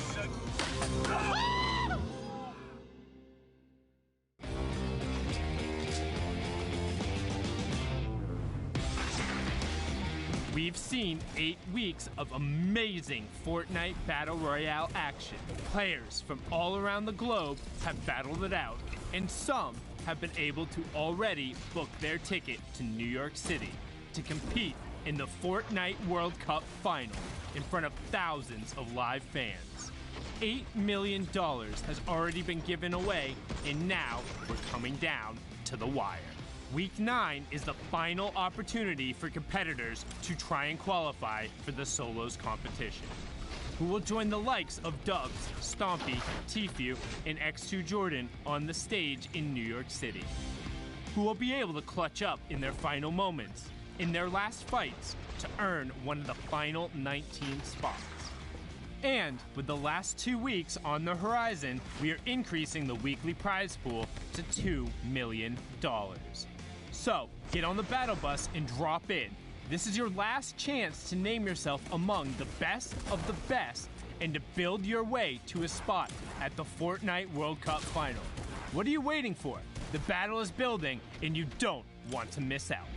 Speaker 24: We've seen 8 weeks of amazing Fortnite Battle Royale action. Players from all around the globe have battled it out, and some have been able to already book their ticket to New York City to compete in the Fortnite World Cup final in front of thousands of live fans. $8 million has already been given away, and now we're coming down to the wire. Week 9 is the final opportunity for competitors to try and qualify for the solos competition. Who will join the likes of Dubs, Stompy, Tfue, and X2 Jordan on the stage in New York City? Who will be able to clutch up in their final moments, in their last fights, to earn one of the final 19 spots? And with the last 2 weeks on the horizon, we are increasing the weekly prize pool to $2 million. So, get on the battle bus and drop in. This is your last chance to name yourself among the best of the best and to build your way to a spot at the Fortnite World Cup final. What are you waiting for? The battle is building and you don't want to miss out.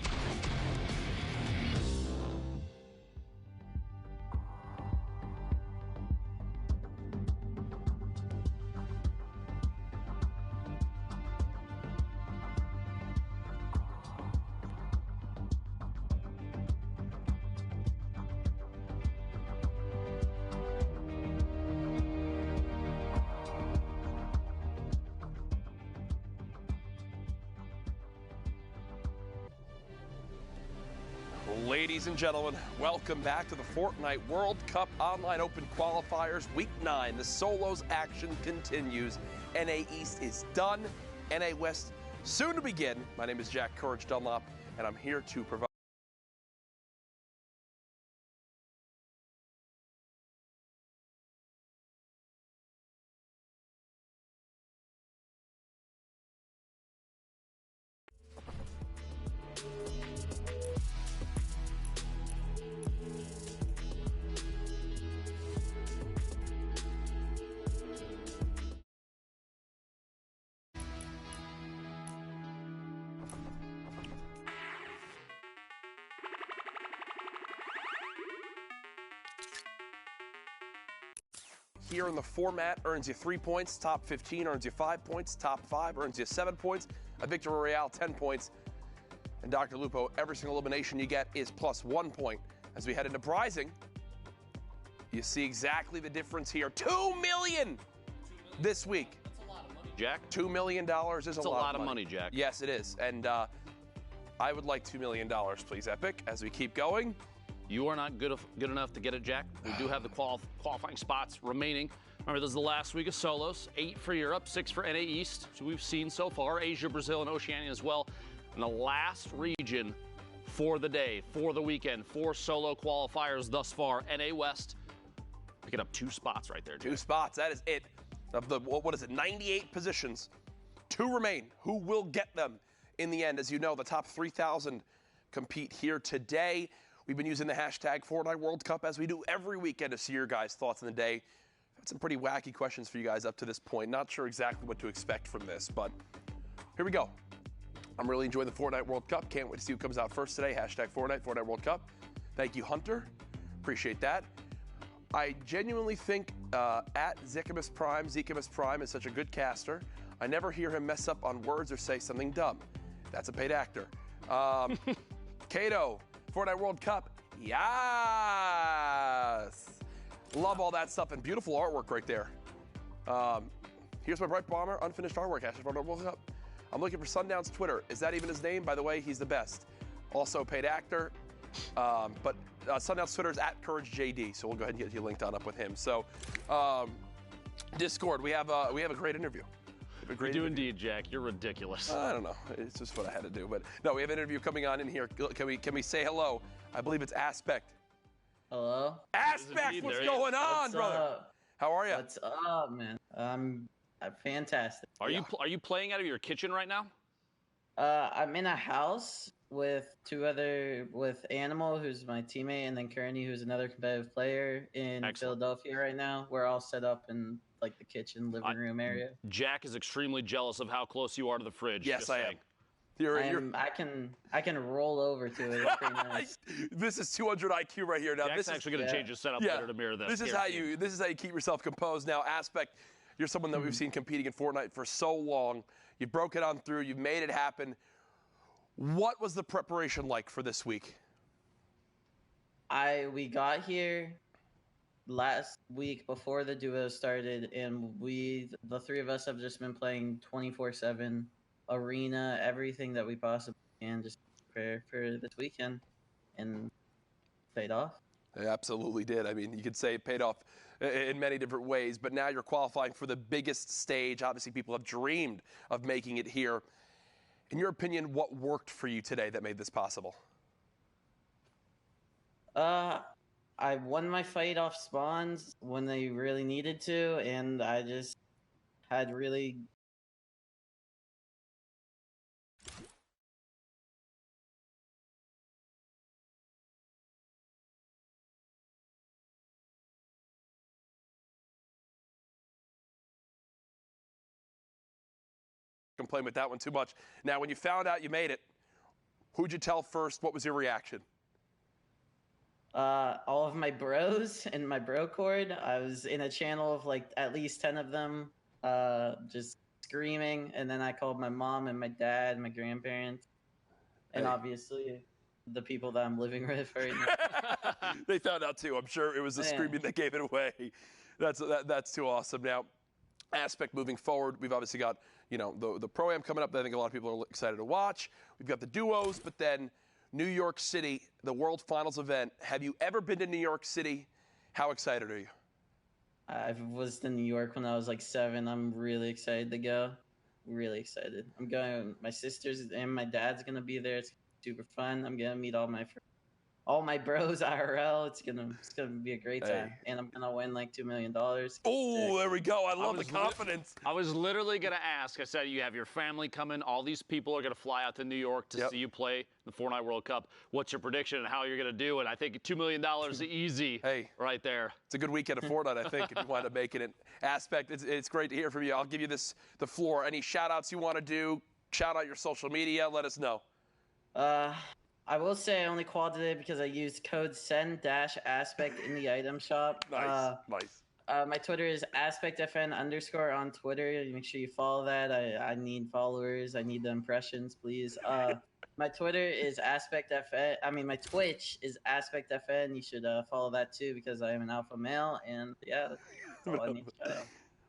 Speaker 3: Ladies and gentlemen, welcome back to the Fortnite World Cup Online Open Qualifiers Week 9. The solos action continues. NA East is done. NA West soon to begin. My name is Jack Courage Dunlop, and I'm here to provide here in the format earns you 3 points, top 15 earns you 5 points, top 5 earns you 7 points, a Victory Royale 10 points, and Dr. Lupo, every single elimination you get is plus 1 point. As we head into prizing, you see exactly the difference here. $2 million this week.
Speaker 4: That's a lot of money, Jack.
Speaker 3: $2 million is
Speaker 4: a lot of money, Jack.
Speaker 3: Yes, it is. And I would like $2 million, please, Epic, as we keep going.
Speaker 4: You are not good enough to get it, Jack. We do have the qualifying spots remaining. Remember, this is the last week of solos. 8 for Europe, 6 for NA East. So we've seen so far. Asia, Brazil, and Oceania as well. And the last region for the day, for the weekend, 4 solo qualifiers thus far. NA West picking up 2 spots right there, Jack.
Speaker 3: 2 spots, that is it. Of the, what is it, 98 positions. 2 remain. Who will get them in the end? As you know, the top 3,000 compete here today. We've been using the hashtag Fortnite World Cup as we do every weekend to see your guys' thoughts in the day. I've had some pretty wacky questions for you guys up to this point. Not sure exactly what to expect from this, but here we go. I'm really enjoying the Fortnite World Cup. Can't wait to see who comes out first today. Hashtag Fortnite World Cup. Thank you, Hunter. Appreciate that. I genuinely think at Zikamus Prime is such a good caster. I never hear him mess up on words or say something dumb. That's a paid actor. Kato, Fortnite World Cup. Yes! Love all that stuff and beautiful artwork right there. Here's my Bright Bomber, unfinished artwork, Fortnite World Cup. I'm looking for Sundown's Twitter. Is that even his name? By the way, he's the best. Also paid actor. But Sundown's Twitter is at CourageJD, so we'll go ahead and get you linked on up with him. So, Discord, we have a great interview.
Speaker 4: You do indeed, Jack. You're ridiculous.
Speaker 3: I don't know. It's just what I had to do. But no, we have an interview coming on in here. Can we say hello? I believe it's Aspect.
Speaker 9: Hello?
Speaker 3: Aspect, what's going on, brother?
Speaker 9: Up?
Speaker 3: How are you?
Speaker 9: What's up, man? I'm fantastic.
Speaker 4: Are you playing out of your kitchen right now?
Speaker 9: I'm in a house with with Animal, who's my teammate, and then Kearney, who's another competitive player in Philadelphia right now. We're all set up in like the kitchen, living room area.
Speaker 4: Jack is extremely jealous of how close you are to the fridge.
Speaker 3: Yes, I am.
Speaker 9: I can roll over to it. It's pretty nice.
Speaker 3: This is 200 IQ right here. Now
Speaker 4: Jack's
Speaker 3: this
Speaker 4: actually going to change his setup later to mirror this.
Speaker 3: This is how you keep yourself composed. Now, Aspect, you're someone that we've seen competing in Fortnite for so long. You broke it on through. You've made it happen. What was the preparation like for this week?
Speaker 9: We got here last week before the duo started, and the three of us have just been playing 24/7 arena, everything that we possibly can, just prepare for this weekend, and paid off.
Speaker 3: It absolutely did. I mean, you could say it paid off in many different ways, but now you're qualifying for the biggest stage. Obviously, people have dreamed of making it here. In your opinion, what worked for you today that made this possible?
Speaker 9: I won my fight off spawns when they really needed to, and I just had really
Speaker 3: complain with that one too much. Now, when you found out you made it, who'd you tell first? What was your reaction?
Speaker 9: all of my bros in my bro cord. I was in a channel of like at least 10 of them, just screaming. And then I called my mom and my dad, my grandparents, and obviously the people that I'm living with right now.
Speaker 3: They found out too. I'm sure it was the screaming that gave it away. That's too awesome. Now, Aspect moving forward, we've obviously got, you know, the Pro-Am coming up that I think a lot of people are excited to watch. We've got the duos, but then New York City, the World Finals event. Have you ever been to New York City? How excited are you?
Speaker 9: I was in New York when I was like 7. I'm really excited to go. Really excited. I'm going. My sisters and my dad's gonna be there. It's super fun. I'm gonna meet all my bros IRL. It's gonna be a great time, and I'm gonna win like $2 million.
Speaker 3: Oh, there we go. I love the confidence.
Speaker 4: I was literally gonna ask. I said you have your family coming. All these people are gonna fly out to New York to see you play the Fortnite World Cup. What's your prediction and how you're gonna do it? I think $2 million is easy.
Speaker 3: Hey,
Speaker 4: right there.
Speaker 3: It's a good weekend of Fortnite, I think, if you wind up making it. Aspect, it's great to hear from you. I'll give you the floor. Any shout outs you want to do? Shout out your social media. Let us know.
Speaker 9: I will say I only quad today because I used code SEND-ASPECT in the item shop.
Speaker 3: Nice.
Speaker 9: My Twitter is AspectFN_ on Twitter. Make sure you follow that. I need followers. I need the impressions, please. My Twitter is AspectFN. I mean, my Twitch is AspectFN. You should follow that too because I am an alpha male. And yeah, that's all I need to shout out.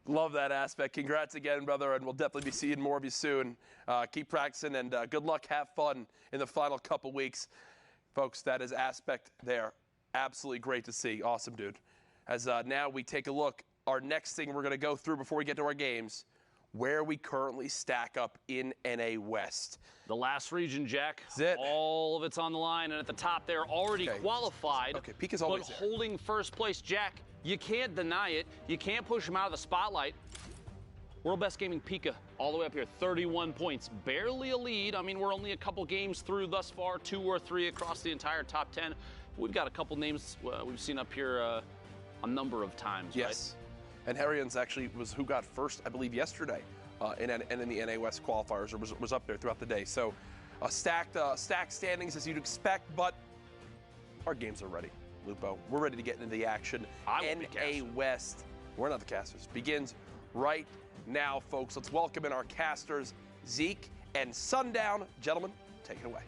Speaker 3: Love that Aspect. Congrats again, brother, and we'll definitely be seeing more of you soon. Keep practicing, and good luck. Have fun in the final couple weeks. Folks, that is Aspect there. Absolutely great to see. Awesome, dude. As now we take a look, our next thing we're going to go through before we get to our games, where we currently stack up in NA West.
Speaker 4: The last region, Jack.
Speaker 3: That's it.
Speaker 4: All of it's on the line, and at the top they're already qualified.
Speaker 3: Okay, Peak is always
Speaker 4: but holding first place, Jack. You can't deny it. You can't push him out of the spotlight. World Best Gaming Pika all the way up here, 31 points. Barely a lead. I mean, we're only a couple games through thus far, 2 or 3 across the entire top 10. We've got a couple names we've seen up here a number of times,
Speaker 3: yes. Right? And Harrian's actually was who got first, I believe, yesterday in the NA West qualifiers, or was up there throughout the day. So stacked standings as you'd expect, but our games are ready. Lupo. We're ready to get into the action. NA West, we're not the casters, begins right now, folks. Let's welcome in our casters, Zeke and Sundown. Gentlemen, take it away.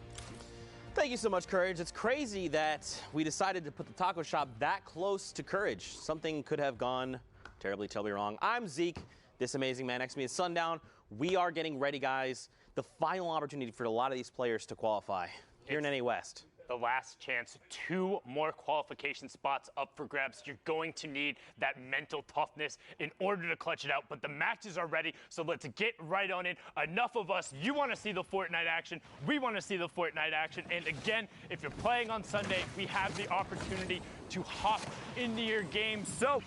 Speaker 16: Thank you so much, Courage. It's crazy that we decided to put the taco shop that close to Courage. Something could have gone terribly wrong. I'm Zeke. This amazing man next to me is Sundown. We are getting ready, guys. The final opportunity for a lot of these players to qualify here in NA West.
Speaker 1: The last chance, 2 more qualification spots up for grabs. You're going to need that mental toughness in order to clutch it out, but the matches are ready, so let's get right on it. Enough of us. You want to see the Fortnite action. We want to see the Fortnite action. And again, if you're playing on Sunday, we have the opportunity to hop into your game. So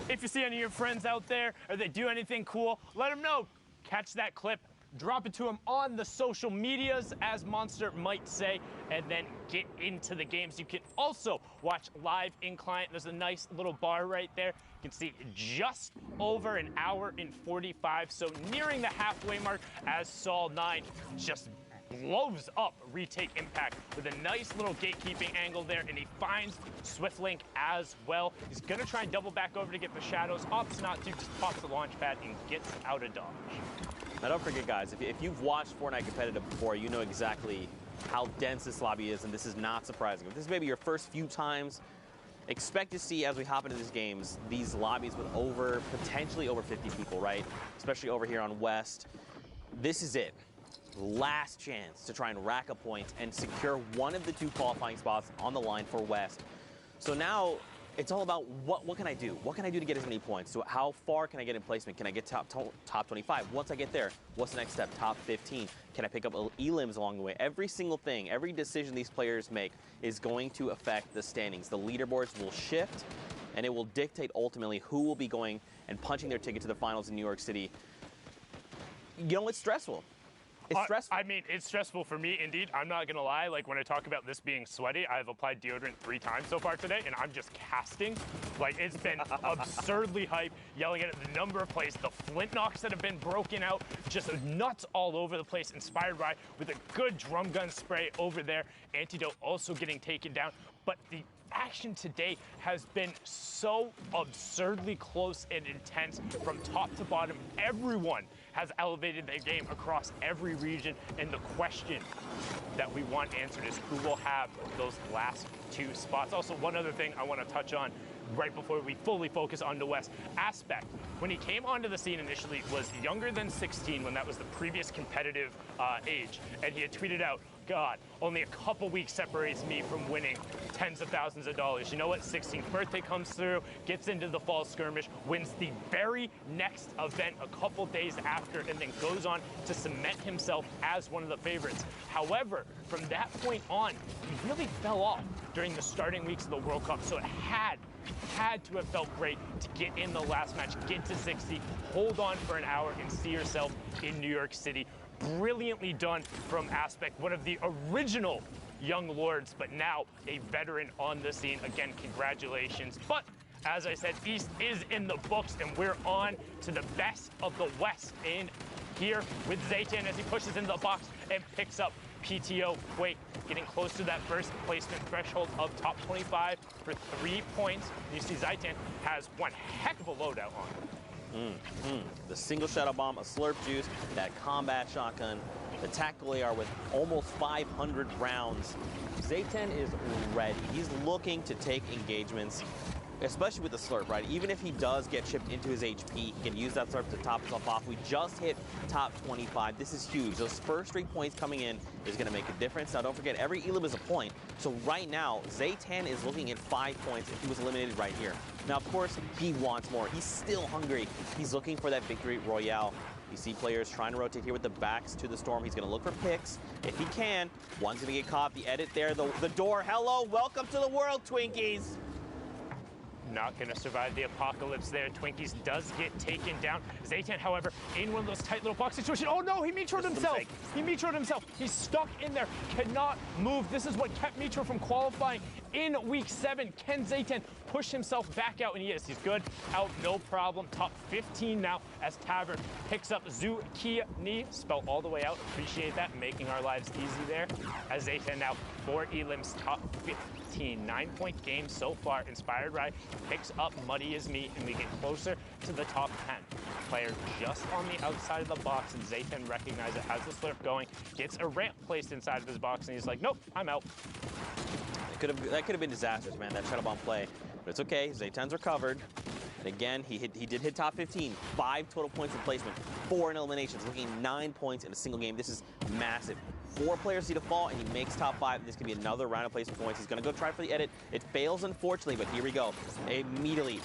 Speaker 1: if you see any of your friends out there or they do anything cool, let them know. Catch that clip. Drop it to them on the social medias, as Monster might say, and then get into the games. You can also watch live in client. There's a nice little bar right there. You can see just over an hour and 45, so nearing the halfway mark as Sol 9 just blows up Retake Impact with a nice little gatekeeping angle there, and he finds Swiftlink as well. He's gonna try and double back over to get the shadows. Opts not to, just pops the launch pad and gets out of dodge.
Speaker 16: Now don't forget, guys, if you've watched Fortnite competitive before, you know exactly how dense this lobby is, and this is not surprising. If this is maybe your first few times, expect to see, as we hop into these games, these lobbies with potentially over 50 people, right? Especially over here on West. This is it. Last chance to try and rack up points and secure one of the 2 qualifying spots on the line for West. So now it's all about what can I do? What can I do to get as many points? So how far can I get in placement? Can I get top 25? Once I get there, what's the next step? Top 15? Can I pick up elims along the way? Every single thing, every decision these players make is going to affect the standings. The leaderboards will shift, and it will dictate ultimately who will be going and punching their ticket to the finals in New York City. You know, it's stressful. It's stressful.
Speaker 1: I mean, it's stressful for me, indeed. I'm not going to lie. Like, when I talk about this being sweaty, I've applied deodorant 3 times so far today, and I'm just casting. Like, it's been absurdly hype, yelling at the number of plays, the flint knocks that have been broken out, just nuts all over the place, inspired by with a good drum gun spray over there. Antidote also getting taken down. But the action today has been so absurdly close and intense from top to bottom. Everyone has elevated their game across every region, and the question that we want answered is who will have those last 2 spots. Also, one other thing I want to touch on right before we fully focus on the West. Aspect, when he came onto the scene initially, was younger than 16 when that was the previous competitive age, and he had tweeted out, God, only a couple weeks separates me from winning tens of thousands of dollars. You know what? 16th birthday comes through, gets into the fall skirmish, wins the very next event a couple days after, and then goes on to cement himself as one of the favorites. However, from that point on, he really fell off during the starting weeks of the World Cup, so it had to have felt great to get in the last match, get to 60, hold on for an hour, and see yourself in New York City. Brilliantly done from Aspect, one of the original young lords, but now a veteran on the scene. Again, congratulations. But as I said, East is in the books, and we're on to the best of the West in here with Zaytan as he pushes into the box and picks up PTO Quake, getting close to that first placement threshold of top 25 for 3 points. You see Zaytan has one heck of a loadout on him.
Speaker 16: The single shadow bomb, a slurp juice, that combat shotgun, the tactical AR with almost 500 rounds. Zaytan is ready. He's looking to take engagements, especially with the slurp, right? Even if he does get chipped into his HP, he can use that slurp to top himself off. We just hit top 25. This is huge. Those first 3 points coming in is going to make a difference. Now, don't forget, every elim is a point. So right now, Zaytan is looking at 5 points if he was eliminated right here. Now, of course, he wants more. He's still hungry. He's looking for that victory royale. You see players trying to rotate here with the backs to the storm. He's going to look for picks. If he can, one's going to get caught. The edit there, the door. Hello, welcome to the world, Twinkies.
Speaker 1: Not going to survive the apocalypse there. Twinkies does get taken down. Zaytan, however, in one of those tight little box situations. Oh no, he metroed himself. He metroed himself. He's stuck in there, cannot move. This is what kept Metro from qualifying in week 7. Can Zayten push himself back out? And he is. He's good. Out, no problem. Top 15 now as Tavern picks up Zucchini. Spelled all the way out. Appreciate that. Making our lives easy there. As Zayten now 4 elims, top 15. 9-point game so far. Inspired Ride picks up Muddy as Meat, and we get closer to the top 10. Player just on the outside of the box, and Zayten recognizes it, has the slurp going, gets a ramp placed inside of his box, and he's like, nope, I'm out.
Speaker 16: That could have been disastrous, man, that shuttle bomb play. But it's okay, Zayten's recovered. And again, he did hit top 15. 5 total points in placement, 4 in eliminations, looking 9 points in a single game. This is massive. 4 players need to fall, and he makes top 5. This can be another round of placement points. He's going to go try for the edit. It fails, unfortunately, but here we go. Immediately.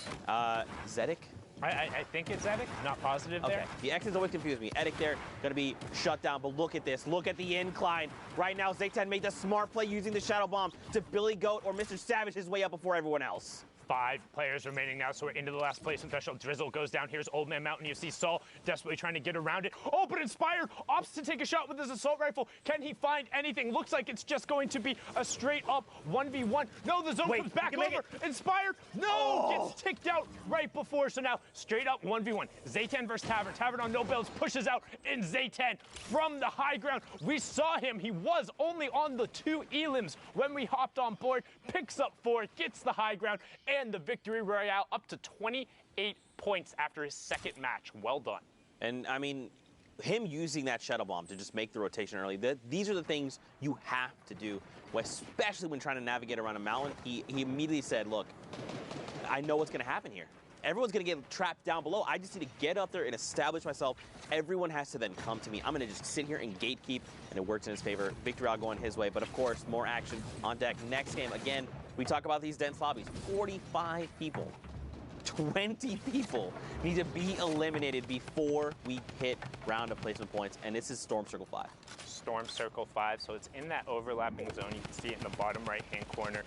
Speaker 16: Zedek?
Speaker 1: I think it's Edic, not positive there.
Speaker 16: Okay, the X's always confuse me. Edic there, gonna be shut down, but look at this. Look at the incline. Right now, Zayten made the smart play using the Shadow Bomb to Billy Goat or Mr. Savage his way up before everyone else.
Speaker 1: 5 players remaining now, so we're into the last placement threshold. Drizzle goes down. Here's Old Man Mountain. You see Saul desperately trying to get around it. Oh, but Inspired opts to take a shot with his assault rifle. Can he find anything? Looks like it's just going to be a straight up 1v1. No, the zone comes back over. Inspired, no, gets ticked out right before. So now straight up 1v1. Zayten versus Tavern. Tavern on no builds pushes out, and Zayten from the high ground. We saw him. He was only on the 2 elims when we hopped on board. Picks up 4, gets the high ground, and the victory royale up to 28 points after his 2nd match. Well done.
Speaker 16: And I mean, him using that shuttle bomb to just make the rotation early, these are the things you have to do, especially when trying to navigate around a mountain. He immediately said, look, I know what's going to happen here. Everyone's going to get trapped down below. I just need to get up there and establish myself. Everyone has to then come to me. I'm going to just sit here and gatekeep, and it works in his favor. Victory all going his way, but of course, more action on deck. Next game, again, we talk about these dense lobbies. 45 people, 20 people need to be eliminated before we hit round of placement points, and this is Storm Circle 5.
Speaker 1: Storm Circle 5, so it's in that overlapping zone. You can see it in the bottom right-hand corner.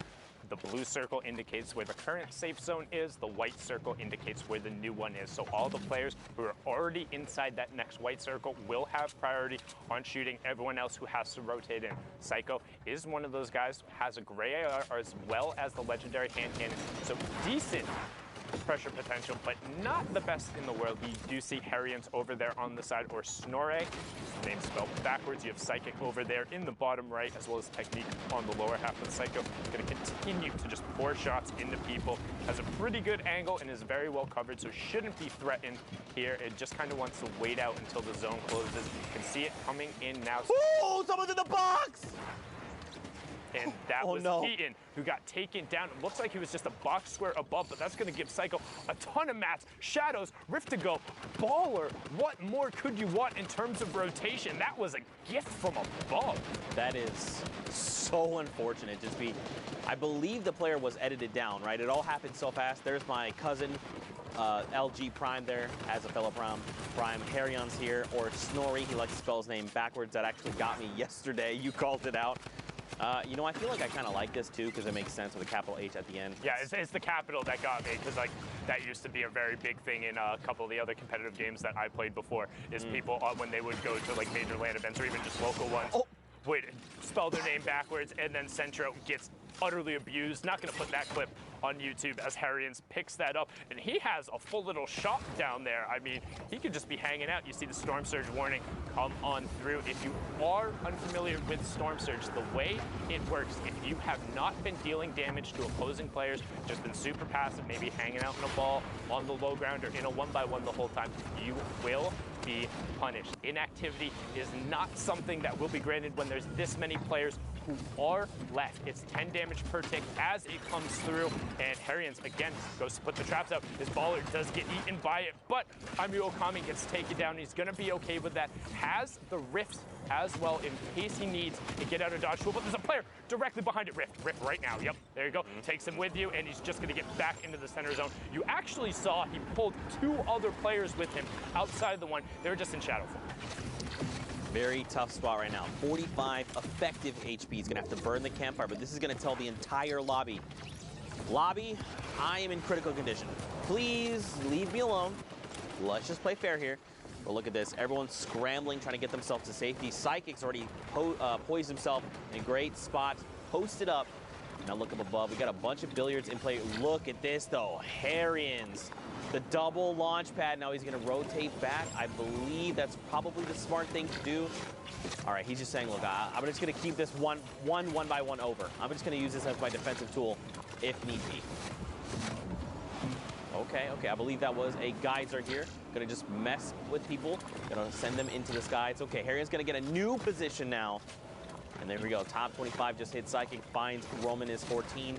Speaker 1: The blue circle indicates where the current safe zone is. The white circle indicates where the new one is. So all the players who are already inside that next white circle will have priority on shooting. Everyone else who has to rotate in. Psycho is one of those guys who has a gray AR as well as the legendary hand cannon. So decent pressure potential, but not the best in the world. We do see Harrians over there on the side, or Snorre, name spelled backwards. You have Psychic over there in the bottom right, as well as Technique on the lower half of the Psycho. Going to continue to just pour shots into people. Has a pretty good angle and is very well covered, so shouldn't be threatened here. It just kind of wants to wait out until the zone closes. You can see it coming in now.
Speaker 16: Oh, someone's in the box!
Speaker 1: And that was Keaton, who got taken down. It looks like he was just a box square above, but that's going to give Psycho a ton of mats, shadows, Rift to go, baller. What more could you want in terms of rotation? That was a gift from above.
Speaker 16: That is so unfortunate. I believe the player was edited down, right? It all happened so fast. There's my cousin, LG Prime there, as a fellow Prime. Harrion's here, or Snorri. He likes to spell his name backwards. That actually got me yesterday. You called it out. You know, I feel like I kind of like this too because it makes sense with a capital H at the end.
Speaker 1: Yeah, it's the capital that got me, because like that used to be a very big thing in a couple of the other competitive games that I played before. Is people when they would go to like major LAN events or even just local ones would spell their name backwards, and then Centro gets utterly abused. Not going to put that clip on YouTube as Harrians picks that up, and he has a full little shop down there. I mean, he could just be hanging out. You see the Storm Surge warning come on through. If you are unfamiliar with Storm Surge, the way it works, if you have not been dealing damage to opposing players, just been super passive, maybe hanging out in a ball on the low ground or in a 1-by-1 the whole time, you will be punished. Inactivity is not something that will be granted when there's this many players who are left. It's 10 damage per tick as it comes through, and Harrians again goes to put the traps out. His baller does get eaten by it, but Amu Okami gets taken down. He's gonna be okay with that. Has the Rift as well in case he needs to get out of dodge tool, but there's a player directly behind it. Rift right now. Yep, there you go. Takes him with you, and he's just gonna get back into the center zone. You actually saw he pulled 2 other players with him outside of the one. They were just in shadow form.
Speaker 16: Very tough spot right now. 45 effective HP. He's gonna have to burn the campfire, but this is gonna tell the entire lobby. Lobby, I am in critical condition. Please leave me alone. Let's just play fair here. But look at this. Everyone's scrambling, trying to get themselves to safety. Psychic's already poised himself in a great spot, posted up. Now look up above. We got a bunch of billiards in play. Look at this, though. Harrians. The double launch pad. Now he's going to rotate back. I believe that's probably the smart thing to do. All right, he's just saying, look, I'm just going to keep this one by one over. I'm just going to use this as my defensive tool if need be. Okay, I believe that was a geyser here. Gonna just mess with people. Gonna send them into the sky. It's okay. Harrian's gonna get a new position now. And there we go. Top 25 just hit Psychic. Finds Roman is 14.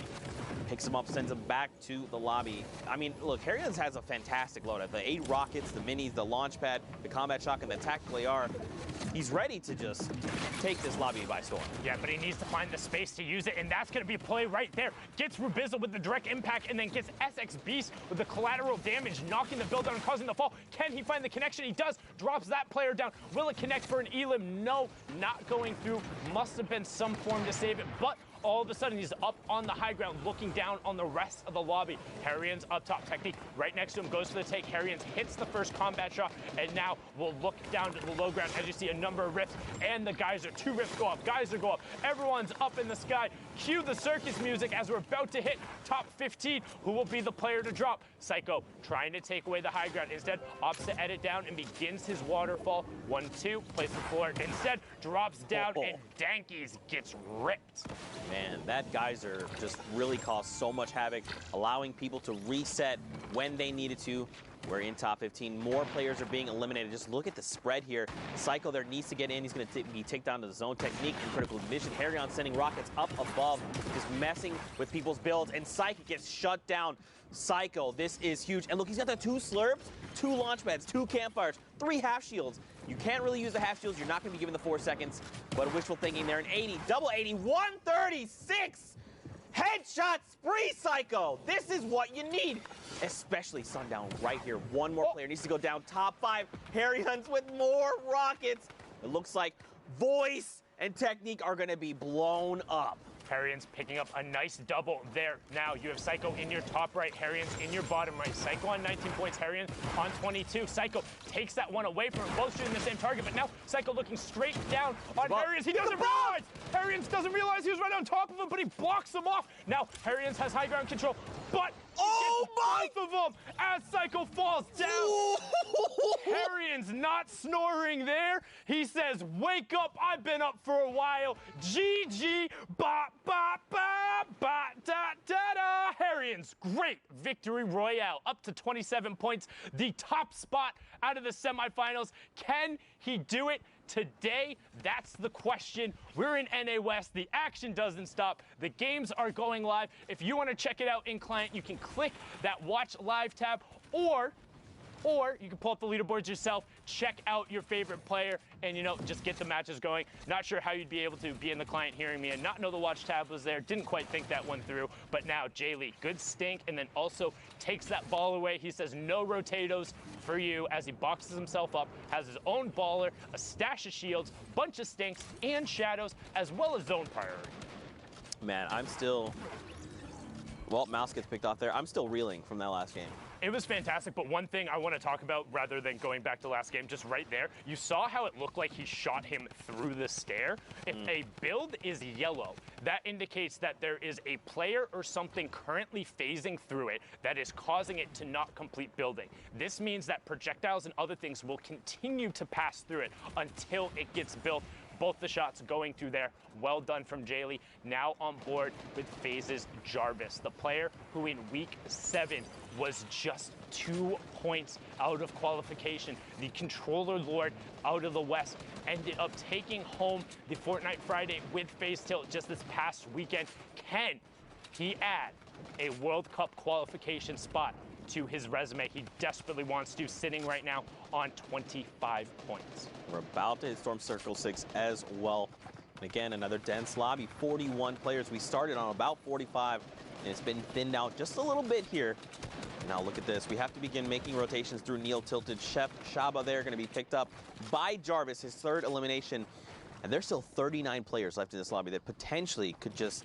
Speaker 16: Picks him up, sends him back to the lobby. I mean, look, Harrian's has a fantastic loadout. The 8 rockets, the minis, the launch pad, the combat shotgun, the tactical AR. He's ready to just take this lobby by storm.
Speaker 1: Yeah, but he needs to find the space to use it, and that's going to be a play right there. Gets Rubizzle with the direct impact, and then gets SX Beast with the collateral damage, knocking the build down and causing the fall. Can he find the connection? He does. Drops that player down. Will it connect for an Elim? No, not going through. Must have been some form to save it, but all of a sudden, he's up on the high ground, looking down on the rest of the lobby. Harrian's up top. Technique right next to him, goes for the take. Harrian's hits the first combat shot, and now we'll look down to the low ground as you see a number of rifts, and the geyser. 2 rifts go up, geyser go up. Everyone's up in the sky. Cue the circus music as we're about to hit top 15. Who will be the player to drop? Psycho trying to take away the high ground. Instead, opts to edit down and begins his waterfall. 1-2, plays the floor. Instead, drops down, and Dankies gets ripped.
Speaker 16: Man, that geyser just really caused so much havoc, allowing people to reset when they needed to. We're in top 15. More players are being eliminated. Just look at the spread here. Psycho there needs to get in. He's going to be taken down to the zone. Technique and critical vision. Harrion sending rockets up above, just messing with people's builds. And Psychic gets shut down. Psycho, this is huge. And look, he's got the 2 slurps, 2 launch pads, 2 campfires, 3 half shields. You can't really use the half shields. You're not going to be given the 4 seconds. But wishful thinking there. An 80, double 80, 136. Headshot spree, Psycho. This is what you need. Especially Sundown right here. One more player needs to go down. Top 5. Harry Hunts with more rockets. It looks like Voice and Technique are going to be blown up.
Speaker 1: Harrian's picking up a nice double there. Now you have Psycho in your top right, Harrian's in your bottom right. Psycho on 19 points, Harrian on 22. Psycho takes that one away from him, both shooting the same target, but now Psycho looking straight down on Harrian's. He doesn't realize! Harrian's doesn't realize he was right on top of him, but he blocks him off. Now Harrian's has high ground control, but both of them as Psycho falls down. Harrian's not snoring there. He says, wake up, I've been up for a while. GG, bop, bop, bop, bop, da, da, da. Harrian's great victory royale, up to 27 points, the top spot out of the semifinals. Can he do it today? That's the question. We're in NA West. The action doesn't stop. The games are going live. If you want to check it out in client, you can click that watch live tab, or you can pull up the leaderboards yourself, check out your favorite player, and, you know, just get the matches going. Not sure how you'd be able to be in the client hearing me and not know the watch tab was there. Didn't quite think that one through. But now, Jaylee, good stink, and then also takes that ball away. He says, no rotatos for you, as he boxes himself up, has his own baller, a stash of shields, bunch of stinks, and shadows, as well as zone priority.
Speaker 16: Man, I'm still... Well, Mouse gets picked off there. I'm still reeling from that last game.
Speaker 1: It was fantastic, but one thing I want to talk about, rather than going back to last game, just right there, you saw how it looked like he shot him through the stair. If a build is yellow, that indicates that there is a player or something currently phasing through it that is causing it to not complete building. This means that projectiles and other things will continue to pass through it until it gets built. Both the shots going through there. Well done from Jaylee. Now on board with FaZe's Jarvis, the player who in week 7 was just 2 points out of qualification. The controller lord out of the West ended up taking home the Fortnite Friday with FaZe Tilt just this past weekend. Can he add a World Cup qualification spot to his resume? He desperately wants to, sitting right now on 25 points.
Speaker 16: We're about to hit Storm Circle 6 as well. And again, another dense lobby, 41 players. We started on about 45, and it's been thinned out just a little bit here. Now look at this. We have to begin making rotations through Neil Tilted. Chef Shaba there going to be picked up by Jarvis, his 3rd elimination. And there's still 39 players left in this lobby that potentially could just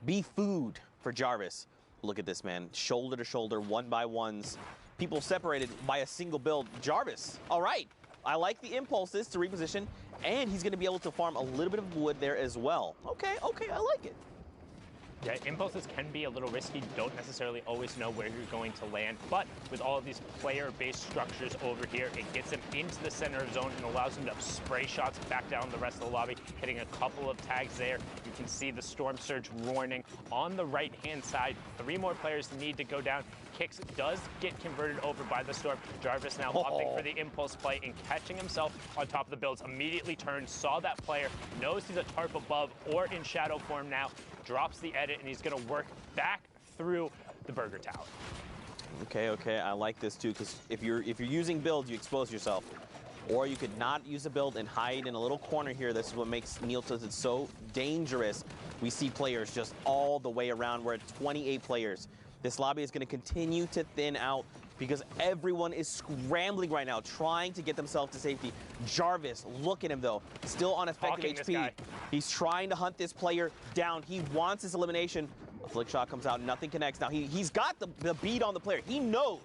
Speaker 16: be food for Jarvis. Look at this, man. Shoulder to shoulder, 1-by-1s. People separated by a single build. Jarvis, all right. I like the impulses to reposition, and he's going to be able to farm a little bit of wood there as well. Okay, I like it.
Speaker 1: Yeah, impulses can be a little risky. You don't necessarily always know where you're going to land, but with all of these player-based structures over here, it gets him into the center of zone and allows him to spray shots back down the rest of the lobby, hitting a couple of tags there. You can see the Storm Surge warning on the right-hand side. 3 more players need to go down. Kicks does get converted over by the Storm. Jarvis now opting for the impulse play and catching himself on top of the builds. Immediately turns, saw that player, knows he's a tarp above or in shadow form now, drops the edit, and he's going to work back through the Burger Tower.
Speaker 16: Okay, I like this too, because if you're using builds, you expose yourself. Or you could not use a build and hide in a little corner here. This is what makes Neil Tilted so dangerous. We see players just all the way around. We're at 28 players. This lobby is going to continue to thin out because everyone is scrambling right now, trying to get themselves to safety. Jarvis, look at him though, still on effective HP. He's trying to hunt this player down. He wants his elimination. A flick shot comes out, nothing connects. Now he's got the beat on the player. He knows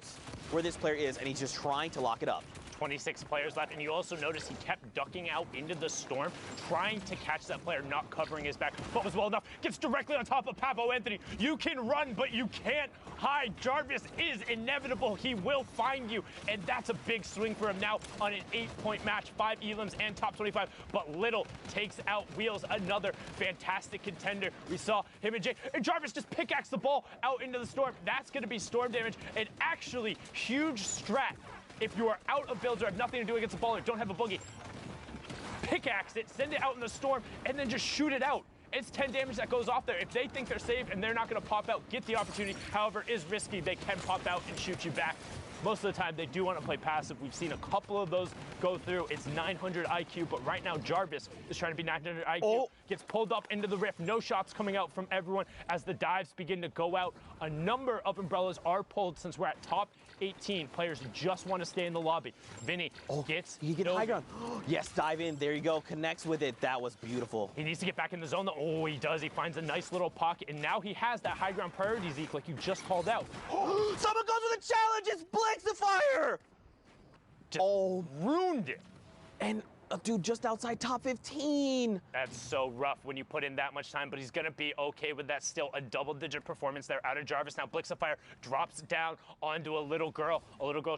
Speaker 16: where this player is, and he's just trying to lock it up.
Speaker 1: 26 players left, and you also notice he kept ducking out into the storm, trying to catch that player, not covering his back, but was well enough. Gets directly on top of Papo Anthony. You can run, but you can't hide. Jarvis is inevitable. He will find you, and that's a big swing for him now on an 8-point match, 5 elims and top 25, but Little takes out Wheels, another fantastic contender. We saw him and Jay, and Jarvis just pickaxe the ball out into the storm. That's going to be storm damage, and actually huge strat. If you are out of builds or have nothing to do against the ball or don't have a boogie, pickaxe it, send it out in the storm, and then just shoot it out. It's 10 damage that goes off there. If they think they're safe and they're not going to pop out, get the opportunity. However, it is risky. They can pop out and shoot you back. Most of the time, they do want to play passive. We've seen a couple of those go through. It's 900 IQ, but right now, Jarvis is trying to be 900 IQ. Gets pulled up into the rift. No shots coming out from everyone as the dives begin to go out. A number of umbrellas are pulled since we're at top 18. Players just want to stay in the lobby. Vinny gets
Speaker 16: you get high ground. Yes, dive in. There you go. Connects with it. That was beautiful.
Speaker 1: He needs to get back in the zone. Oh, he does. He finds a nice little pocket, and now he has that high ground priority, Zeke, like you just called out.
Speaker 16: Someone goes with a challenge. It's Blixifier.
Speaker 1: Just ruined it.
Speaker 16: And dude, just outside top 15.
Speaker 1: That's so rough when you put in that much time, but he's going to be okay with that still. A double-digit performance there out of Jarvis. Now Blixifier drops down onto a little girl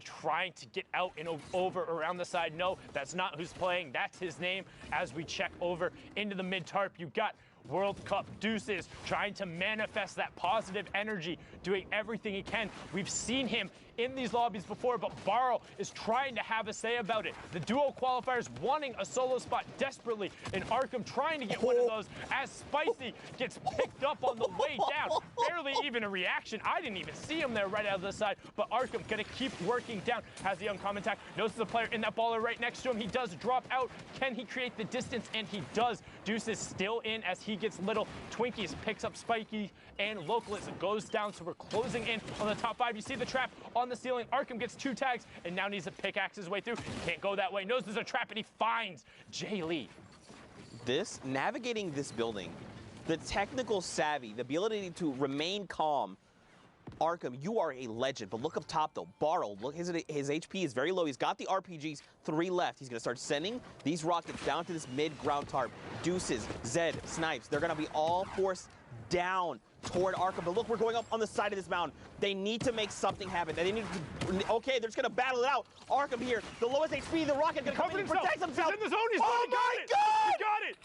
Speaker 1: trying to get out and over around the side. No, that's not who's playing. That's his name. As we check over into the mid-tarp, you got World Cup Deuces trying to manifest that positive energy, doing everything he can. We've seen him in these lobbies before, but Barrow is trying to have a say about it. The duo qualifiers wanting a solo spot desperately, and Arkham trying to get one of those as Spicy gets picked up on the way down. Barely even a reaction. I didn't even see him there right out of the side, but Arkham gonna keep working down. Has the uncommon attack, notices the player in that baller right next to him. He does drop out. Can he create the distance? And he does. Deuce is still in as he gets Little. Twinkies picks up Spiky, and Localist goes down, so we're closing in on the top 5. You see the trap on the ceiling. Arkham gets 2 tags and now needs to pickaxe his way through. Can't go that way. Knows there's a trap, and he finds Jay Lee.
Speaker 16: Navigating this building, the technical savvy, the ability to remain calm. Arkham, you are a legend, but look up top though. Barrow, look, his HP is very low. He's got the RPGs, 3 left. He's gonna start sending these rockets down to this mid-ground tarp. Deuces, Zed, Snipes, they're gonna be all forced down toward Arkham. But look, we're going up on the side of this mountain. They need to make something happen. They need to, okay, they're just gonna battle it out. Arkham here, the lowest HP, the rocket gonna come in and protect himself.
Speaker 1: He's in the zone, he's
Speaker 16: oh my God!
Speaker 1: He got it!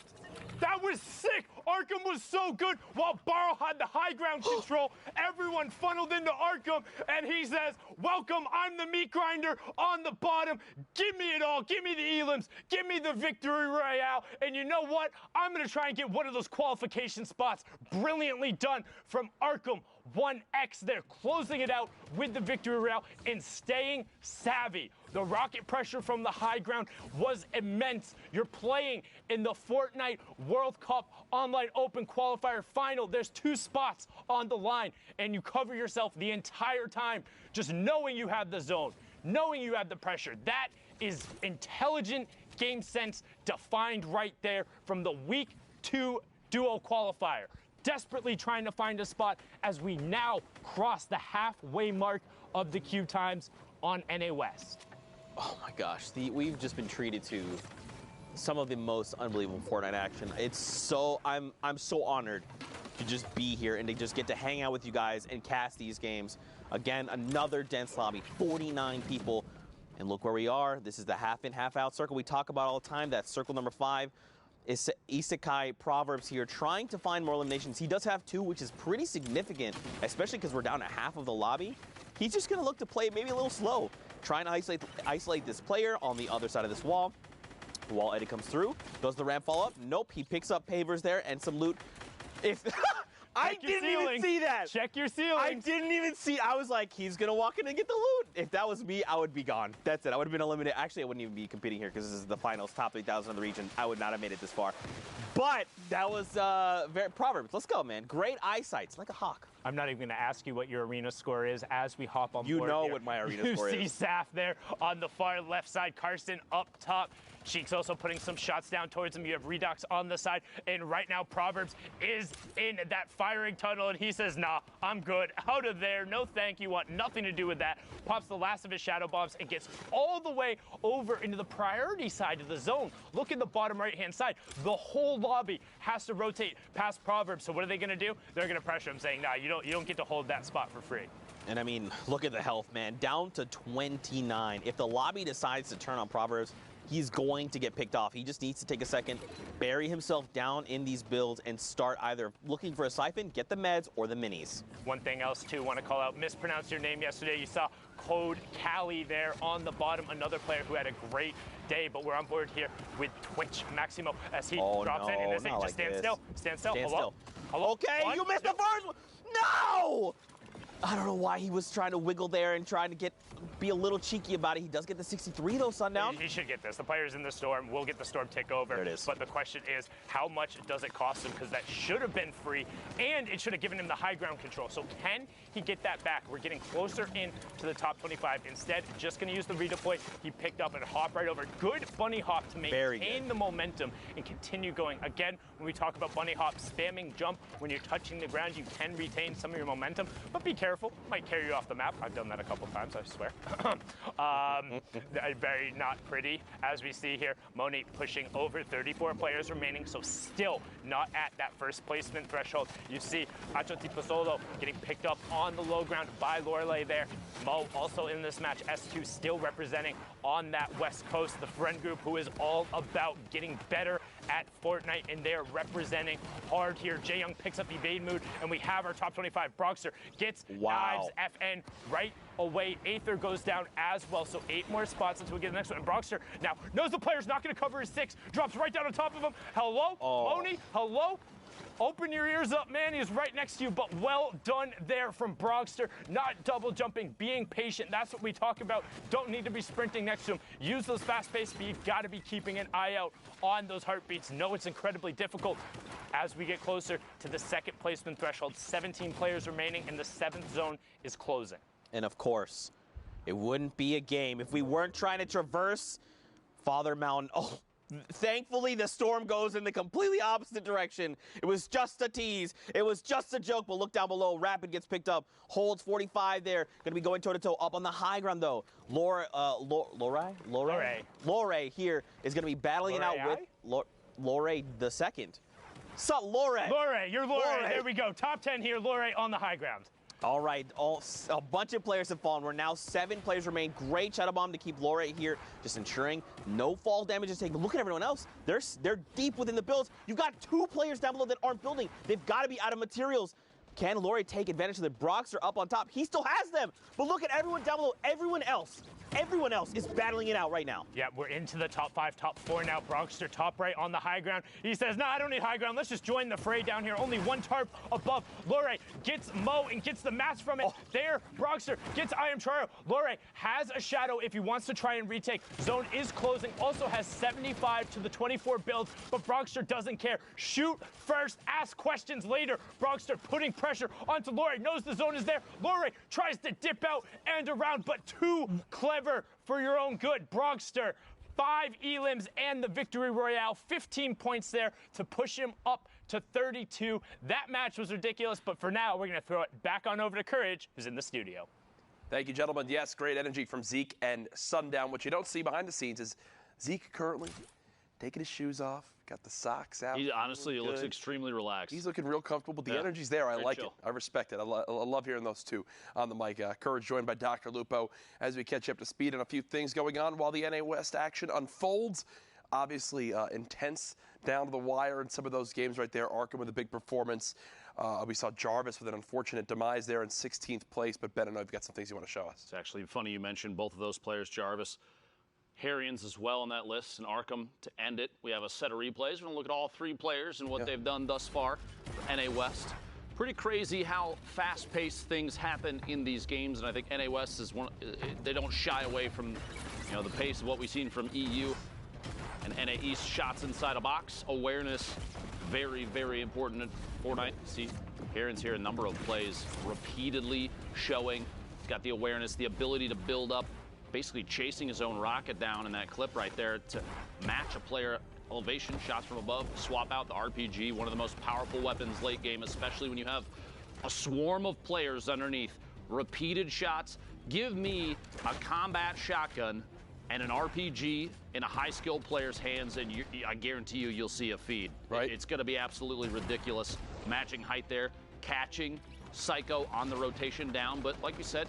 Speaker 1: That was sick. Arkham was so good while Barrow had the high ground control. Everyone funneled into Arkham, and he says, welcome, I'm the meat grinder on the bottom. Give me it all. Give me the elims. Give me the victory royale. And you know what? I'm going to try and get one of those qualification spots. Brilliantly done from Arkham. 1x there, closing it out with the victory royale and staying savvy. The rocket pressure from the high ground was immense. You're playing in the Fortnite World Cup Online Open Qualifier Final. There's 2 spots on the line, and you cover yourself the entire time just knowing you have the zone, knowing you have the pressure. That is intelligent game sense defined right there from the Week 2 duo qualifier. Desperately trying to find a spot as we now cross the halfway mark of the queue times on NA West.
Speaker 16: Oh my gosh, we've just been treated to some of the most unbelievable Fortnite action. It's so, I'm so honored
Speaker 11: to just be here and to just get to hang out with you guys and cast these games. Again, another dense lobby, 49 people. And look where we are. This is the half in, half out circle we talk about all the time. That's circle number 5. Is Isekai Proverbs here trying to find more eliminations. He does have 2, which is pretty significant, especially because we're down to half of the lobby. He's just going to look to play maybe a little slow, trying to isolate this player on the other side of this wall. Wall Eddie comes through. Does the ramp fall up? Nope. He picks up pavers there and some loot. If I didn't even see that.
Speaker 1: Check your ceiling.
Speaker 11: I didn't even see. I was like, he's going to walk in and get the loot. If that was me, I would be gone. That's it. I would have been eliminated. Actually, I wouldn't even be competing here because this is the finals, top 3,000 in the region. I would not have made it this far. But that was very Proverbs. Let's go, man. Great eyesight. It's like a hawk.
Speaker 1: I'm not even going to ask you what your arena score is as we hop on board.
Speaker 11: You know
Speaker 1: here.
Speaker 11: what my arena score is.
Speaker 1: You see Saf there on the far left side. Karsten up top. Cheeks also putting some shots down towards him. You have Redux on the side. And right now, Proverbs is in that firing tunnel. And he says, nah, I'm good. Out of there. No thank you. Want nothing to do with that. Pops the last of his shadow bombs and gets all the way over into the priority side of the zone. Look at the bottom right-hand side. The whole lobby has to rotate past Proverbs. So what are they going to do? They're going to pressure him, saying, nah, you don't get to hold that spot for free.
Speaker 11: And I mean, look at the health, man. Down to 29. If the lobby decides to turn on Proverbs, he's going to get picked off. He just needs to take a second, bury himself down in these builds, and start either looking for a siphon, get the meds, or the minis.
Speaker 1: One thing else, too, want to call out, mispronounced your name yesterday. You saw Code Cali there on the bottom, another player who had a great day, but we're on board here with Twitch Maximo as he drops in and they say, just stand still. Stand still. Hello? Hello?
Speaker 11: Okay, you missed the first one. No! I don't know why he was trying to wiggle there and trying to be a little cheeky about it. He does get the 63 though, Sundown.
Speaker 1: He should get this. The players in the storm will get the storm tick over.
Speaker 11: There it is.
Speaker 1: But the question is, how much does it cost him? Because that should have been free, and it should have given him the high ground control. So can he get that back? We're getting closer in to the top 25. Instead, just going to use the redeploy. He picked up and hop right over. Good bunny hop to maintain the momentum and continue going. Again, when we talk about bunny hop, spamming jump, when you're touching the ground, you can retain some of your momentum, but be careful. Might carry you off the map. I've done that a couple times, I swear. Very not pretty, as we see here. Monique pushing over 34 players remaining, so still not at that first placement threshold. You see Acho Tipasolo getting picked up on the low ground by Lorelei there. Mo also in this match. S2 still representing on that West Coast, the friend group who is all about getting better at Fortnite, and they're representing hard here. Jae Young picks up the evade mood, and we have our top 25. Broxter gets knives FN right away. Aether goes down as well, so 8 more spots until we get the next one. And Broxter now knows the player's not going to cover his 6, drops right down on top of him. Hello? Moni? Hello? Open your ears up, man. He's right next to you, but well done there from Broxter. Not double jumping, being patient. That's what we talk about. Don't need to be sprinting next to him. Use those fast-paced speed. Got to be keeping an eye out on those heartbeats. No, it's incredibly difficult as we get closer to the second placement threshold. 17 players remaining, and the 7th zone is closing.
Speaker 11: And of course, it wouldn't be a game if we weren't trying to traverse Father Mountain. Oh, thankfully, the storm goes in the completely opposite direction. It was just a tease. It was just a joke, but look down below. Rapid gets picked up. Holds 45 there. Going to be going toe-to-toe up on the high ground, though. Lorei here is going to be battling it out with Lorei the second. Sup, Lorei?
Speaker 1: Lorei, you're Lorei. There we go. Top 10 here. Lorei on the high ground.
Speaker 11: All right, a bunch of players have fallen. We're now 7 players remain. Great shadow bomb to keep Lorei here, just ensuring no fall damage is taken. But look at everyone else. They're deep within the builds. You've got 2 players down below that aren't building. They've got to be out of materials. Can Lorei take advantage of the Broxter up on top? He still has them. But look at everyone down below. Everyone else is battling it out right now.
Speaker 1: Yeah, we're into the top 5, top 4 now. Broxter top right on the high ground. He says, no, I don't need high ground. Let's just join the fray down here. Only 1 tarp above. Lorei gets Mo and gets the match from it. There, Broxter gets I Am Charo. Lorei has a shadow if he wants to try and retake. Zone is closing. Also has 75 to the 24 builds, but Broxter doesn't care. Shoot first, ask questions later. Broxter putting pressure onto Lorei. Knows the zone is there. Lorei tries to dip out and around, but too clever for your own good. Broxter, 5 elims and the victory royale, 15 points there to push him up to 32. That match was ridiculous, but for now, we're going to throw it back on over to Courage, who's in the studio.
Speaker 3: Thank you, gentlemen. Yes, great energy from Zeke and Sundown. What you don't see behind the scenes is Zeke currently taking his shoes off, got the socks out.
Speaker 4: Honestly, he looks extremely relaxed.
Speaker 3: He's looking real comfortable, but the energy's there. I like it. I respect it. I love hearing those two on the mic. Courage joined by Dr. Lupo as we catch you up to speed on a few things going on while the NA West action unfolds. Obviously, intense down to the wire in some of those games right there. Arkham with a big performance. We saw Jarvis with an unfortunate demise there in 16th place. But Ben, I know you've got some things you want to show us.
Speaker 4: It's actually funny you mentioned both of those players, Jarvis. Harrians as well on that list, and Arkham to end it. We have a set of replays. We're going to look at all three players and what they've done thus far for NA West. Pretty crazy how fast-paced things happen in these games, and I think NA West is one. They don't shy away from, the pace of what we've seen from EU and NA East. Shots inside a box, awareness, very, very important in Fortnite. See, Harrians here, a number of plays repeatedly showing. He's got the awareness, the ability to build up. Basically chasing his own rocket down in that clip right there to match a player elevation, shots from above, swap out the RPG, one of the most powerful weapons late game, especially when you have a swarm of players underneath. Repeated shots. Give me a combat shotgun and an RPG in a high-skilled player's hands, and I guarantee you'll see a feed. Right. It's going to be absolutely ridiculous. Matching height there, catching Psycho on the rotation down, but like we said,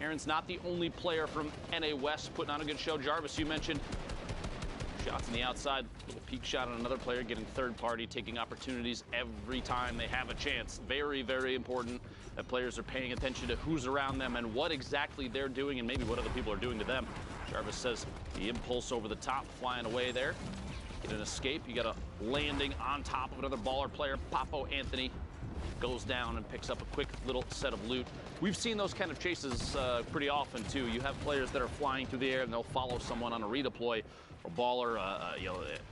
Speaker 4: Aaron's not the only player from NA West putting on a good show. Jarvis, you mentioned shots on the outside, little peek shot on another player, getting third party, taking opportunities every time they have a chance. Very, very important that players are paying attention to who's around them and what exactly they're doing and maybe what other people are doing to them. Jarvis says the impulse over the top, flying away there. Get an escape. You got a landing on top of another baller player. Papo Anthony goes down and picks up a quick little set of loot. We've seen those kind of chases pretty often, too. You have players that are flying through the air, and they'll follow someone on a redeploy, or baller,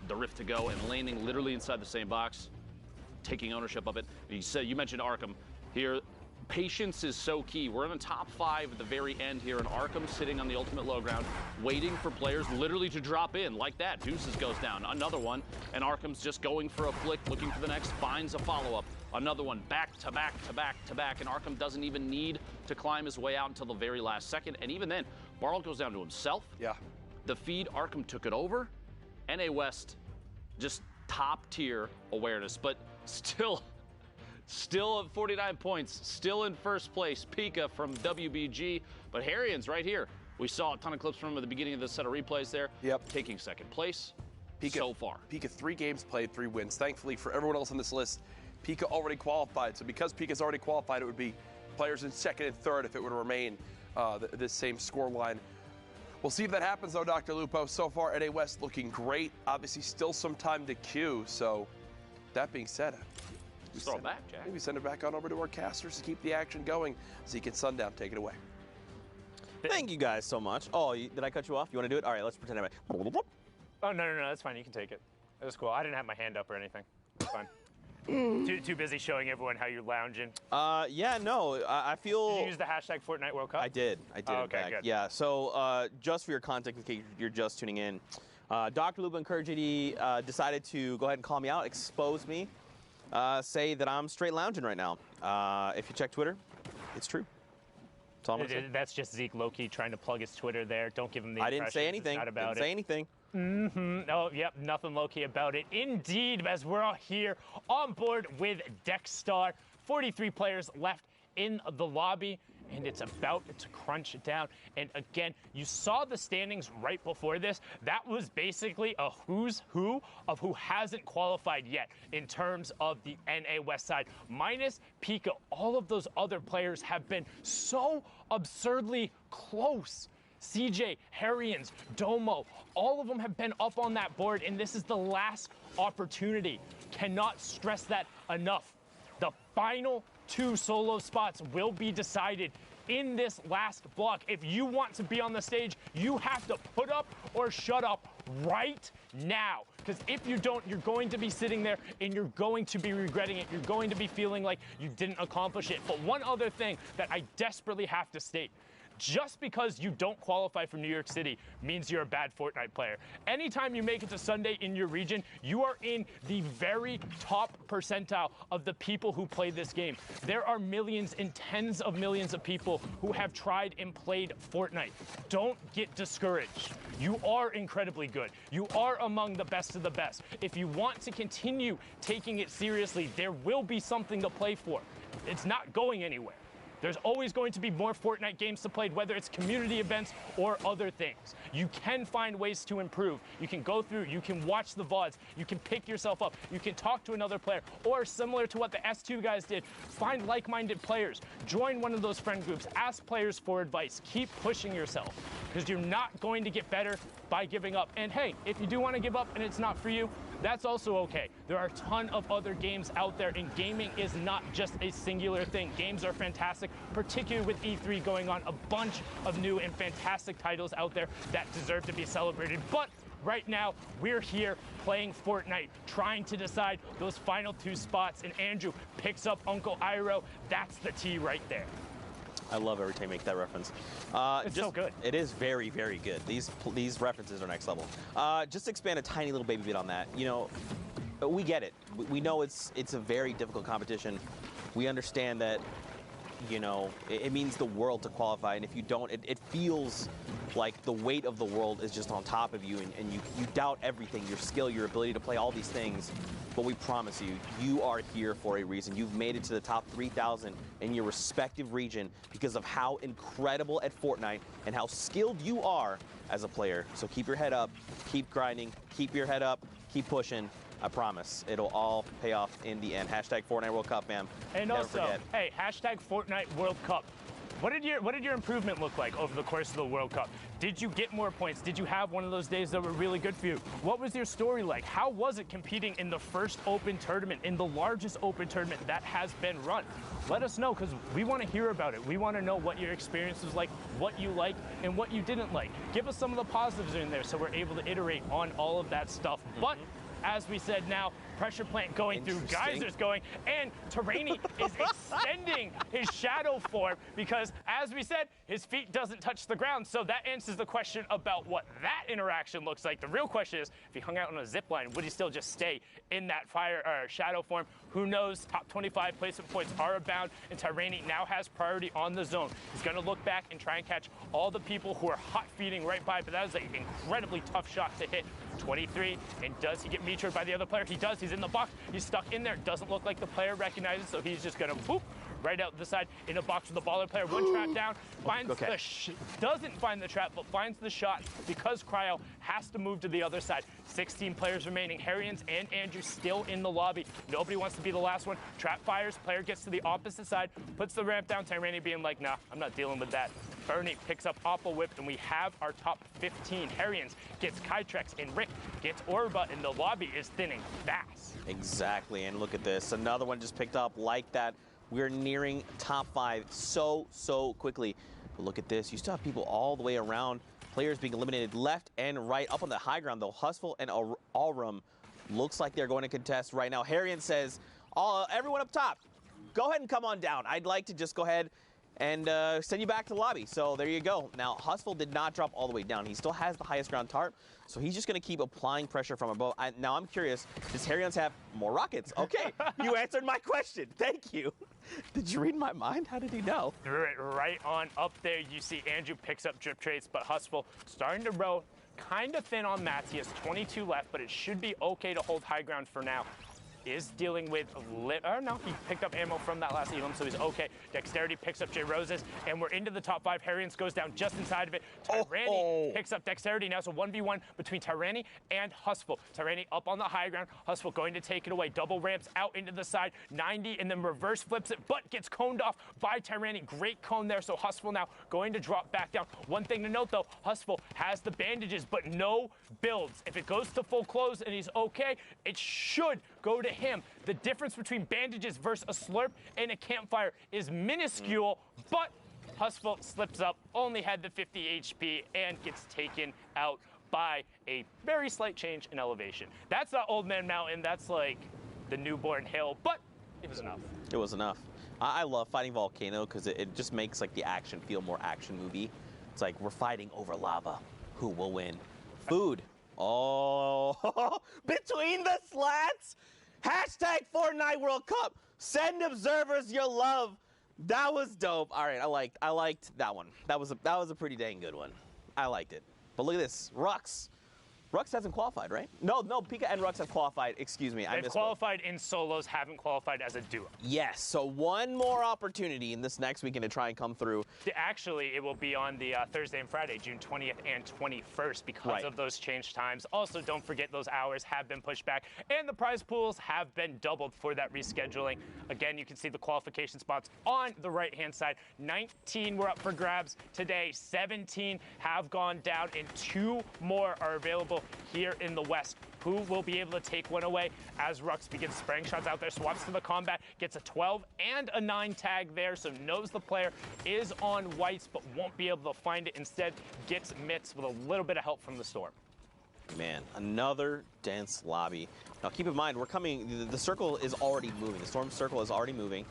Speaker 4: the rift to go, and landing literally inside the same box, taking ownership of it. You mentioned Arkham here. Patience is so key. We're in the top 5 at the very end here, and Arkham sitting on the ultimate low ground, waiting for players literally to drop in. Like that, Deuces goes down, another one, and Arkham's just going for a flick, looking for the next, finds a follow-up. Another one, back to back to back to back, and Arkham doesn't even need to climb his way out until the very last second, and even then, Barl goes down to himself.
Speaker 3: Yeah.
Speaker 4: The feed, Arkham took it over. NA West, just top-tier awareness, but still at 49 points, still in first place. Pika from WBG, but Harrians right here. We saw a ton of clips from him at the beginning of the set of replays there.
Speaker 3: Yep.
Speaker 4: Taking second place
Speaker 3: Pika,
Speaker 4: so far.
Speaker 3: Pika, 3 games played, 3 wins. Thankfully for everyone else on this list, Pika already qualified. So because Pika's already qualified, it would be players in second and third if it would remain this same score line. We'll see if that happens, though, Dr. Lupo. So far, NA West looking great. Obviously, still some time to queue. So that being said,
Speaker 4: throw it back, Jack.
Speaker 3: Maybe send it back on over to our casters to keep the action going. Zeke and Sundown, take it away.
Speaker 11: Thank you guys so much. Oh, did I cut you off? You want to do it? All right, let's pretend I
Speaker 1: Oh, no, that's fine. You can take it. That was cool. I didn't have my hand up or anything. It's fine. Too busy showing everyone how you're lounging.
Speaker 11: Yeah, no, I feel...
Speaker 1: Did you use the hashtag Fortnite World Cup?
Speaker 11: I did.
Speaker 1: Oh, okay, good.
Speaker 11: Yeah, so just for your context, in case you're just tuning in, Dr. Lupo and Courage GD decided to go ahead and call me out, expose me, say that I'm straight lounging right now. If you check Twitter, it's true. That's all I'm gonna say.
Speaker 1: That's just Zeke low-key trying to plug his Twitter there. Don't give him the impression.
Speaker 11: I didn't say anything.
Speaker 1: Didn't
Speaker 11: say anything.
Speaker 1: Oh, yep, nothing low-key about it. Indeed, as we're all here on board with Dexstar. 43 players left in the lobby, and it's about to crunch it down. And again, you saw the standings right before this. That was basically a who's who of who hasn't qualified yet in terms of the NA West side. Minus Pika, all of those other players have been so absurdly close. CJ, Harrians, Domo, all of them have been up on that board, and this is the last opportunity. Cannot stress that enough. The final 2 solo spots will be decided in this last block. If you want to be on the stage, you have to put up or shut up right now. Because if you don't, you're going to be sitting there and you're going to be regretting it. You're going to be feeling like you didn't accomplish it. But one other thing that I desperately have to state. Just because you don't qualify for New York City means you're a bad Fortnite player. Anytime you make it to Sunday in your region, you are in the very top percentile of the people who play this game. There are millions and tens of millions of people who have tried and played Fortnite. Don't get discouraged. You are incredibly good. You are among the best of the best. If you want to continue taking it seriously, there will be something to play for. It's not going anywhere. There's always going to be more Fortnite games to play, whether it's community events or other things. You can find ways to improve. You can go through, you can watch the VODs, you can pick yourself up, you can talk to another player, or similar to what the S2 guys did, find like-minded players, join one of those friend groups, ask players for advice, keep pushing yourself, because you're not going to get better by giving up. And hey, if you do want to give up and it's not for you, that's also okay. There are a ton of other games out there, and gaming is not just a singular thing. Games are fantastic, particularly with E3 going on, a bunch of new and fantastic titles out there that deserve to be celebrated. But right now, we're here playing Fortnite, trying to decide those final 2 spots, and Andrew picks up Uncle Iroh. That's the T right there.
Speaker 11: I love every time you make that reference.
Speaker 1: It's so good.
Speaker 11: It is very, very good. These references are next level. Just to expand a tiny little baby bit on that, you know, we get it. We know it's a very difficult competition. We understand that, you know, it means the world to qualify, and if you don't, it feels like the weight of the world is just on top of you, and you doubt everything, your skill, your ability to play all these things. But we promise you, you are here for a reason. You've made it to the top 3,000 in your respective region because of how incredible at Fortnite and how skilled you are as a player. So keep your head up, keep grinding, keep your head up, keep pushing. I promise it'll all pay off in the end. Hashtag Fortnite World Cup, man.
Speaker 1: And
Speaker 11: Never
Speaker 1: also,
Speaker 11: forget.
Speaker 1: hey, hashtag Fortnite World Cup. What did your improvement look like over the course of the World Cup? Did you get more points? Did you have one of those days that were really good for you? What was your story like? How was it competing in the first open tournament, in the largest open tournament that has been run? Let us know, because we want to hear about it. We want to know what your experience was like, what you liked, and what you didn't like. Give us some of the positives in there so we're able to iterate on all of that stuff. But as we said now, pressure plant going through, geysers going, and Tyranny is extending his shadow form because, as we said, his feet doesn't touch the ground. So that answers the question about what that interaction looks like. The real question is, if he hung out on a zip line, would he still just stay in that shadow form? Who knows? Top 25 placement points are abound, and Tyranny now has priority on the zone. He's going to look back and try and catch all the people who are hot feeding right by, but that is an incredibly tough shot to hit. 23, and does he get meteored by the other player? He does. He's in the box. He's stuck in there. Doesn't look like the player recognizes, so he's just going to whoop right out the side in a box with the baller player. One trap down, finds doesn't find the trap, but finds the shot because Cryo has to move to the other side. 16 players remaining. Harrians and Andrew still in the lobby. Nobody wants to be the last one. Trap fires. Player gets to the opposite side, puts the ramp down. Tyranny being like, nah, I'm not dealing with that. Bernie picks up Oppo Whip, and we have our top 15. Harrians gets Kytrex, and Rick gets Orba, and the lobby is thinning fast.
Speaker 11: Exactly, and look at this. Another one just picked up like that. We're nearing top 5 so quickly. But look at this. You still have people all the way around. Players being eliminated left and right. Up on the high ground, though, Hustle and Allrum looks like they're going to contest right now. Harrian says, everyone up top, go ahead and come on down. I'd like to just go ahead and send you back to the lobby. So there you go. Now, Hustle did not drop all the way down. He still has the highest ground tarp, so he's just going to keep applying pressure from above. Now, I'm curious, does Harrians have more rockets? Okay, you answered my question. Thank you. Did you read my mind? How did he know?
Speaker 1: Threw it right on up there. You see Andrew picks up drip traits, but Hustle starting to row kind of thin on mats. He has 22 left, but it should be okay to hold high ground for now. Is dealing with no, he picked up ammo from that last Elam, so he's okay. Dexterity picks up J Roses, and we're into the top 5. Harrians goes down just inside of it. Tyranny picks up Dexterity now, so 1v1 between Tyranny and Hustle. Tyranny up on the high ground. Hustle going to take it away. Double ramps out into the side. 90 and then reverse flips it, but gets coned off by Tyranny. Great cone there, so Hustle now going to drop back down. One thing to note though, Hustle has the bandages, but no builds. If it goes to full close and he's okay, it should go to him. The difference between bandages versus a slurp and a campfire is minuscule, but Hustle slips up, only had the 50 HP, and gets taken out by a very slight change in elevation. That's not Old Man Mountain, that's like the newborn hill, but it was enough.
Speaker 11: It was enough. I love fighting Volcano because it just makes like the action feel more action movie. It's like we're fighting over lava. Who will win? Food. Oh, between the slats. Hashtag Fortnite World Cup. Send observers your love. That was dope. All right, I liked that one. That was a pretty dang good one. I liked it. But look at this, Rux. Rux hasn't qualified, right? No, Pika and Rux have qualified. Excuse me, I misspoke.
Speaker 1: They've qualified in solos, haven't qualified as a duo.
Speaker 11: Yes, so one more opportunity in this next weekend to try and come through.
Speaker 1: Actually, it will be on the Thursday and Friday, June 20th and 21st because of those changed times. Also, don't forget those hours have been pushed back and the prize pools have been doubled for that rescheduling. Again, you can see the qualification spots on the right-hand side. 19 were up for grabs today. 17 have gone down and 2 more are available here in the West. Who will be able to take one away as Rux begins spraying shots out there, swaps to the combat, gets a 12 and a 9 tag there, so knows the player is on whites but won't be able to find it. Instead, gets mitts with a little bit of help from the storm.
Speaker 11: Man, another dense lobby. Now keep in mind, we're coming, the circle is already moving. The storm circle is already moving.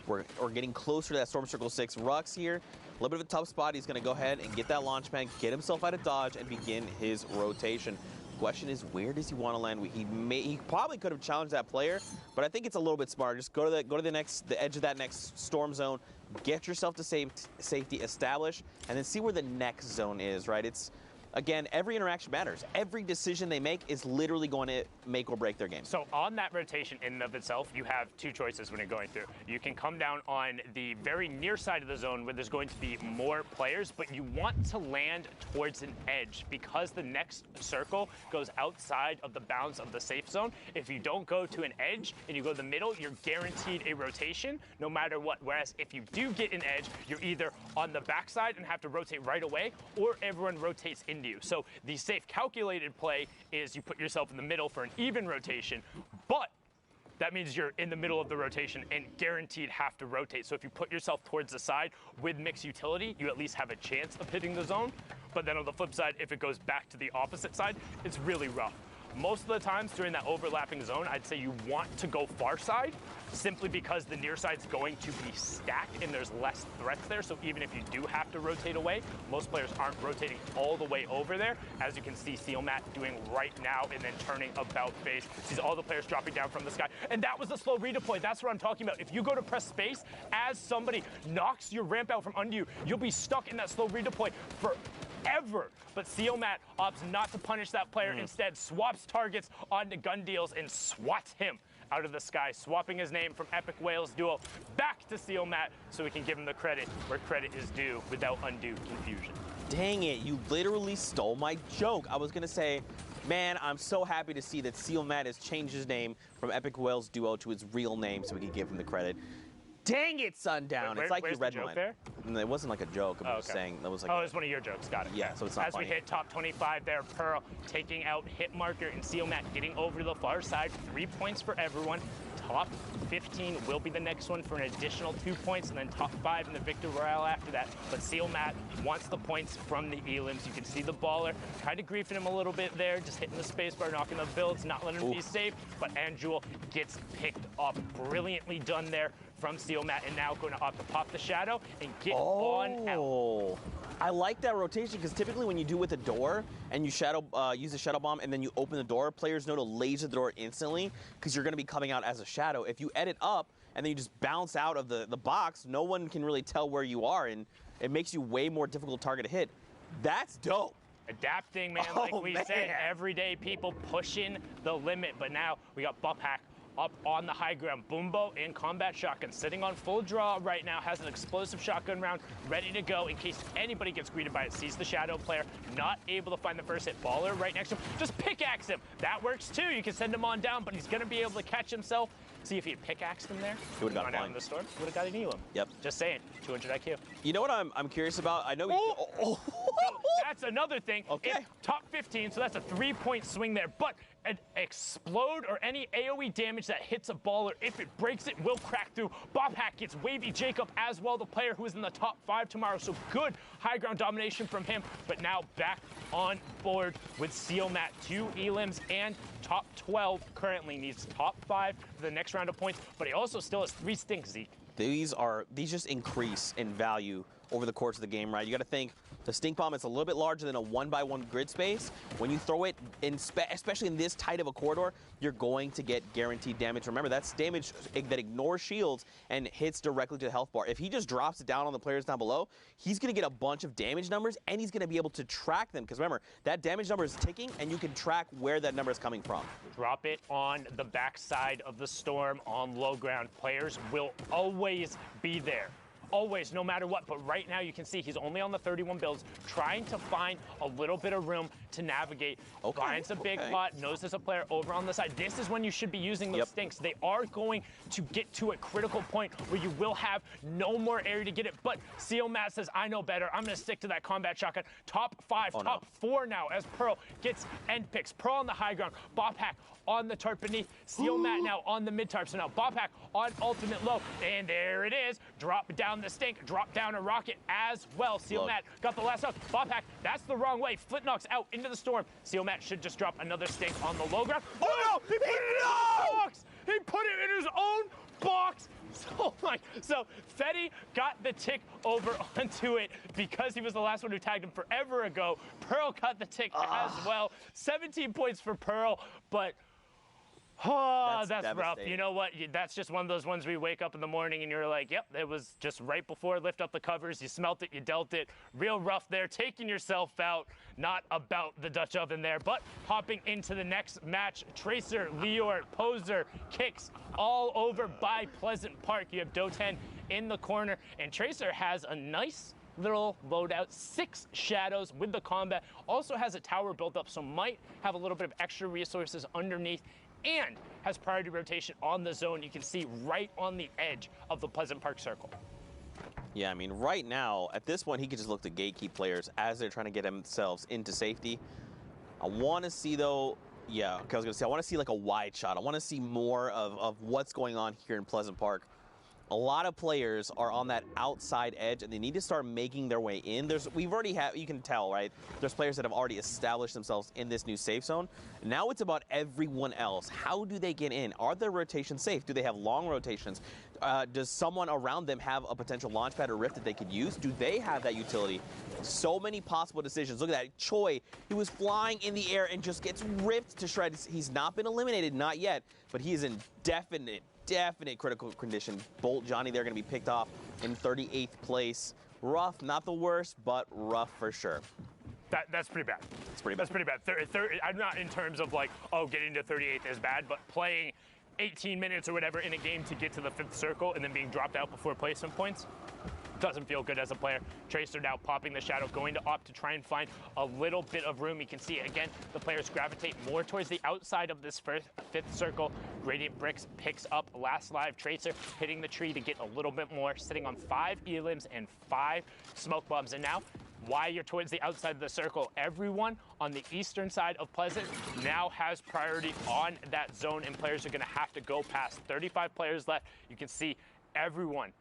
Speaker 11: We're getting closer to that storm circle 6. Rux here, a little bit of a tough spot. He's going to go ahead and get that launch pad, get himself out of dodge, and begin his rotation. Question is, where does he want to land? He probably could have challenged that player, but I think it's a little bit smarter. Just go to the edge of that next storm zone, get yourself to safety, establish, and then see where the next zone is. Right? It's again, every interaction matters. Every decision they make is literally going to make or break their game.
Speaker 1: So on that rotation in and of itself, you have 2 choices when you're going through. You can come down on the very near side of the zone where there's going to be more players, but you want to land towards an edge because the next circle goes outside of the bounds of the safe zone. If you don't go to an edge and you go to the middle, you're guaranteed a rotation no matter what. Whereas if you do get an edge, you're either on the backside and have to rotate right away, or everyone rotates into you. So the safe calculated play is you put yourself in the middle for an even rotation, but that means you're in the middle of the rotation and guaranteed have to rotate. So if you put yourself towards the side with mixed utility, you at least have a chance of hitting the zone. But then on the flip side, if it goes back to the opposite side, it's really rough. Most of the times during that overlapping zone, I'd say you want to go far side simply because the near side's going to be stacked and there's less threats there. So even if you do have to rotate away, most players aren't rotating all the way over there. As you can see Sealmat doing right now and then turning about face. Sees all the players dropping down from the sky. And that was a slow redeploy. That's what I'm talking about. If you go to press space, as somebody knocks your ramp out from under you, you'll be stuck in that slow redeploy forever. But Sealmat opts not to punish that player, instead swaps targets onto gun deals and swats him out of the sky, swapping his name from Epic Whales Duo back to Sealmat so we can give him the credit where credit is due without undue confusion.
Speaker 11: Dang it, you literally stole my joke. I was gonna say, man, I'm so happy to see that Sealmat has changed his name from Epic Whales Duo to his real name so we can give him the credit. Dang it, Sundown. It's like you read mine.
Speaker 1: There?
Speaker 11: It wasn't like a joke. I'm just saying that was like.
Speaker 1: Oh, it was one of your jokes. Got it.
Speaker 11: Yeah, so it's not
Speaker 1: As
Speaker 11: funny.
Speaker 1: we hit top 25 there, Pearl taking out Hit Marker and Sealmat getting over to the far side. 3 points for everyone. Top 15 will be the next one for an additional 2 points, and then top 5 in the Victor Royale after that. But Sealmat wants the points from the elims. You can see the baller kind of griefing him a little bit there, just hitting the spacebar, knocking the builds, not letting him be safe. But Anjul gets picked up. Brilliantly done there from Sealmat, and now going to opt to pop the shadow and get on out.
Speaker 11: I like that rotation because typically when you do with a door and you use a shadow bomb and then you open the door, players know to laser the door instantly because you're going to be coming out as a shadow. If you edit up and then you just bounce out of the box, no one can really tell where you are, and it makes you way more difficult target to hit. That's dope.
Speaker 1: Adapting, man, like we said, everyday people pushing the limit. But now we got Bup Hack up on the high ground. Boombo in combat shotgun, sitting on full draw right now, has an explosive shotgun round ready to go in case anybody gets greeted by it. Sees the shadow player, not able to find the first hit. Baller right next to him, just pickaxe him. That works too. You can send him on down, but he's gonna be able to catch himself. See if he had pickaxed him there.
Speaker 11: He would have got
Speaker 1: out in the storm. Would have got an elim.
Speaker 11: Yep.
Speaker 1: Just saying, 200 IQ.
Speaker 11: You know what I'm curious about? I know.
Speaker 1: So that's another thing. Okay. It's top 15, so that's a 3-point swing there. But an explode or any AoE damage that hits a baller, if it breaks it, will crack through. Bob Hack gets Wavy Jacob as well, the player who is in the top 5 tomorrow. So good high ground domination from him. But now back on board with Sealmat. 2 elims and top 12 currently. Needs top 5 for the next round of points. But he also still has 3 stinks, Zeke.
Speaker 11: these just increase in value over the course of the game, right? You got to think the stink bomb is a little bit larger than a 1x1 grid space. When you throw it, especially in this tight of a corridor, you're going to get guaranteed damage. Remember, that's damage that ignores shields and hits directly to the health bar. If he just drops it down on the players down below, he's going to get a bunch of damage numbers, and he's going to be able to track them. Because remember, that damage number is ticking, and you can track where that number is coming from.
Speaker 1: Drop it on the backside of the storm on low ground. Players will always be there. Always, no matter what. But right now you can see he's only on the 31 builds, trying to find a little bit of room to navigate. Finds a big pot, knows there's a player over on the side. This is when you should be using those stinks. They are going to get to a critical point where you will have no more area to get it. But CO Matt says, I know better. I'm going to stick to that combat shotgun. Top 5, top 4 now as Pearl gets end picks. Pearl on the high ground. Bophack on the tarp beneath. CO Matt now on the mid tarp. So now Bophack on ultimate low. And there it is. Drop down the stink. Drop down a rocket as well. CO Matt got the last up. Bophack, that's the wrong way. Flint knocks out into the storm. CO Matt should just drop another stink on the low ground. Oh no! He put it in his own box! He put it in his own box! So Fetty got the tick over onto it because he was the last one who tagged him forever ago. Pearl got the tick as well. 17 points for Pearl, but that's rough. You know what? That's just one of those ones where you wake up in the morning and you're like, yep, it was just right before lift up the covers. You smelt it, you dealt it. Real rough there, taking yourself out. Not about the Dutch oven there, but hopping into the next match. Tracer, Lior, Poser, Kicks all over by Pleasant Park. You have Doten in the corner, and Tracer has a nice little loadout, 6 shadows with the combat. Also has a tower built up, so might have a little bit of extra resources underneath, and has priority rotation on the zone. You can see right on the edge of the Pleasant Park circle.
Speaker 11: Yeah, I mean, right now, at this point, he could just look to gatekeep players as they're trying to get themselves into safety. I want to see, though, yeah, I was going to say, I want to see like a wide shot. I want to see more of what's going on here in Pleasant Park. A lot of players are on that outside edge, and they need to start making their way in. We've already had, you can tell, right? There's players that have already established themselves in this new safe zone. Now it's about everyone else. How do they get in? Are their rotations safe? Do they have long rotations? Does someone around them have a potential launch pad or rift that they could use? Do they have that utility? So many possible decisions. Look at that. Choi, he was flying in the air and just gets ripped to shreds. He's not been eliminated, not yet, but he is in definite critical condition. Bolt Johnny, they're going to be picked off in 38th place. Rough, not the worst, but rough for sure.
Speaker 1: That's pretty bad.
Speaker 11: It's pretty bad.
Speaker 1: That's pretty bad. I'm not in terms of like, oh, getting to 38th is bad, but playing 18 minutes or whatever in a game to get to the 5th circle and then being dropped out before placement points doesn't feel good as a player. Tracer now popping the shadow, going to opt to try and find a little bit of room. You can see, again, the players gravitate more towards the outside of this 5th circle. Radiant Bricks picks up last live. Tracer hitting the tree to get a little bit more, sitting on 5 elims and 5 smoke bombs. And now, while you're towards the outside of the circle, everyone on the eastern side of Pleasant now has priority on that zone, and players are going to have to go past. 35 players left. You can see everyone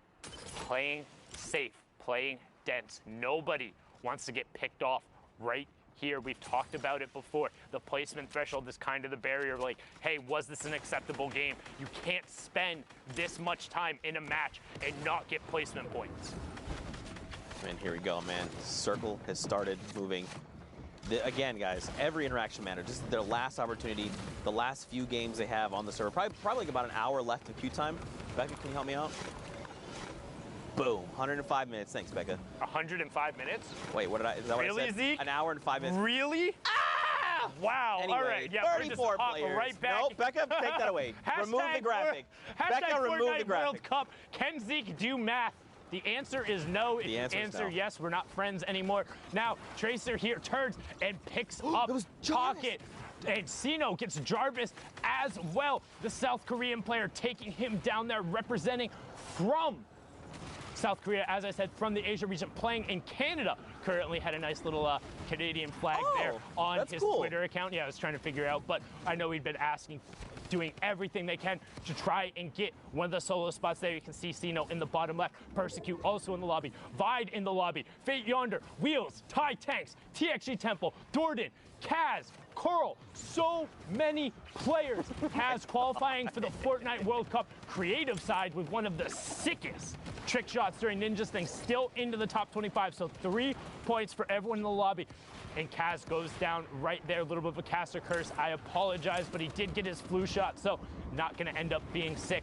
Speaker 1: playing safe, playing dense. Nobody wants to get picked off right here. We've talked about it before. The placement threshold is kind of the barrier. Like, hey, was this an acceptable game? You can't spend this much time in a match and not get placement points.
Speaker 11: And here we go, man. Circle has started moving. Again, guys, every interaction matters. This is their last opportunity, the last few games they have on the server. Probably about an hour left in queue time. Becca, can you help me out? Boom, 105 minutes. Thanks, Becca.
Speaker 1: 105 minutes?
Speaker 11: Wait, what did I, is that
Speaker 1: really,
Speaker 11: what I said?
Speaker 1: Zeke?
Speaker 11: An hour and 5 minutes.
Speaker 1: Really? Ah! Wow,
Speaker 11: Anyway,
Speaker 1: all right. Yeah,
Speaker 11: 34 players.
Speaker 1: Right back.
Speaker 11: No, Becca, take that away. Remove the graphic. Becca, remove the graphic.
Speaker 1: World Cup. Can Zeke do math? The answer is no.
Speaker 11: The answer is no.
Speaker 1: Yes, we're not friends anymore. Now, Tracer here turns and picks up Pocket. And Sino gets Jarvis as well. The South Korean player taking him down there, representing from South Korea, as I said, from the Asia region, playing in Canada. Currently had a nice little Canadian flag there on his Twitter account. Yeah, I was trying to figure out, but I know he'd been asking, doing everything they can to try and get one of the solo spots there. You can see Sino in the bottom left, Persecute also in the lobby, Vide in the lobby, Fate Yonder, Wheels, Thai Tanks, TXG Temple, Dorden, Kaz, Coral, so many players has qualifying for the Fortnite World Cup creative side with one of the sickest trick shots during Ninja's thing, still into the top 25. So 3 points for everyone in the lobby. And Kaz goes down right there, a little bit of a caster curse. I apologize, but he did get his flu shot, so not gonna end up being sick.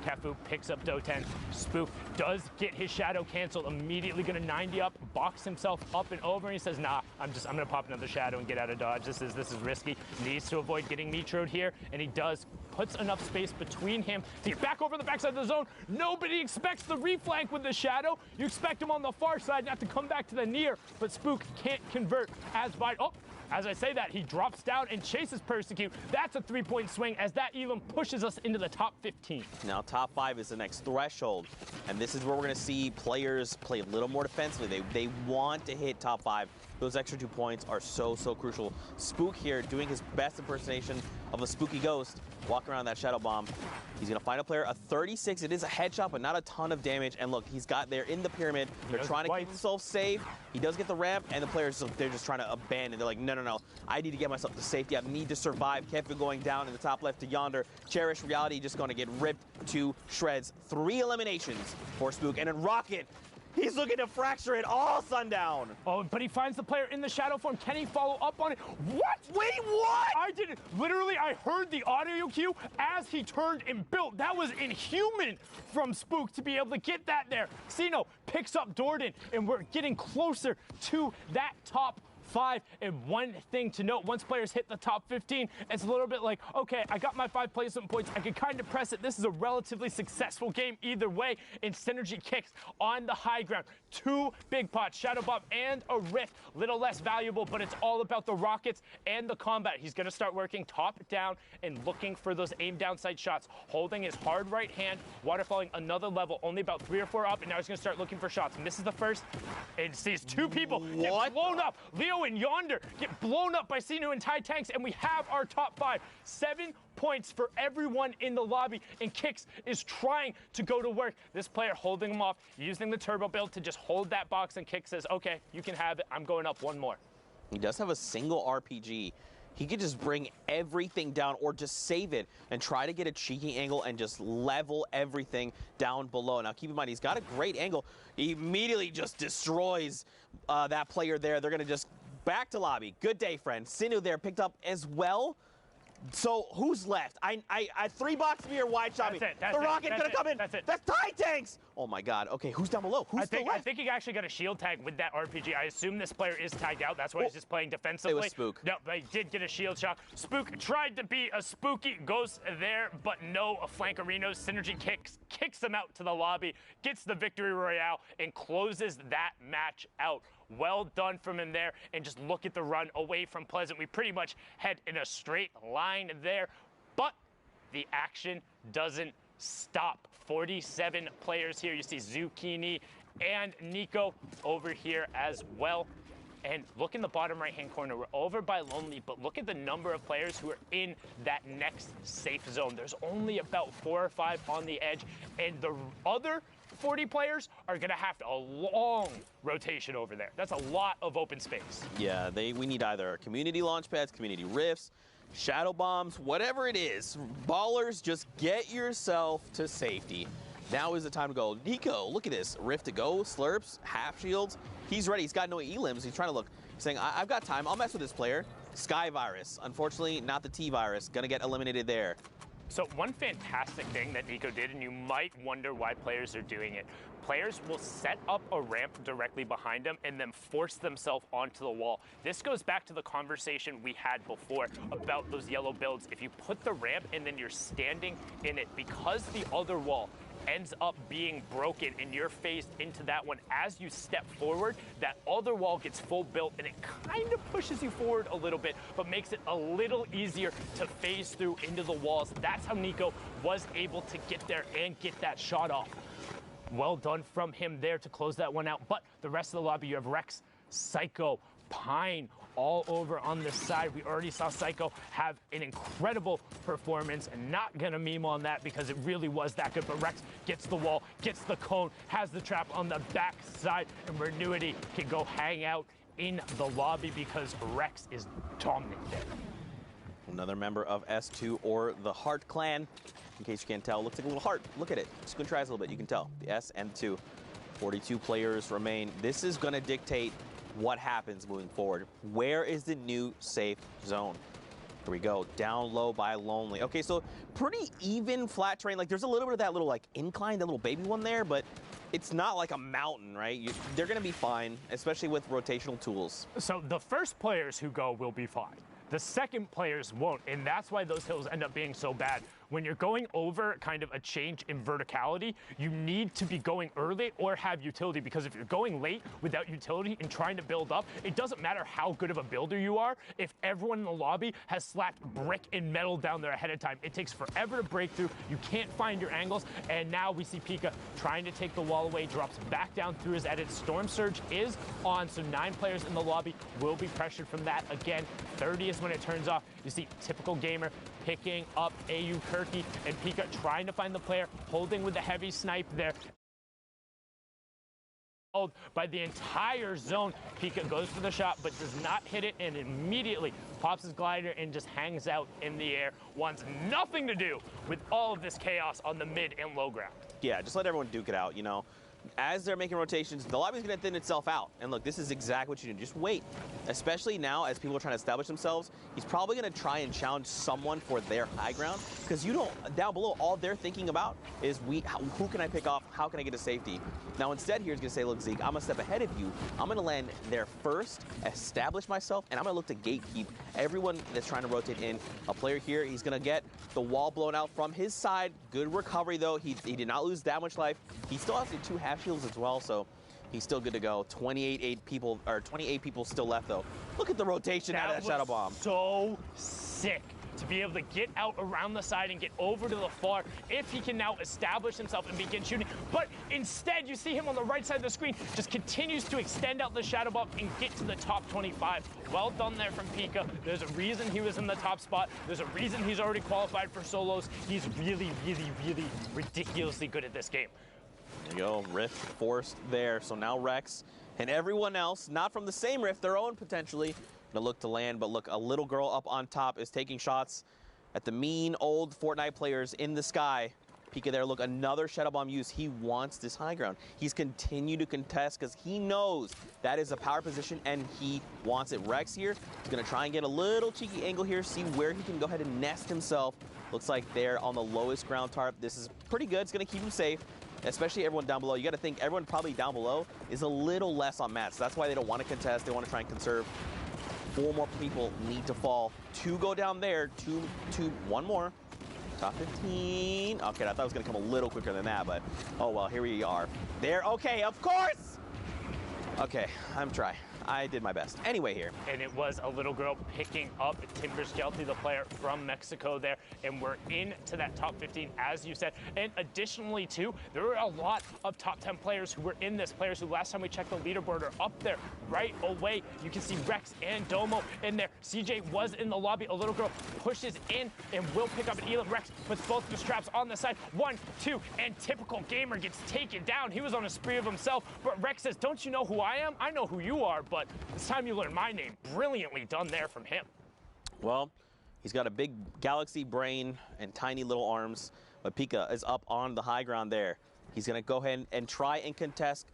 Speaker 1: Kefu picks up Doten. Spook does get his shadow canceled, immediately gonna 90 up, box himself up and over, and he says, nah, I'm gonna pop another shadow and get out of dodge. This is risky. Needs to avoid getting metroed here, and he does. Puts enough space between him to get back over the backside of the zone. Nobody expects the reflank with the shadow. You expect him on the far side not to come back to the near, but Spook can't convert as by, as I say that, he drops down and chases Persecute. That's a 3-point swing as that Elam pushes us into the top 15.
Speaker 11: Now top 5 is the next threshold, and this is where we're going to see players play a little more defensively. They want to hit top 5. Those extra 2 points are so crucial. Spook here doing his best impersonation of a spooky ghost, walking around that shadow bomb. He's going to find a player, a 36. It is a headshot, but not a ton of damage. And look, he's got there in the pyramid. They're trying to keep himself safe. He does get the ramp, and the players, they're just trying to abandon. They're like, no. I need to get myself to safety. I need to survive. Kefu going down in the top left to Yonder. Cherish Reality just going to get ripped to shreds. 3 eliminations for Spook. And then Rocket, he's looking to fracture it all Sundown.
Speaker 1: Oh, but he finds the player in the shadow form. Can he follow up on it? What?
Speaker 11: Wait, what?
Speaker 1: I didn't. Literally, I heard the audio cue as he turned and built. That was inhuman from Spook to be able to get that there. Sino picks up Dordan, and we're getting closer to that top 5. And one thing to note, once players hit the top 15, it's a little bit like, okay, I got my 5 placement points. I can kind of press it. This is a relatively successful game either way. And Synergy kicks on the high ground. 2 big pots, Shadow Bomb and a Rift. Little less valuable, but it's all about the rockets and the combat. He's going to start working top down and looking for those aim downside shots. Holding his hard right hand, waterfalling another level, only about 3 or 4 up, and now he's going to start looking for shots. Misses the first and sees 2 people get blown up. Leo and Yonder get blown up by Sinu and Thai Tanks, and we have our top 5. 7 points for everyone in the lobby, and Kix is trying to go to work. This player holding him off, using the turbo build to just hold that box, and Kix says, okay, you can have it. I'm going up 1 more.
Speaker 11: He does have a single RPG. He could just bring everything down or just save it and try to get a cheeky angle and just level everything down below. Now, keep in mind, he's got a great angle. He immediately just destroys that player there. They're going to just back to lobby. Good day, friend. Sinu there picked up as well. So who's left? I 3-box me or wide shot me. The Rocket gonna come in.
Speaker 1: That's it.
Speaker 11: That's Thai Tanks. Oh my God. Okay, who's down below? Who's still left?
Speaker 1: I think he actually got a shield tag with that RPG. I assume this player is tagged out. That's why he's just playing defensively.
Speaker 11: It was Spook.
Speaker 1: No, but he did get a shield shot. Spook tried to be a spooky ghost there, but no, a Flankerino Synergy kicks him out to the lobby, gets the victory royale, and closes that match out. Well done from him there, and just look at the run away from Pleasant. We pretty much head in a straight line there, but the action doesn't stop. 47 players here. You see Zucchini and Nico over here as well. And look in the bottom right-hand corner. We're over by Lonely, but look at the number of players who are in that next safe zone. There's only about 4 or 5 on the edge, and the other 40 players are going to have a long rotation over there. That's a lot of open space.
Speaker 11: Yeah, we need either community launch pads, community rifts, shadow bombs, whatever it is. Ballers, just get yourself to safety. Now is the time to go. Nico, look at this. Rift to go, slurps, half shields. He's ready. He's got no elims. He's trying to look. He's saying, I've got time. I'll mess with this player. Sky Virus. Unfortunately, not the T Virus. Gonna get eliminated there.
Speaker 1: So one fantastic thing that Nico did, and you might wonder why players are doing it, players will set up a ramp directly behind them and then force themselves onto the wall. This goes back to the conversation we had before about those yellow builds. If you put the ramp and then you're standing in it, because the other wall ends up being broken and you're phased into that one, as you step forward, that other wall gets full built and it kind of pushes you forward a little bit, but makes it a little easier to phase through into the walls. That's how Nico was able to get there and get that shot off. Well done from him there to close that one out. But the rest of the lobby, you have Rex, Psycho, Pine all over on this side. We already saw Psycho have an incredible performance, and not gonna meme on that because it really was that good. But Rex gets the wall, gets the cone, has the trap on the back side, and Renuity can go hang out in the lobby because Rex is dominant there.
Speaker 11: Another member of S2 or the Heart Clan. In case you can't tell, looks like a little heart. Look at it. Squint your eyes a little bit. You can tell. The S and 2. 42 players remain. This is going to dictate what happens moving forward. Where is the new safe zone? Here we go. Down low by Lonely. Okay, so pretty even flat terrain. Like, there's a little bit of that little, like, incline, that little baby one there, but it's not like a mountain, right? They're going to be fine, especially with rotational tools.
Speaker 1: So the first players who go will be fine. The second players won't, and that's why those hills end up being so bad. When you're going over kind of a change in verticality, you need to be going early or have utility, because if you're going late without utility and trying to build up, it doesn't matter how good of a builder you are. If everyone in the lobby has slapped brick and metal down there ahead of time, it takes forever to break through. You can't find your angles, and now we see Pika trying to take the wall away, drops back down through his edit. Storm Surge is on, so 9 players in the lobby will be pressured from that. Again, 30 is when it turns off. You see typical gamer picking up AU Kirky, and Pika trying to find the player, holding with the heavy snipe there. By the entire zone, Pika goes for the shot but does not hit it, and immediately pops his glider and just hangs out in the air. Wants nothing to do with all of this chaos on the mid and low ground.
Speaker 11: Yeah, just let everyone duke it out, you know. As they're making rotations, the lobby's going to thin itself out. And look, this is exactly what you do. Just wait. Especially now, as people are trying to establish themselves, he's probably going to try and challenge someone for their high ground. Because you don't, down below, all they're thinking about is who can I pick off? How can I get to safety? Now, instead, he's going to say, look, Zeke, I'm a step ahead of you. I'm going to land there first, establish myself, and I'm going to look to gatekeep everyone that's trying to rotate in. A player here, he's going to get the wall blown out from his side. Good recovery, though. He did not lose that much life. He still has the 2 half shields as well, so he's still good to go. 28 people still left, though. Look at the rotation out of that shadow bomb.
Speaker 1: So sick to be able to get out around the side and get over to the far, if he can now establish himself and begin shooting. But instead, you see him on the right side of the screen, just continues to extend out the shadow bomb and get to the top 25. Well done there from Pika. There's a reason he was in the top spot. There's a reason he's already qualified for solos. He's really, really, really ridiculously good at this game.
Speaker 11: There you go, Rift forced there. So now Rex and everyone else, not from the same Rift, their own potentially, gonna look to land. But look, a little girl up on top is taking shots at the mean old Fortnite players in the sky. Pika there, look, another shadow bomb use. He wants this high ground. He's continued to contest because he knows that is a power position and he wants it. Rex here is gonna try and get a little cheeky angle here, see where he can go ahead and nest himself. Looks like they're on the lowest ground tarp. This is pretty good, it's gonna keep him safe. Especially everyone down below. You got to think everyone probably down below is a little less on mats. That's why they don't want to contest. They want to try and conserve. 4 more people need to fall. 2 go down there. 1 more. Top 15. Okay, I thought it was going to come a little quicker than that, but oh well, here we are. There. Okay, of course. Okay, I'm trying. I did my best. Anyway here.
Speaker 1: And it was a little girl picking up Timber Skelty, the player from Mexico there, and we're into that top 15, as you said. And additionally, too, there were a lot of top 10 players who were in this, players who last time we checked the leaderboard are up there right away. You can see Rex and Domo in there. CJ was in the lobby. A little girl pushes in and will pick up an Elam. Rex puts both the straps on the side. 1, 2, and typical gamer gets taken down. He was on a spree of himself, but Rex says, don't you know who I am? I know who you are, but it's time you learn my name. Brilliantly done there from him.
Speaker 11: Well, he's got a big galaxy brain and tiny little arms, but Pika is up on the high ground there. He's going to go ahead and try and contest.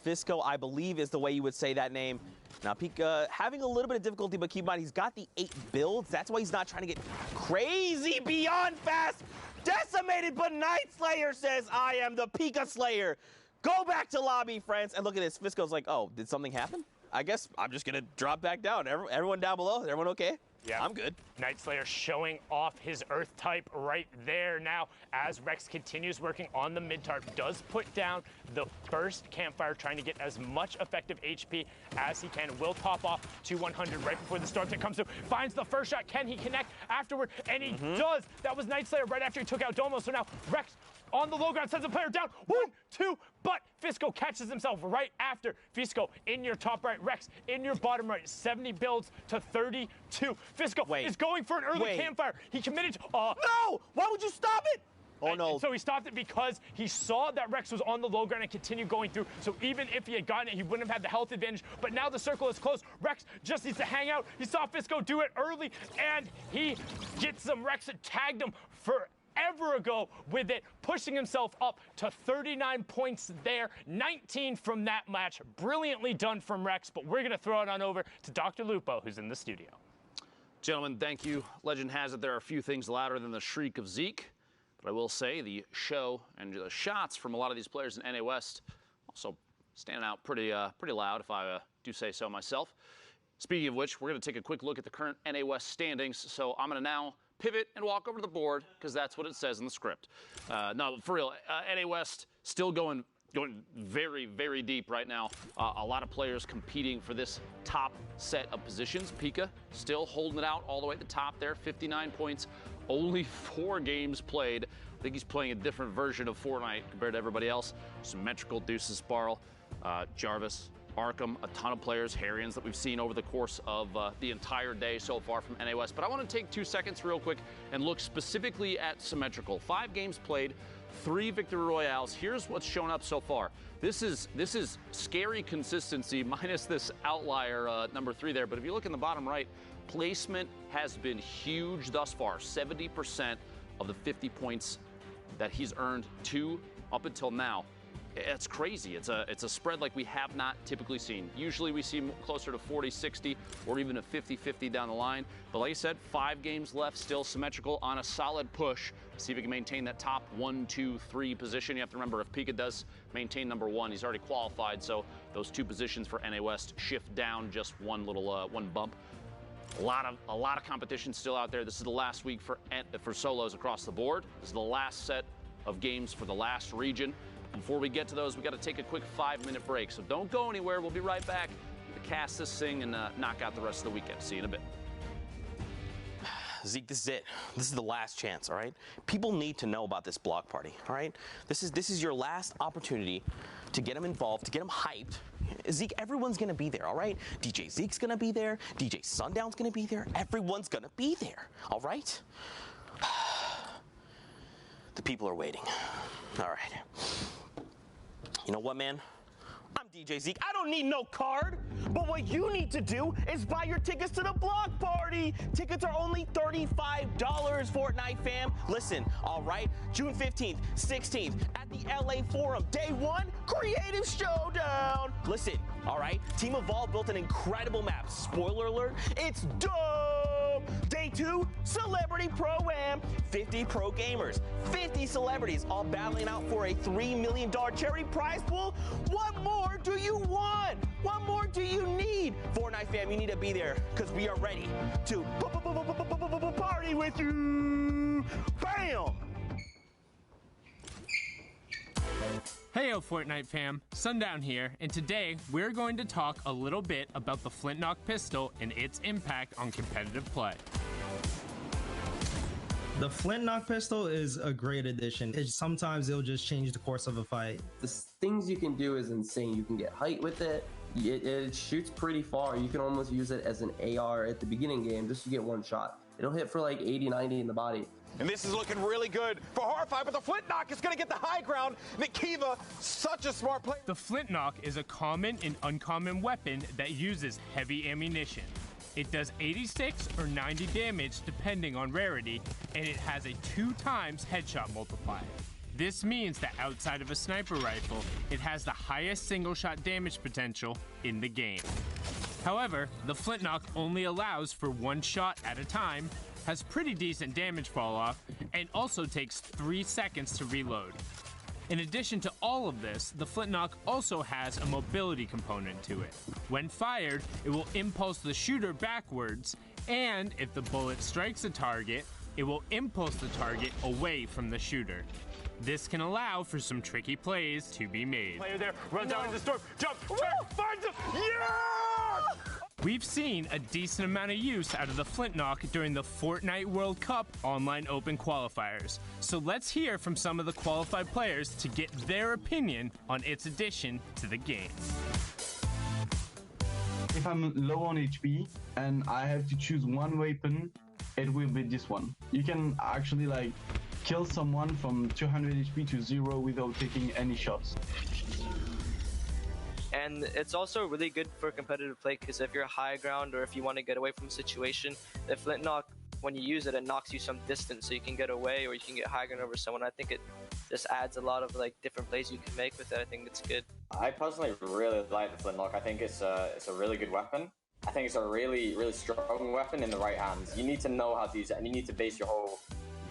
Speaker 11: Fisco, I believe, is the way you would say that name. Now, Pika having a little bit of difficulty, but keep in mind, he's got the 8 builds. That's why he's not trying to get crazy beyond fast. Decimated, but Night Slayer says, I am the Pika Slayer. Go back to lobby, friends. And look at this. Fisco's like, oh, did something happen? I guess I'm just going to drop back down. Everyone down below, everyone okay?
Speaker 1: Yeah.
Speaker 11: I'm good.
Speaker 1: Night Slayer showing off his Earth type right there now as Rex continues working on the mid-tarp. Does put down the first campfire, trying to get as much effective HP as he can. Will top off to 100 right before the storm tick comes through. Finds the first shot. Can he connect afterward? And he does. That was Night Slayer right after he took out Domo. So now Rex on the low ground sends a player down. 1, 2, but Fisco catches himself right after. Fisco in your top right, Rex in your bottom right. 70 builds to 32. Fisco is going for an early campfire. He committed to,
Speaker 11: no! Why would you stop it? Oh, no.
Speaker 1: And so he stopped it because he saw that Rex was on the low ground and continued going through. So even if he had gotten it, he wouldn't have had the health advantage. But now the circle is closed. Rex just needs to hang out. He saw Fisco do it early, and he gets him. Rex had tagged him forever ago with it, pushing himself up to 39 points there, 19 from that match. Brilliantly done from Rex, but we're going to throw it on over to Dr. Lupo, who's in the studio.
Speaker 4: Gentlemen, thank you. Legend has it there are a few things louder than the shriek of Zeke. But I will say the show and the shots from a lot of these players in NA West also standing out pretty loud, if I do say so myself. Speaking of which, we're going to take a quick look at the current NA West standings. So I'm going to now pivot and walk over to the board because that's what it says in the script. No, for real, NA West still going very, very deep right now. A lot of players competing for this top set of positions. Pika still holding it out all the way at the top there, 59 points. Only 4 games played. I think he's playing a different version of Fortnite compared to everybody else. Symmetrical, Deuces, Sparl, Jarvis, Arkham, a ton of players, Harrians that we've seen over the course of the entire day so far from NA West. But I want to take 2 seconds real quick and look specifically at Symmetrical. 5 games played, 3 victory royales. Here's what's shown up so far. This is scary consistency minus this outlier number 3 there. But if you look in the bottom right, placement has been huge thus far. 70% of the 50 points that he's earned up until now. It's crazy. It's a spread like we have not typically seen. Usually we see closer to 40-60 or even a 50-50 down the line. But like I said, 5 games left, still Symmetrical on a solid push. See if he can maintain that top 1, 2, 3 position. You have to remember, if Pika does maintain number 1, he's already qualified. So those 2 positions for NA West shift down just one bump. A lot of competition still out there. This is the last week for solos across the board. This is the last set of games for the last region. Before we get to those, we got to take a quick 5-minute break. So don't go anywhere. We'll be right back to cast this thing and knock out the rest of the weekend. See you in a bit.
Speaker 11: Zeke, this is it. This is the last chance, all right? People need to know about this block party, all right? This is your last opportunity to get them involved, to get them hyped. Zeke, everyone's going to be there, all right? DJ Zeke's going to be there. DJ Sundown's going to be there. Everyone's going to be there, all right? The people are waiting. All right. You know what, man? I'm DJ Zeke. I don't need no card. But what you need to do is buy your tickets to the block party. Tickets are only $35, Fortnite fam. Listen, all right? June 15th, 16th at the LA Forum. Day 1, Creative Showdown. Listen, all right? Team Evolve built an incredible map. Spoiler alert, it's dope. Day 2, Celebrity Pro-Am. 50 pro gamers, 50 celebrities, all battling out for a $3 million charity prize pool. What more do you want? What more do you need? Fortnite fam, you need to be there because we are ready to party with you. Bam!
Speaker 24: Heyo Fortnite fam, Sundown here, and today we're going to talk a little bit about the Flintlock pistol and its impact on competitive play.
Speaker 10: The Flintlock pistol is a great addition. Sometimes it'll just change the course of a fight.
Speaker 12: The things you can do is insane. You can get height with it. It shoots pretty far. You can almost use it as an AR at the beginning game just to get one shot. It'll hit for like 80, 90 in the body.
Speaker 13: And this is looking really good for Horrify, but the Flintlock is going to get the high ground. Nikiva, such a smart player.
Speaker 24: The Flintlock is a common and uncommon weapon that uses heavy ammunition. It does 86 or 90 damage depending on rarity, and it has a 2 times headshot multiplier. This means that outside of a sniper rifle, it has the highest single shot damage potential in the game. However, the Flintlock only allows for 1 shot at a time, has pretty decent damage fall off, and also takes 3 seconds to reload. In addition to all of this, the Flintlock also has a mobility component to it. When fired, it will impulse the shooter backwards, and if the bullet strikes a target, it will impulse the target away from the shooter. This can allow for some tricky plays to be made.
Speaker 1: Player there, runs out into the storm, jump, finds him, yeah!
Speaker 24: We've seen a decent amount of use out of the Flintlock during the Fortnite World Cup online open qualifiers. So let's hear from some of the qualified players to get their opinion on its addition to the game.
Speaker 14: If I'm low on HP and I have to choose one weapon, it will be this one. You can actually like kill someone from 200 HP to 0 without taking any shots.
Speaker 6: And it's also really good for competitive play because if you're high ground or if you want to get away from a situation, the flintlock, when you use it, it knocks you some distance so you can get away or you can get high ground over someone. I think it just adds a lot of like different plays you can make with it. I think it's good.
Speaker 15: I personally really like the flintlock. I think it's a really good weapon. I think it's a really strong weapon in the right hands. You need to know how to use it, and you need to base your whole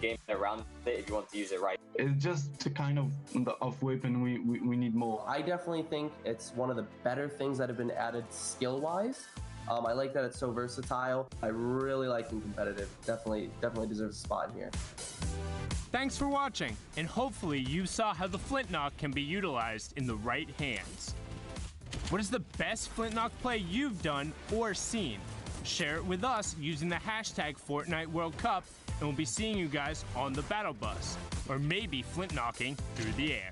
Speaker 15: game around it if you want to use it right.
Speaker 14: It's just a kind of weapon we need more.
Speaker 12: I definitely think it's one of the better things that have been added skill-wise. I like that it's so versatile. I really like it competitive. Definitely deserves a spot here.
Speaker 24: Thanks for watching, and hopefully you saw how the flintlock can be utilized in the right hands. What is the best flintlock play you've done or seen? Share it with us using the hashtag Fortnite World Cup, and we'll be seeing you guys on the battle bus, or maybe flintlocking through the air.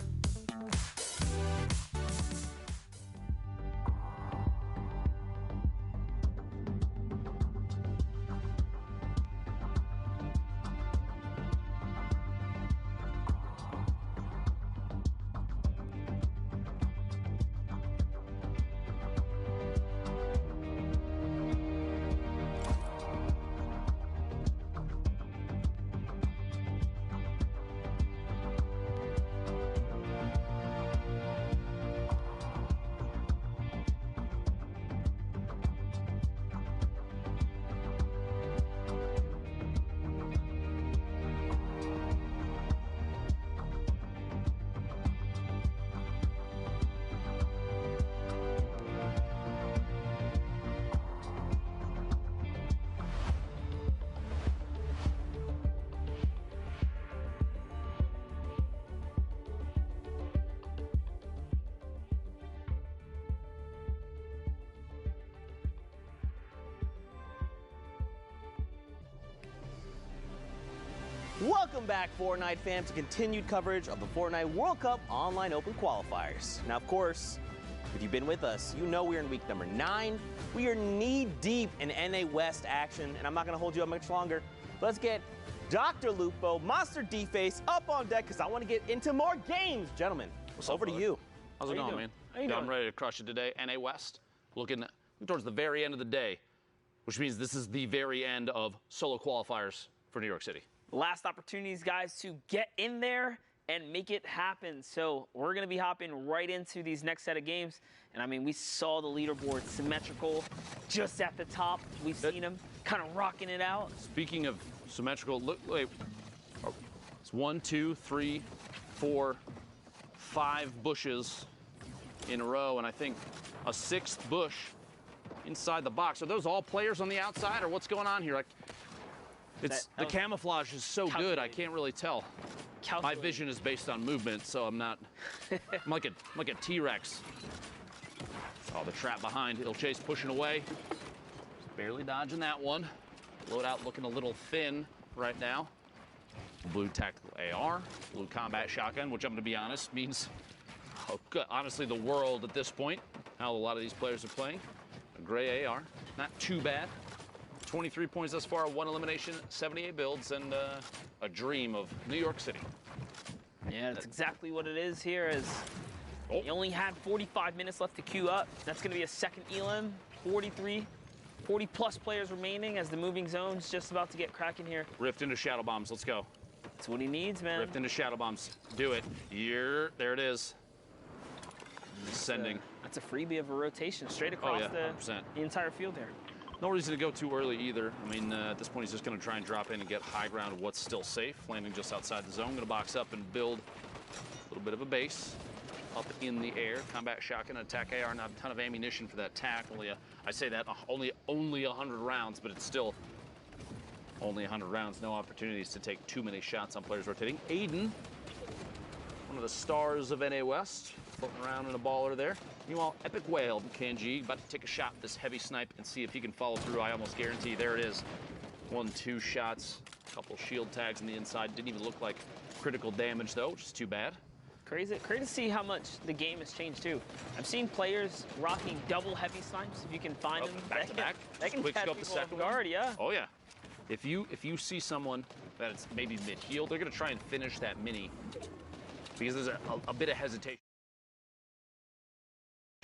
Speaker 11: Welcome back, Fortnite fam, to continued coverage of the Fortnite World Cup Online Open Qualifiers. Now, of course, if you've been with us, you know we're in week number 9. We are knee-deep in NA West action, and I'm not going to hold you up much longer. Let's get Dr. Lupo, Monster D-Face up on deck, because I want to get into more games. Gentlemen, over to you.
Speaker 4: How's it going, man? I'm ready to crush it today. NA West, looking towards the very end of the day, which means this is the very end of solo qualifiers for New York City.
Speaker 2: Last opportunities, guys, to get in there and make it happen. So we're going to be hopping right into these next set of games. And, I mean, we saw the leaderboard symmetrical just at the top. We've seen them kind of rocking it out.
Speaker 4: Speaking of symmetrical, look, wait. Oh, it's 1, 2, 3, 4, 5 bushes in a row, and I think a 6th bush inside the box. Are those all players on the outside, or what's going on here? The camouflage is so good, I can't really tell. My vision is based on movement, so I'm not. I'm like a T-Rex. Oh, the trap behind. It'll chase pushing away. Just barely dodging that one. Loadout looking a little thin right now. Blue tactical AR, blue combat shotgun, which I'm going to be honest means, honestly, the world at this point. How a lot of these players are playing. A gray AR, not too bad. 23 points thus far, 1 elimination, 78 builds, and a dream of New York City.
Speaker 2: Yeah, that's exactly what it is here. You only had 45 minutes left to queue up. That's going to be a second elim, 40+ players remaining as the moving zone's just about to get cracking here.
Speaker 4: Rift into shadow bombs, let's go.
Speaker 2: That's what he needs, man.
Speaker 4: Rift into shadow bombs, do it. There it is. Descending.
Speaker 2: That's a freebie of a rotation straight across the entire field there.
Speaker 4: No reason to go too early either. I mean, at this point, he's just going to try and drop in and get high ground of what's still safe. Landing just outside the zone. Going to box up and build a little bit of a base up in the air. Combat shotgun, attack AR. Not a ton of ammunition for that tack. I say that only 100 rounds, but it's still only 100 rounds. No opportunities to take too many shots on players rotating. Aiden, one of the stars of NA West, floating around in a baller there. Meanwhile, Epic Whale, KNG, about to take a shot at this heavy snipe and see if he can follow through. I almost guarantee. There it is. 1, 2 shots. A couple shield tags on the inside. Didn't even look like critical damage, though, which is too bad.
Speaker 2: Crazy to see how much the game has changed, too. I've seen players rocking double heavy snipes, if you can find them.
Speaker 4: Back to back.
Speaker 2: They can
Speaker 4: Quick
Speaker 2: catch
Speaker 4: scope the
Speaker 2: people
Speaker 4: second
Speaker 2: off guard,
Speaker 4: one.
Speaker 2: yeah.
Speaker 4: Oh, yeah. If you see someone that's maybe mid-heal, they're going to try and finish that mini because there's a bit of hesitation.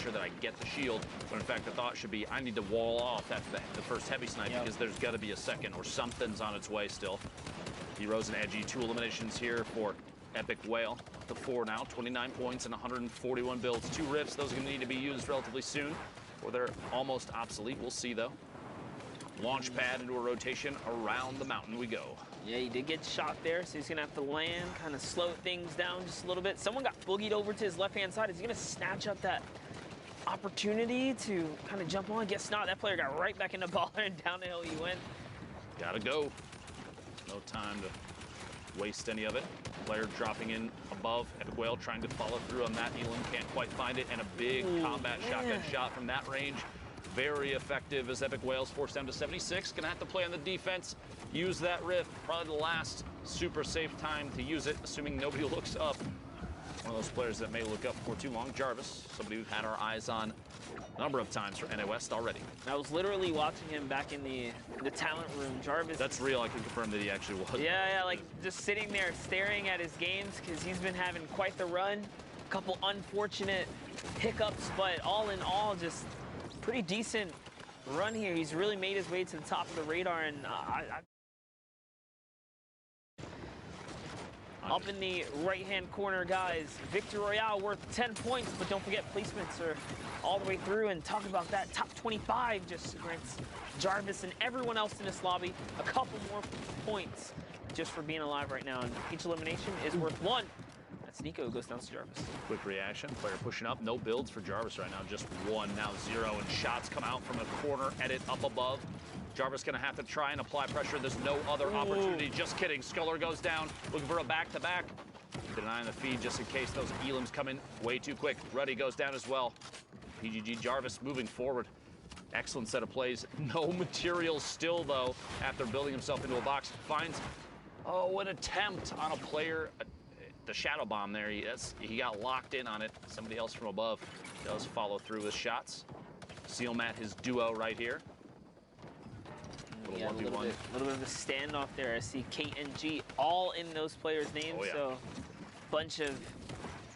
Speaker 4: Sure that I get the shield, but in fact the thought should be I need to wall off after the first heavy snipe because there's got to be a second or something's on its way still. Heroes and Edgy, 2 eliminations here for Epic Whale. The 4 now, 29 points and 141 builds. 2 rifts, those are going to need to be used relatively soon, or they're almost obsolete. We'll see though. Launch pad into a rotation, around the mountain we go.
Speaker 2: Yeah, he did get shot there, so he's gonna have to land, kind of slow things down just a little bit. Someone got boogied over to his left-hand side. Is he gonna snatch up that opportunity to kind of jump on? Guess not. That player got right back in the ball and down the hill he went.
Speaker 4: Gotta go. No time to waste any of it. Player dropping in above. Epic Whale trying to follow through on that. Elam can't quite find it, and a big combat shotgun shot from that range. Very effective as Epic Whale's forced down to 76. Gonna have to play on the defense. Use that rift. Probably the last super safe time to use it, assuming nobody looks up. One of those players that may look up for too long. Jarvis, somebody we've had our eyes on a number of times for NA West already.
Speaker 2: I was literally watching him back in the talent room. Jarvis.
Speaker 4: That's real. I can confirm that he actually was.
Speaker 2: Yeah, like just sitting there staring at his games because he's been having quite the run. A couple unfortunate hiccups, but all in all, just pretty decent run here. He's really made his way to the top of the radar, and up in the right-hand corner, guys, Victory Royale worth 10 points, but don't forget placements are all the way through. And talk about that, top 25 just grants Jarvis and everyone else in this lobby a couple more points just for being alive right now. And each elimination is worth 1. That's Nico, goes down to Jarvis.
Speaker 4: Quick reaction, player pushing up, no builds for Jarvis right now, just 1, now 0, and shots come out from a corner, edit up above. Jarvis gonna have to try and apply pressure. There's no other opportunity. Just kidding. Sculler goes down, looking for a back-to-back. Denying the feed just in case those Elams come in way too quick. Ruddy goes down as well. PGG Jarvis moving forward. Excellent set of plays. No materials still, though, after building himself into a box. Finds, an attempt on a player. The shadow bomb there, he got locked in on it. Somebody else from above does follow through with shots. Seal Matt, his duo right here.
Speaker 2: Yeah, a little bit of a standoff there. I see Kate and G all in those players' names, so bunch of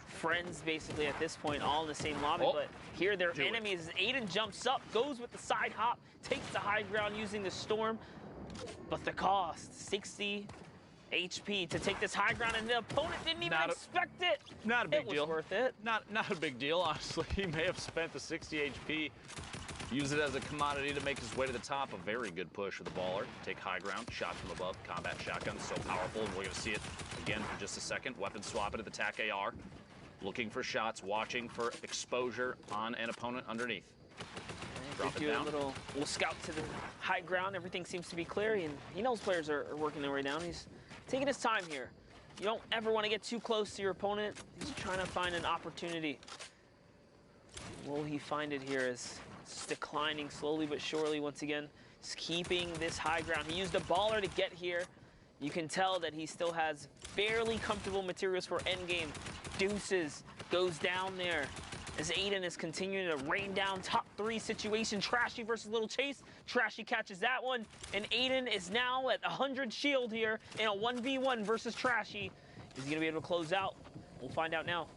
Speaker 2: friends basically at this point, all in the same lobby. But here they're enemies. Aiden jumps up, goes with the side hop, takes the high ground using the storm. But the cost, 60 HP to take this high ground, and the opponent didn't even expect it.
Speaker 4: Not a big deal.
Speaker 2: It was worth it.
Speaker 4: Not a big deal, honestly. He may have spent the 60 HP. Use it as a commodity to make his way to the top. A very good push with the baller. Take high ground, shot from above, combat shotgun, so powerful. And we're going to see it again for just a second. Weapon swap it at the TAC AR. Looking for shots, watching for exposure on an opponent underneath. Drop it down.
Speaker 2: A little scout to the high ground. Everything seems to be clear, and he knows players are working their way down. He's taking his time here. You don't ever want to get too close to your opponent. He's trying to find an opportunity. Will he find it here as it's declining slowly but surely once again? Just keeping this high ground. He used a baller to get here. You can tell that he still has fairly comfortable materials for endgame. Deuces goes down there as Aiden is continuing to rain down top 3 situation. Trashy versus Little Chase. Trashy catches that one, and Aiden is now at 100 shield here in a 1v1 versus Trashy. Is he gonna be able to close out? We'll find out now.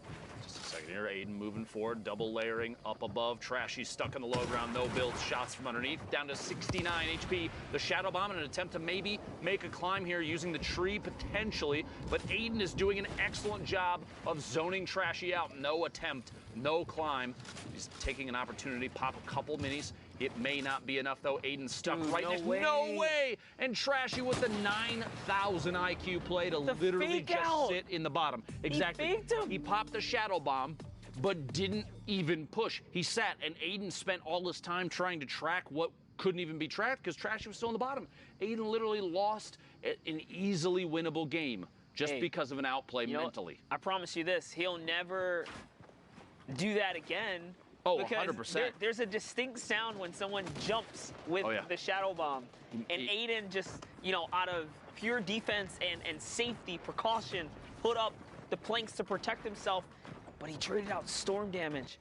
Speaker 4: Just a second here, Aiden moving forward, double layering up above. Trashy stuck on the low ground, no builds, shots from underneath, down to 69 HP. The shadow bomb in an attempt to maybe make a climb here using the tree potentially, but Aiden is doing an excellent job of zoning Trashy out. No attempt, no climb. He's taking an opportunity, pop a couple minis. It may not be enough though. Aiden stuck right next. No way! And Trashy with the 9,000 IQ play to literally just sit in the bottom. Exactly.
Speaker 2: He faked him.
Speaker 4: He popped the shadow bomb, but didn't even push. He sat, and Aiden spent all this time trying to track what couldn't even be tracked because Trashy was still in the bottom. Aiden literally lost an easily winnable game just because of an outplay mentally.
Speaker 2: I promise you this, he'll never do that again.
Speaker 4: Oh,
Speaker 2: because
Speaker 4: 100%.
Speaker 2: There's a distinct sound when someone jumps with the shadow bomb. And Aiden just, out of pure defense and safety, precaution, put up the planks to protect himself, but he traded out storm damage.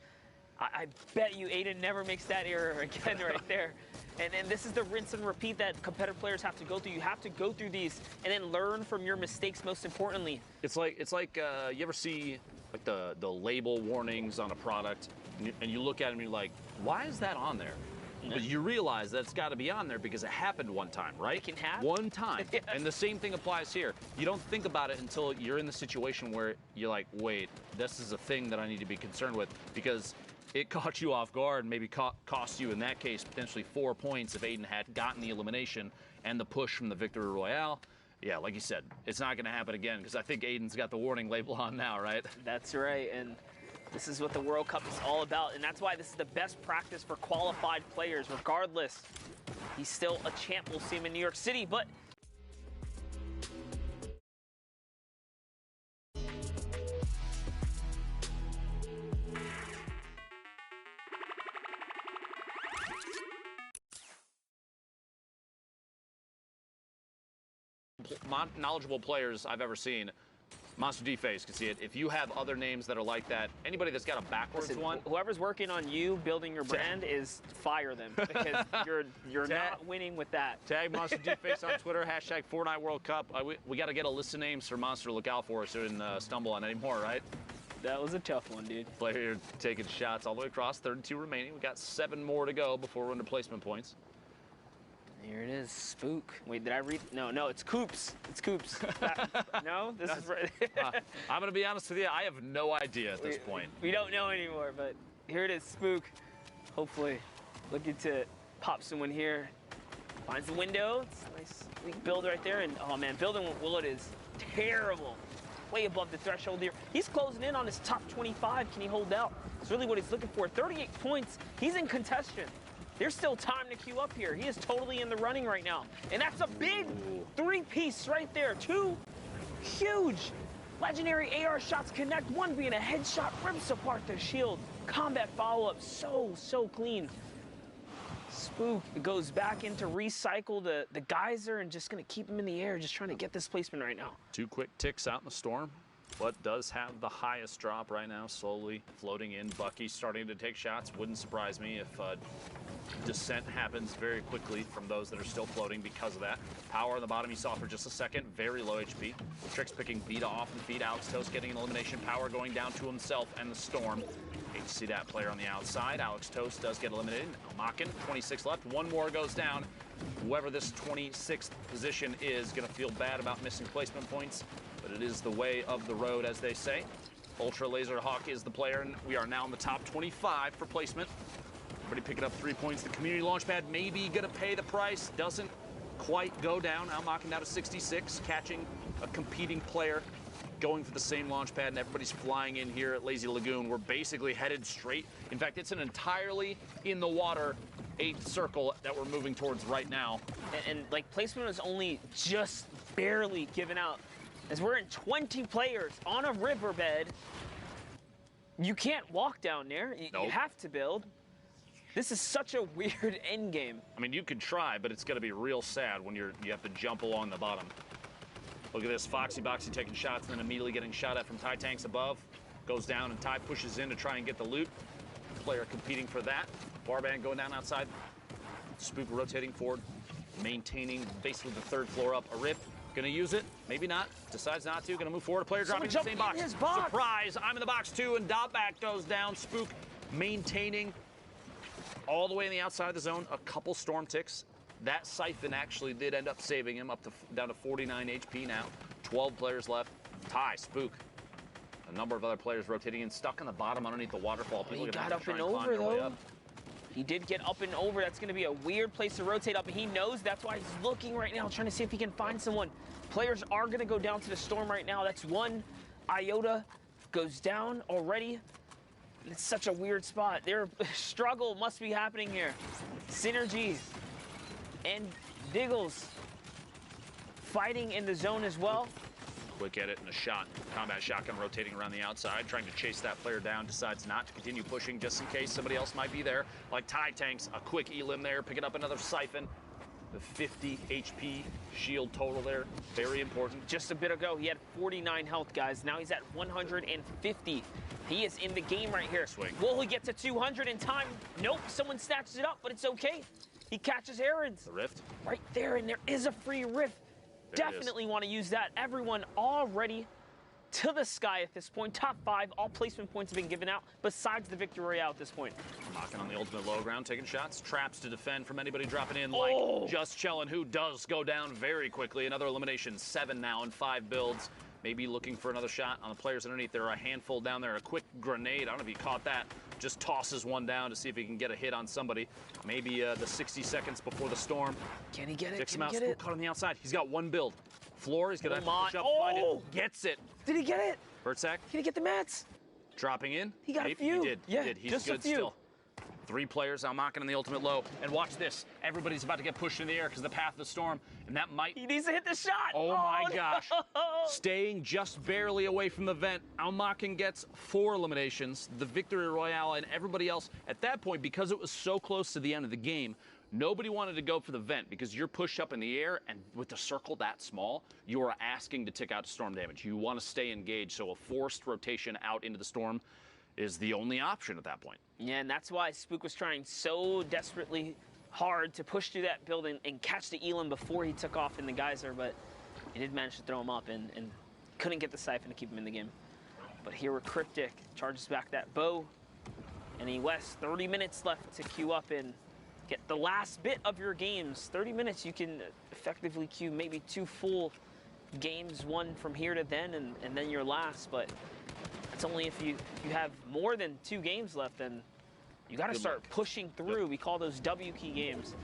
Speaker 2: I bet you Aiden never makes that error again right there. And this is the rinse and repeat that competitive players have to go through. You have to go through these and then learn from your mistakes, most importantly.
Speaker 4: It's like you ever see like the label warnings on a product, and you look at it and you're like, why is that on there? But you realize that's got to be on there because it happened one time, right?
Speaker 2: It can happen.
Speaker 4: One time.
Speaker 2: Yes.
Speaker 4: And the same thing applies here. You don't think about it until you're in the situation where you're like, wait, this is a thing that I need to be concerned with because it caught you off guard and maybe cost you, in that case, potentially 4 points if Aiden had gotten the elimination and the push from the Victory Royale. Yeah, like you said, it's not going to happen again because I think Aiden's got the warning label on now, right?
Speaker 2: That's right, and this is what the World Cup is all about, and that's why this is the best practice for qualified players, regardless. He's still a champ. We'll see him in New York City, but
Speaker 4: knowledgeable players I've ever seen. Monster D-Face can see it. If you have other names that are like that, anybody that's got a backwards one.
Speaker 2: Whoever's working on you building your brand is fire them because you're not winning with that.
Speaker 4: Tag Monster D-Face on Twitter, hashtag Fortnite World Cup. We got to get a list of names for Monster to look out for so we didn't stumble on any more, right?
Speaker 2: That was a tough one, dude.
Speaker 4: Player taking shots all the way across, 32 remaining. We got 7 more to go before we're into placement points.
Speaker 2: Here it is, Spook. Wait, did I read? No, it's Coops. It's Coops. No, this is right.
Speaker 4: I'm going to be honest with you, I have no idea at this point.
Speaker 2: We don't know anymore, but here it is, Spook. Hopefully, looking to pop someone here. Finds the window. It's a nice weak build right there. And, oh, man, building with Willet is terrible. Way above the threshold here. He's closing in on his top 25. Can he hold out? That's really what he's looking for. 38 points. He's in contention. There's still time to queue up here. He is totally in the running right now. And that's a big 3-piece right there. 2 huge legendary AR shots connect. One being a headshot, rips apart the shield. Combat follow-up, so clean. Spook goes back in to recycle the geyser and just gonna keep him in the air, just trying to get this placement right now.
Speaker 4: 2 quick ticks out in the storm. What does have the highest drop right now, slowly floating in. Bucky starting to take shots. Wouldn't surprise me if descent happens very quickly from those that are still floating because of that. Power on the bottom you saw for just a second, very low HP. Tricks picking Vita off and feed. Alex Toast getting an elimination. Power going down to himself and the storm. Hate to see that player on the outside. Alex Toast does get eliminated. Makin, 26 left. 1 more goes down. Whoever this 26th position is going to feel bad about missing placement points, but it is the way of the road, as they say. Ultra Laser Hawk is the player, and we are now in the top 25 for placement. Everybody picking up 3 points. The community launchpad may be going to pay the price. Doesn't quite go down. Now Makin down to 66, catching a competing player, going for the same launch pad, and everybody's flying in here at Lazy Lagoon. We're basically headed straight. In fact, it's an entirely in the water 8th circle that we're moving towards right now.
Speaker 2: And like placement is only just barely given out. As we're in 20 players on a riverbed, you can't walk down there. You have to build. This is such a weird end game.
Speaker 4: I mean, you could try, but it's going to be real sad when you have to jump along the bottom. Look at this, Foxy Boxy taking shots and then immediately getting shot at from Ty Tanks above. Goes down and Ty pushes in to try and get the loot. Player competing for that. Barband going down outside. Spook rotating forward, maintaining basically the 3rd floor up. A rip, gonna use it, maybe not. Decides not to, gonna move forward. A player dropping in the same box. Surprise, I'm in the box too, and Dotback goes down. Spook maintaining all the way on the outside of the zone. A couple storm ticks. That Siphon actually did end up saving him up to down to 49 HP now. 12 players left. Ty, Spook. A number of other players rotating in, stuck on the bottom underneath the waterfall.
Speaker 2: He got up and over, though. He did get up and over. That's going to be a weird place to rotate up, and he knows that's why he's looking right now, trying to see if he can find someone. Players are going to go down to the storm right now. That's 1. Iota goes down already. It's such a weird spot. Their struggle must be happening here. Synergy and Diggles fighting in the zone as well.
Speaker 4: Quick edit and a shot. Combat shotgun rotating around the outside, trying to chase that player down. Decides not to continue pushing just in case somebody else might be there. Like Ty Tanks, a quick elim there, picking up another Siphon. The 50 HP shield total there, very important.
Speaker 2: Just a bit ago, he had 49 health, guys. Now he's at 150. He is in the game right here.
Speaker 4: Swing.
Speaker 2: Will he get to 200 in time? Nope, someone snatches it up, but it's okay. He catches Aaron's.
Speaker 4: The rift.
Speaker 2: Right there, and there is a free rift. Definitely want to use that. Everyone already to the sky at this point. Top 5, all placement points have been given out, besides the victory royale at this point.
Speaker 4: Knocking on the ultimate low ground, taking shots. Traps to defend from anybody dropping in, like Just Chillin', who does go down very quickly. Another elimination, 7 now in 5 builds. Maybe looking for another shot on the players underneath. There are a handful down there. A quick grenade. I don't know if he caught that. Just tosses one down to see if he can get a hit on somebody. Maybe the 60 seconds before the storm.
Speaker 2: Can he get it?
Speaker 4: Dicks him
Speaker 2: Can
Speaker 4: out.
Speaker 2: he get it?
Speaker 4: Caught on the outside. He's got one build. Floor, he's going to have to push up, find it. Gets it.
Speaker 2: Did he get it?
Speaker 4: Bertsack.
Speaker 2: Can he get the mats?
Speaker 4: Dropping in.
Speaker 2: He got
Speaker 4: a
Speaker 2: few.
Speaker 4: He did.
Speaker 2: Yeah,
Speaker 4: he did. He's
Speaker 2: just
Speaker 4: good
Speaker 2: a few.
Speaker 4: still. 3 players now knocking on the ultimate low. And watch this. Everybody's about to get pushed in the air because of the path of the storm. And that might...
Speaker 2: He needs to hit the shot.
Speaker 4: Oh my gosh. Staying just barely away from the vent. Almaken gets 4 eliminations. The victory royale and everybody else. At that point, because it was so close to the end of the game, nobody wanted to go for the vent because you're pushed up in the air, and with the circle that small, you are asking to tick out storm damage. You want to stay engaged, so a forced rotation out into the storm is the only option at that point.
Speaker 2: Yeah, and that's why Spook was trying so desperately hard to push through that building and catch the Elam before he took off in the geyser, but he did manage to throw him up and couldn't get the siphon to keep him in the game. But here with Cryptic, charges back that bow, and West, 30 minutes left to queue up and get the last bit of your games. 30 minutes, you can effectively queue maybe 2 full games, one from here to then, and then your last, but it's only if you have more than 2 games left, then you got to start pushing through. We call those W key games.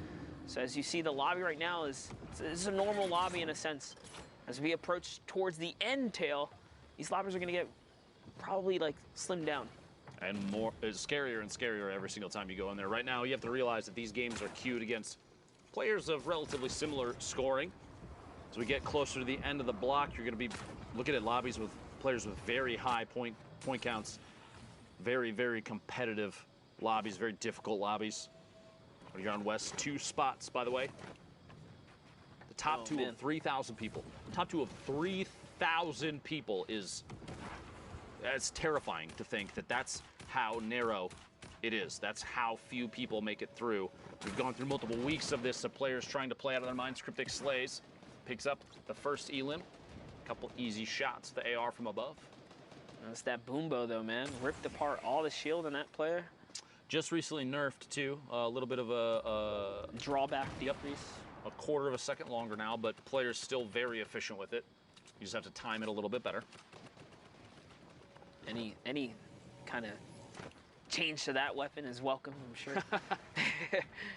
Speaker 2: So as you see, the lobby right now is a normal lobby in a sense. As we approach towards the end tail, these lobbies are going to get probably like slimmed down.
Speaker 4: And more, it's scarier and scarier every single time you go in there. Right now, you have to realize that these games are queued against players of relatively similar scoring. As we get closer to the end of the block, you're going to be looking at lobbies with players with very high point counts. Very, very competitive lobbies, very difficult lobbies. You're on West, 2 spots, by the way. The top 2 of 3,000 people. Top 2 of 3,000 people is... It's terrifying to think that that's how narrow it is. That's how few people make it through. We've gone through multiple weeks of this, of players trying to play out of their minds. Cryptic slays, picks up the first Elim. Couple easy shots, the AR from above.
Speaker 2: That's that boom bow though, man. Ripped apart all the shield on that player.
Speaker 4: Just recently nerfed too. A little bit of a
Speaker 2: drawback decrease.
Speaker 4: A quarter of a second longer now, but players still very efficient with it. You just have to time it a little bit better.
Speaker 2: Any kind of change to that weapon is welcome, I'm sure.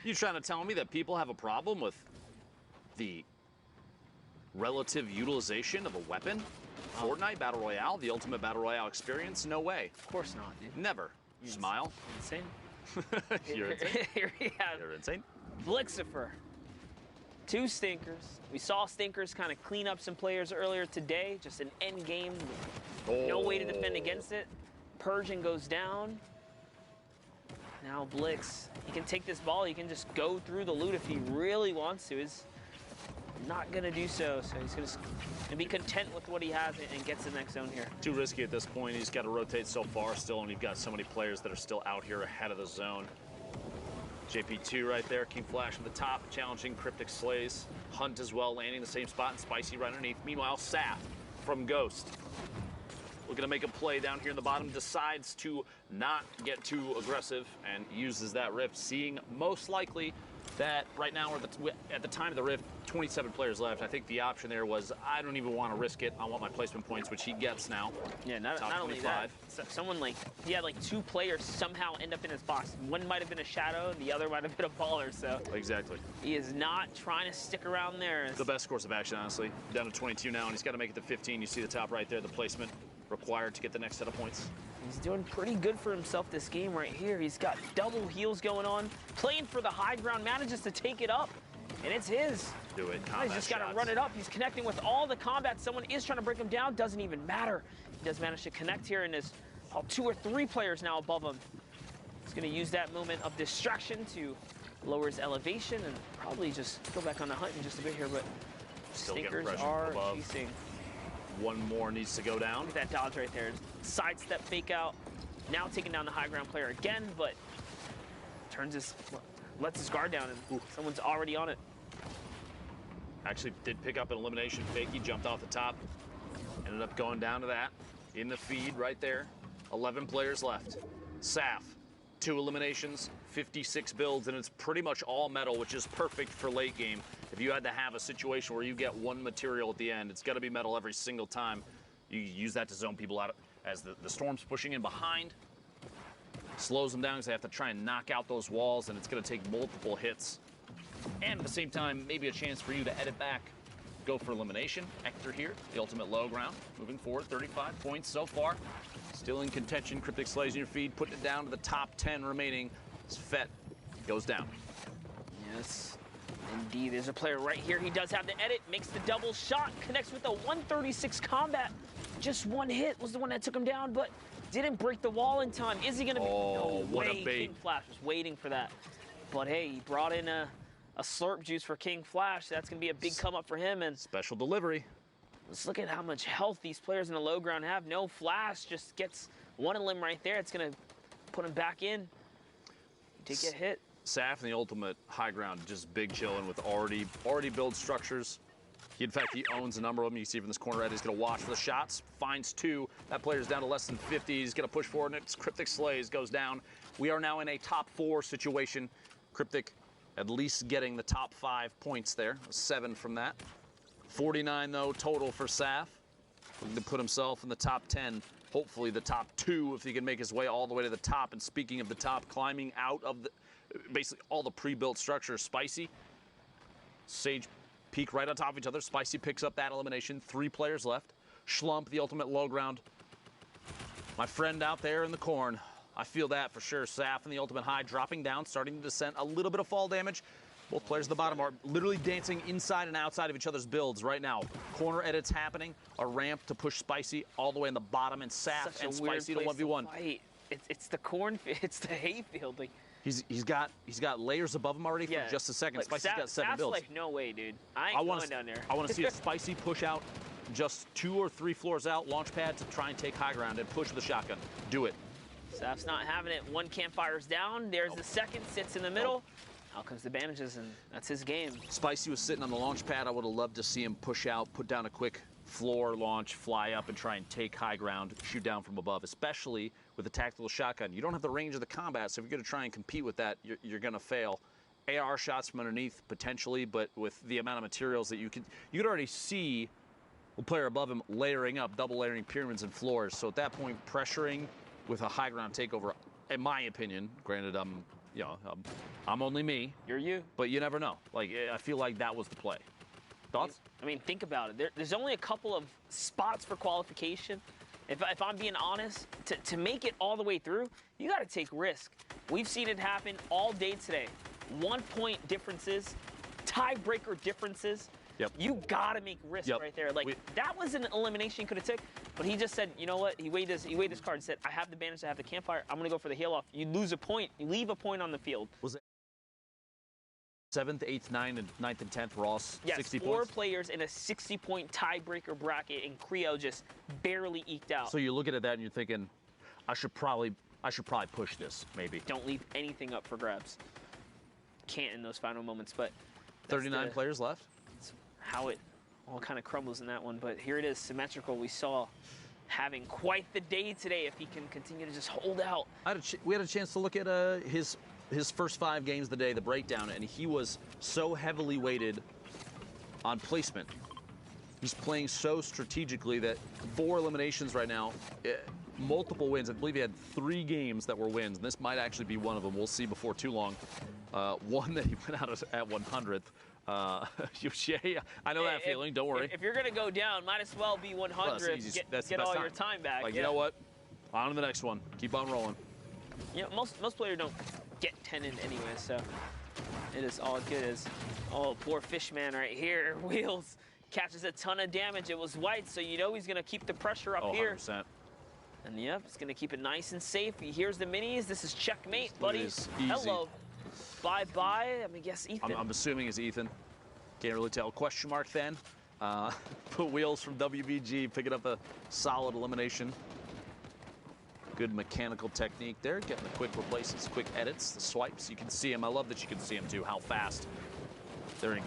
Speaker 4: You trying to tell me that people have a problem with the relative utilization of a weapon? Fortnite Battle Royale, the ultimate Battle Royale experience? No way.
Speaker 2: Of course not, dude.
Speaker 4: Never. Smile.
Speaker 2: Insane.
Speaker 4: You're insane.
Speaker 2: Here we have
Speaker 4: You're insane.
Speaker 2: Blixifer. 2 stinkers. We saw stinkers kind of clean up some players earlier today. Just an end game. No way to defend against it. Persian goes down. Now Blix. He can take this ball. He can just go through the loot if he really wants to. He's not going to do so. So he's going to be content with what he has and gets to the next zone here.
Speaker 4: Too risky at this point. He's got to rotate so far still, and you've got so many players that are still out here ahead of the zone. JP2 right there, King Flash at the top, challenging Cryptic slays. Hunt as well, landing the same spot, and Spicy right underneath. Meanwhile, Saf from Ghost, looking to make a play down here in the bottom, decides to not get too aggressive and uses that rift, seeing most likely that right now, at the time of the rift, 27 players left. I think the option there was, I don't even want to risk it. I want my placement points, which he gets now.
Speaker 2: Yeah, not only that, someone he had 2 players somehow end up in his box. One might have been a shadow, and the other might have been a baller, so.
Speaker 4: Exactly.
Speaker 2: He is not trying to stick around there.
Speaker 4: The best course of action, honestly. Down to 22 now, and he's got to make it to 15. You see the top right there, the placement required to get the next set of points.
Speaker 2: He's doing pretty good for himself this game right here. He's got double heals going on, playing for the high ground, manages to take it up, and it's his.
Speaker 4: Do it.
Speaker 2: He's just got to run it up. He's connecting with all the combat. Someone is trying to break him down. Doesn't even matter. He does manage to connect here, and there's 2 or 3 players now above him. He's going to use that moment of distraction to lower his elevation and probably just go back on the hunt in just a bit here, but
Speaker 4: still
Speaker 2: stinkers are chasing.
Speaker 4: One more needs to go down.
Speaker 2: Look at that dodge right there. Sidestep fake out. Now taking down the high ground player again, but turns his lets his guard down, and someone's already on it.
Speaker 4: Actually did pick up an elimination. Fakey jumped off the top. Ended up going down to that. In the feed right there. 11 players left. Saf, 2 eliminations, 56 builds, and it's pretty much all metal, which is perfect for late game. If you had to have a situation where you get one material at the end, it's got to be metal every single time. You use that to zone people out as the storm's pushing in behind. Slows them down because they have to try and knock out those walls, and it's going to take multiple hits. And at the same time, maybe a chance for you to edit back. Go for elimination. Hector here, the ultimate low ground. Moving forward, 35 points so far. Still in contention. Cryptic slays in your feed, putting it down to the top 10 remaining. As Fett goes down.
Speaker 2: Yes, indeed. There's a player right here. He does have the edit, makes the double shot, connects with a 136 combat. Just one hit was the one that took him down, but didn't break the wall in time. Is he going to be?
Speaker 4: Oh,
Speaker 2: no
Speaker 4: what
Speaker 2: way.
Speaker 4: a bait.
Speaker 2: King Flash was waiting for that. But hey, he brought in a slurp juice for King Flash. That's going to be a big come up for him. And
Speaker 4: special delivery.
Speaker 2: Let's look at how much health these players in the low ground have. No Flash, just gets one elim right there. It's going to put him back in. He did get hit.
Speaker 4: Saf in the ultimate high ground, just big chilling with already built structures. In fact, he owns a number of them. You see from this corner red, he's going to watch for the shots. Finds 2. That player's down to less than 50. He's going to push forward, and it's Cryptic Slays goes down. We are now in a top 4 situation. Cryptic at least getting the top 5 points there. 7 from that. 49, though, total for Saf. Looking to put himself in the top 10. Hopefully the top 2 if he can make his way all the way to the top. And speaking of the top, climbing out of basically all the pre-built structures. Spicy, Sage peek right on top of each other. Spicy picks up that elimination. 3 players left. Schlump, the ultimate low ground. My friend out there in the corn. I feel that for sure. Saf in the ultimate high, dropping down, starting to descend. A little bit of fall damage. Both players at the bottom are literally dancing inside and outside of each other's builds right now. Corner edits happening. A ramp to push Spicy all the way in the bottom, and Saf and Spicy to 1v1.
Speaker 2: It's the corn. It's the hayfield. Like,
Speaker 4: He's got layers above him already for just a second.
Speaker 2: Like,
Speaker 4: Spicy's got 7
Speaker 2: Saf's
Speaker 4: builds.
Speaker 2: like, no way, dude. I ain't going down there.
Speaker 4: I want to see a Spicy push out just 2 or 3 floors out, launch pad to try and take high ground and push the shotgun. Do it.
Speaker 2: Saf's not having it. 1 campfire's down. There's the second, sits in the middle. Out comes the bandages, and that's his game.
Speaker 4: Spicy was sitting on the launch pad. I would have loved to see him push out, put down a quick floor launch, fly up, and try and take high ground, shoot down from above, especially with a tactical shotgun. You don't have the range of the combat, so if you're going to try and compete with that, you're going to fail. AR shots from underneath, potentially, but with the amount of materials that you could already see the player above him layering up, double layering pyramids and floors. So at that point, pressuring with a high ground takeover, in my opinion, granted, I'm only me.
Speaker 2: You're you.
Speaker 4: But you never know. Like, I feel like that was the play. Thoughts?
Speaker 2: I mean, think about it. There's only a couple of spots for qualification. If I'm being honest, to make it all the way through, you got to take risk. We've seen it happen all day today. 1-point differences, tiebreaker differences.
Speaker 4: Yep.
Speaker 2: You got to make risk right there. Like, that was an elimination he could have took, but he just said, you know what? He weighed his card and said, I have the bandage, I have the campfire. I'm going to go for the heal off. You lose a point. You leave a point on the field.
Speaker 4: Was it 7th, 8th, 9th, and 9th and 10th were all 60 points?
Speaker 2: Yes, 4 players in a 60-point tiebreaker bracket, and Creo just barely eked out.
Speaker 4: So you're looking at that and you're thinking, I should probably push this, maybe.
Speaker 2: Don't leave anything up for grabs. Can't in those final moments, but
Speaker 4: 39 players left.
Speaker 2: That's how it all kind of crumbles in that one. But here it is, symmetrical. We saw having quite the day today if he can continue to just hold out.
Speaker 4: We had a chance to look at his first 5 games of the day, the breakdown, and he was so heavily weighted on placement. He's playing so strategically that 4 eliminations right now, multiple wins. I believe he had 3 games that were wins, and this might actually be one of them. We'll see before too long. One that he went out at 100th. I know that feeling. Don't worry.
Speaker 2: If you're going to go down, might as well be 100. Get all your time back.
Speaker 4: Like, you know what? On to the next one. Keep on rolling.
Speaker 2: You know, most players don't get 10 in anyway, so it is all good as, oh, poor Fishman right here. Wheels catches a ton of damage. It was white, so you know he's going to keep the pressure up here.
Speaker 4: 100%.
Speaker 2: And yep, it's going to keep it nice and safe. He hears the minis. This is checkmate, buddies. Hello. Bye-bye. I mean, guess Ethan.
Speaker 4: I'm assuming it's Ethan. Can't really tell. Question mark then. Put Wheels from WBG picking up a solid elimination. Good mechanical technique there, getting the quick replaces, quick edits, the swipes. You can see them. I love that you can see them too, how fast they're,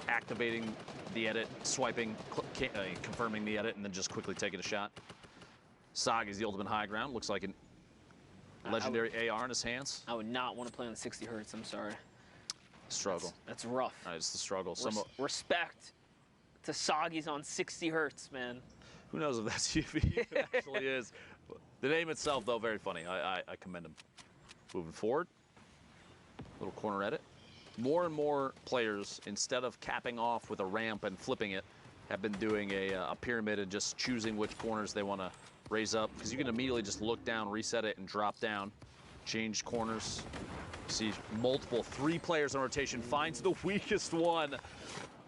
Speaker 4: activating the edit, swiping, confirming the edit, and then just quickly taking a shot. Sog is the ultimate high ground. Looks like a legendary AR in his hands.
Speaker 2: I would not want to play on 60 hertz. I'm sorry.
Speaker 4: Struggle.
Speaker 2: That's rough.
Speaker 4: It's the struggle.
Speaker 2: Respect to Soggy's on 60 hertz, man.
Speaker 4: Who knows if that's UV? It actually is. The name itself, though, very funny. I commend him. Moving forward. Little corner edit. More and more players, instead of capping off with a ramp and flipping it, have been doing a pyramid and just choosing which corners they want to raise up. Because you can immediately just look down, reset it, and drop down. Change corners. See multiple 3 players in rotation. Finds the weakest one.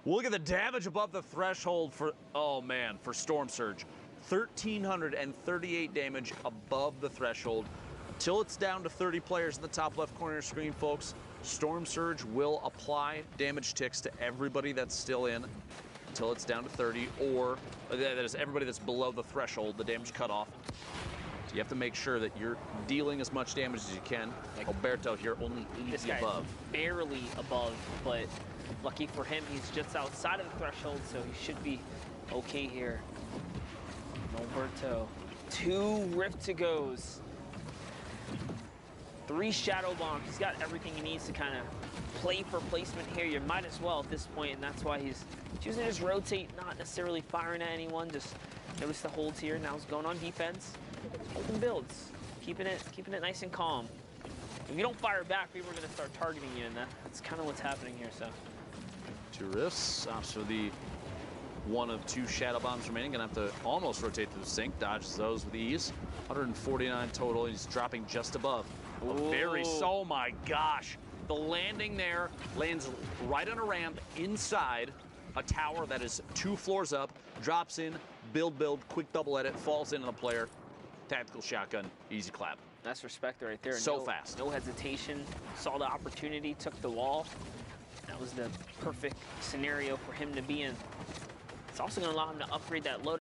Speaker 4: Look at the damage above the threshold for, for Storm Surge. 1,338 damage above the threshold. Until it's down to 30 players in the top left corner of your screen, folks, Storm Surge will apply damage ticks to everybody that's still in until it's down to 30, or that is everybody that's below the threshold, the damage cutoff. So you have to make sure that you're dealing as much damage as you can. Alberto here only 80 above.
Speaker 2: Barely above, but lucky for him, he's just outside of the threshold, so he should be okay here. Alberto, 2 Rift to goes. 3 Shadow Bombs. He's got everything he needs to kind of play for placement here. You might as well at this point, and that's why he's choosing to just rotate, not necessarily firing at anyone. Just notice the holds here. Now he's going on defense, holding builds, keeping it nice and calm. If you don't fire back, people are going to start targeting you, and that's kind of what's happening here. So
Speaker 4: 2 rifts. So the 1 of 2 Shadow Bombs remaining. Gonna have to almost rotate through the sink. Dodges those with ease. 149 total. He's dropping just above. Oh my gosh. The landing there lands right on a ramp inside a tower that is 2 floors up. Drops in, build, quick double edit, falls into the player. Tactical shotgun, easy clap.
Speaker 2: That's respect right there.
Speaker 4: So fast.
Speaker 2: No hesitation. Saw the opportunity, took the wall. That was the perfect scenario for him to be in. It's also going to allow him to upgrade that loadout.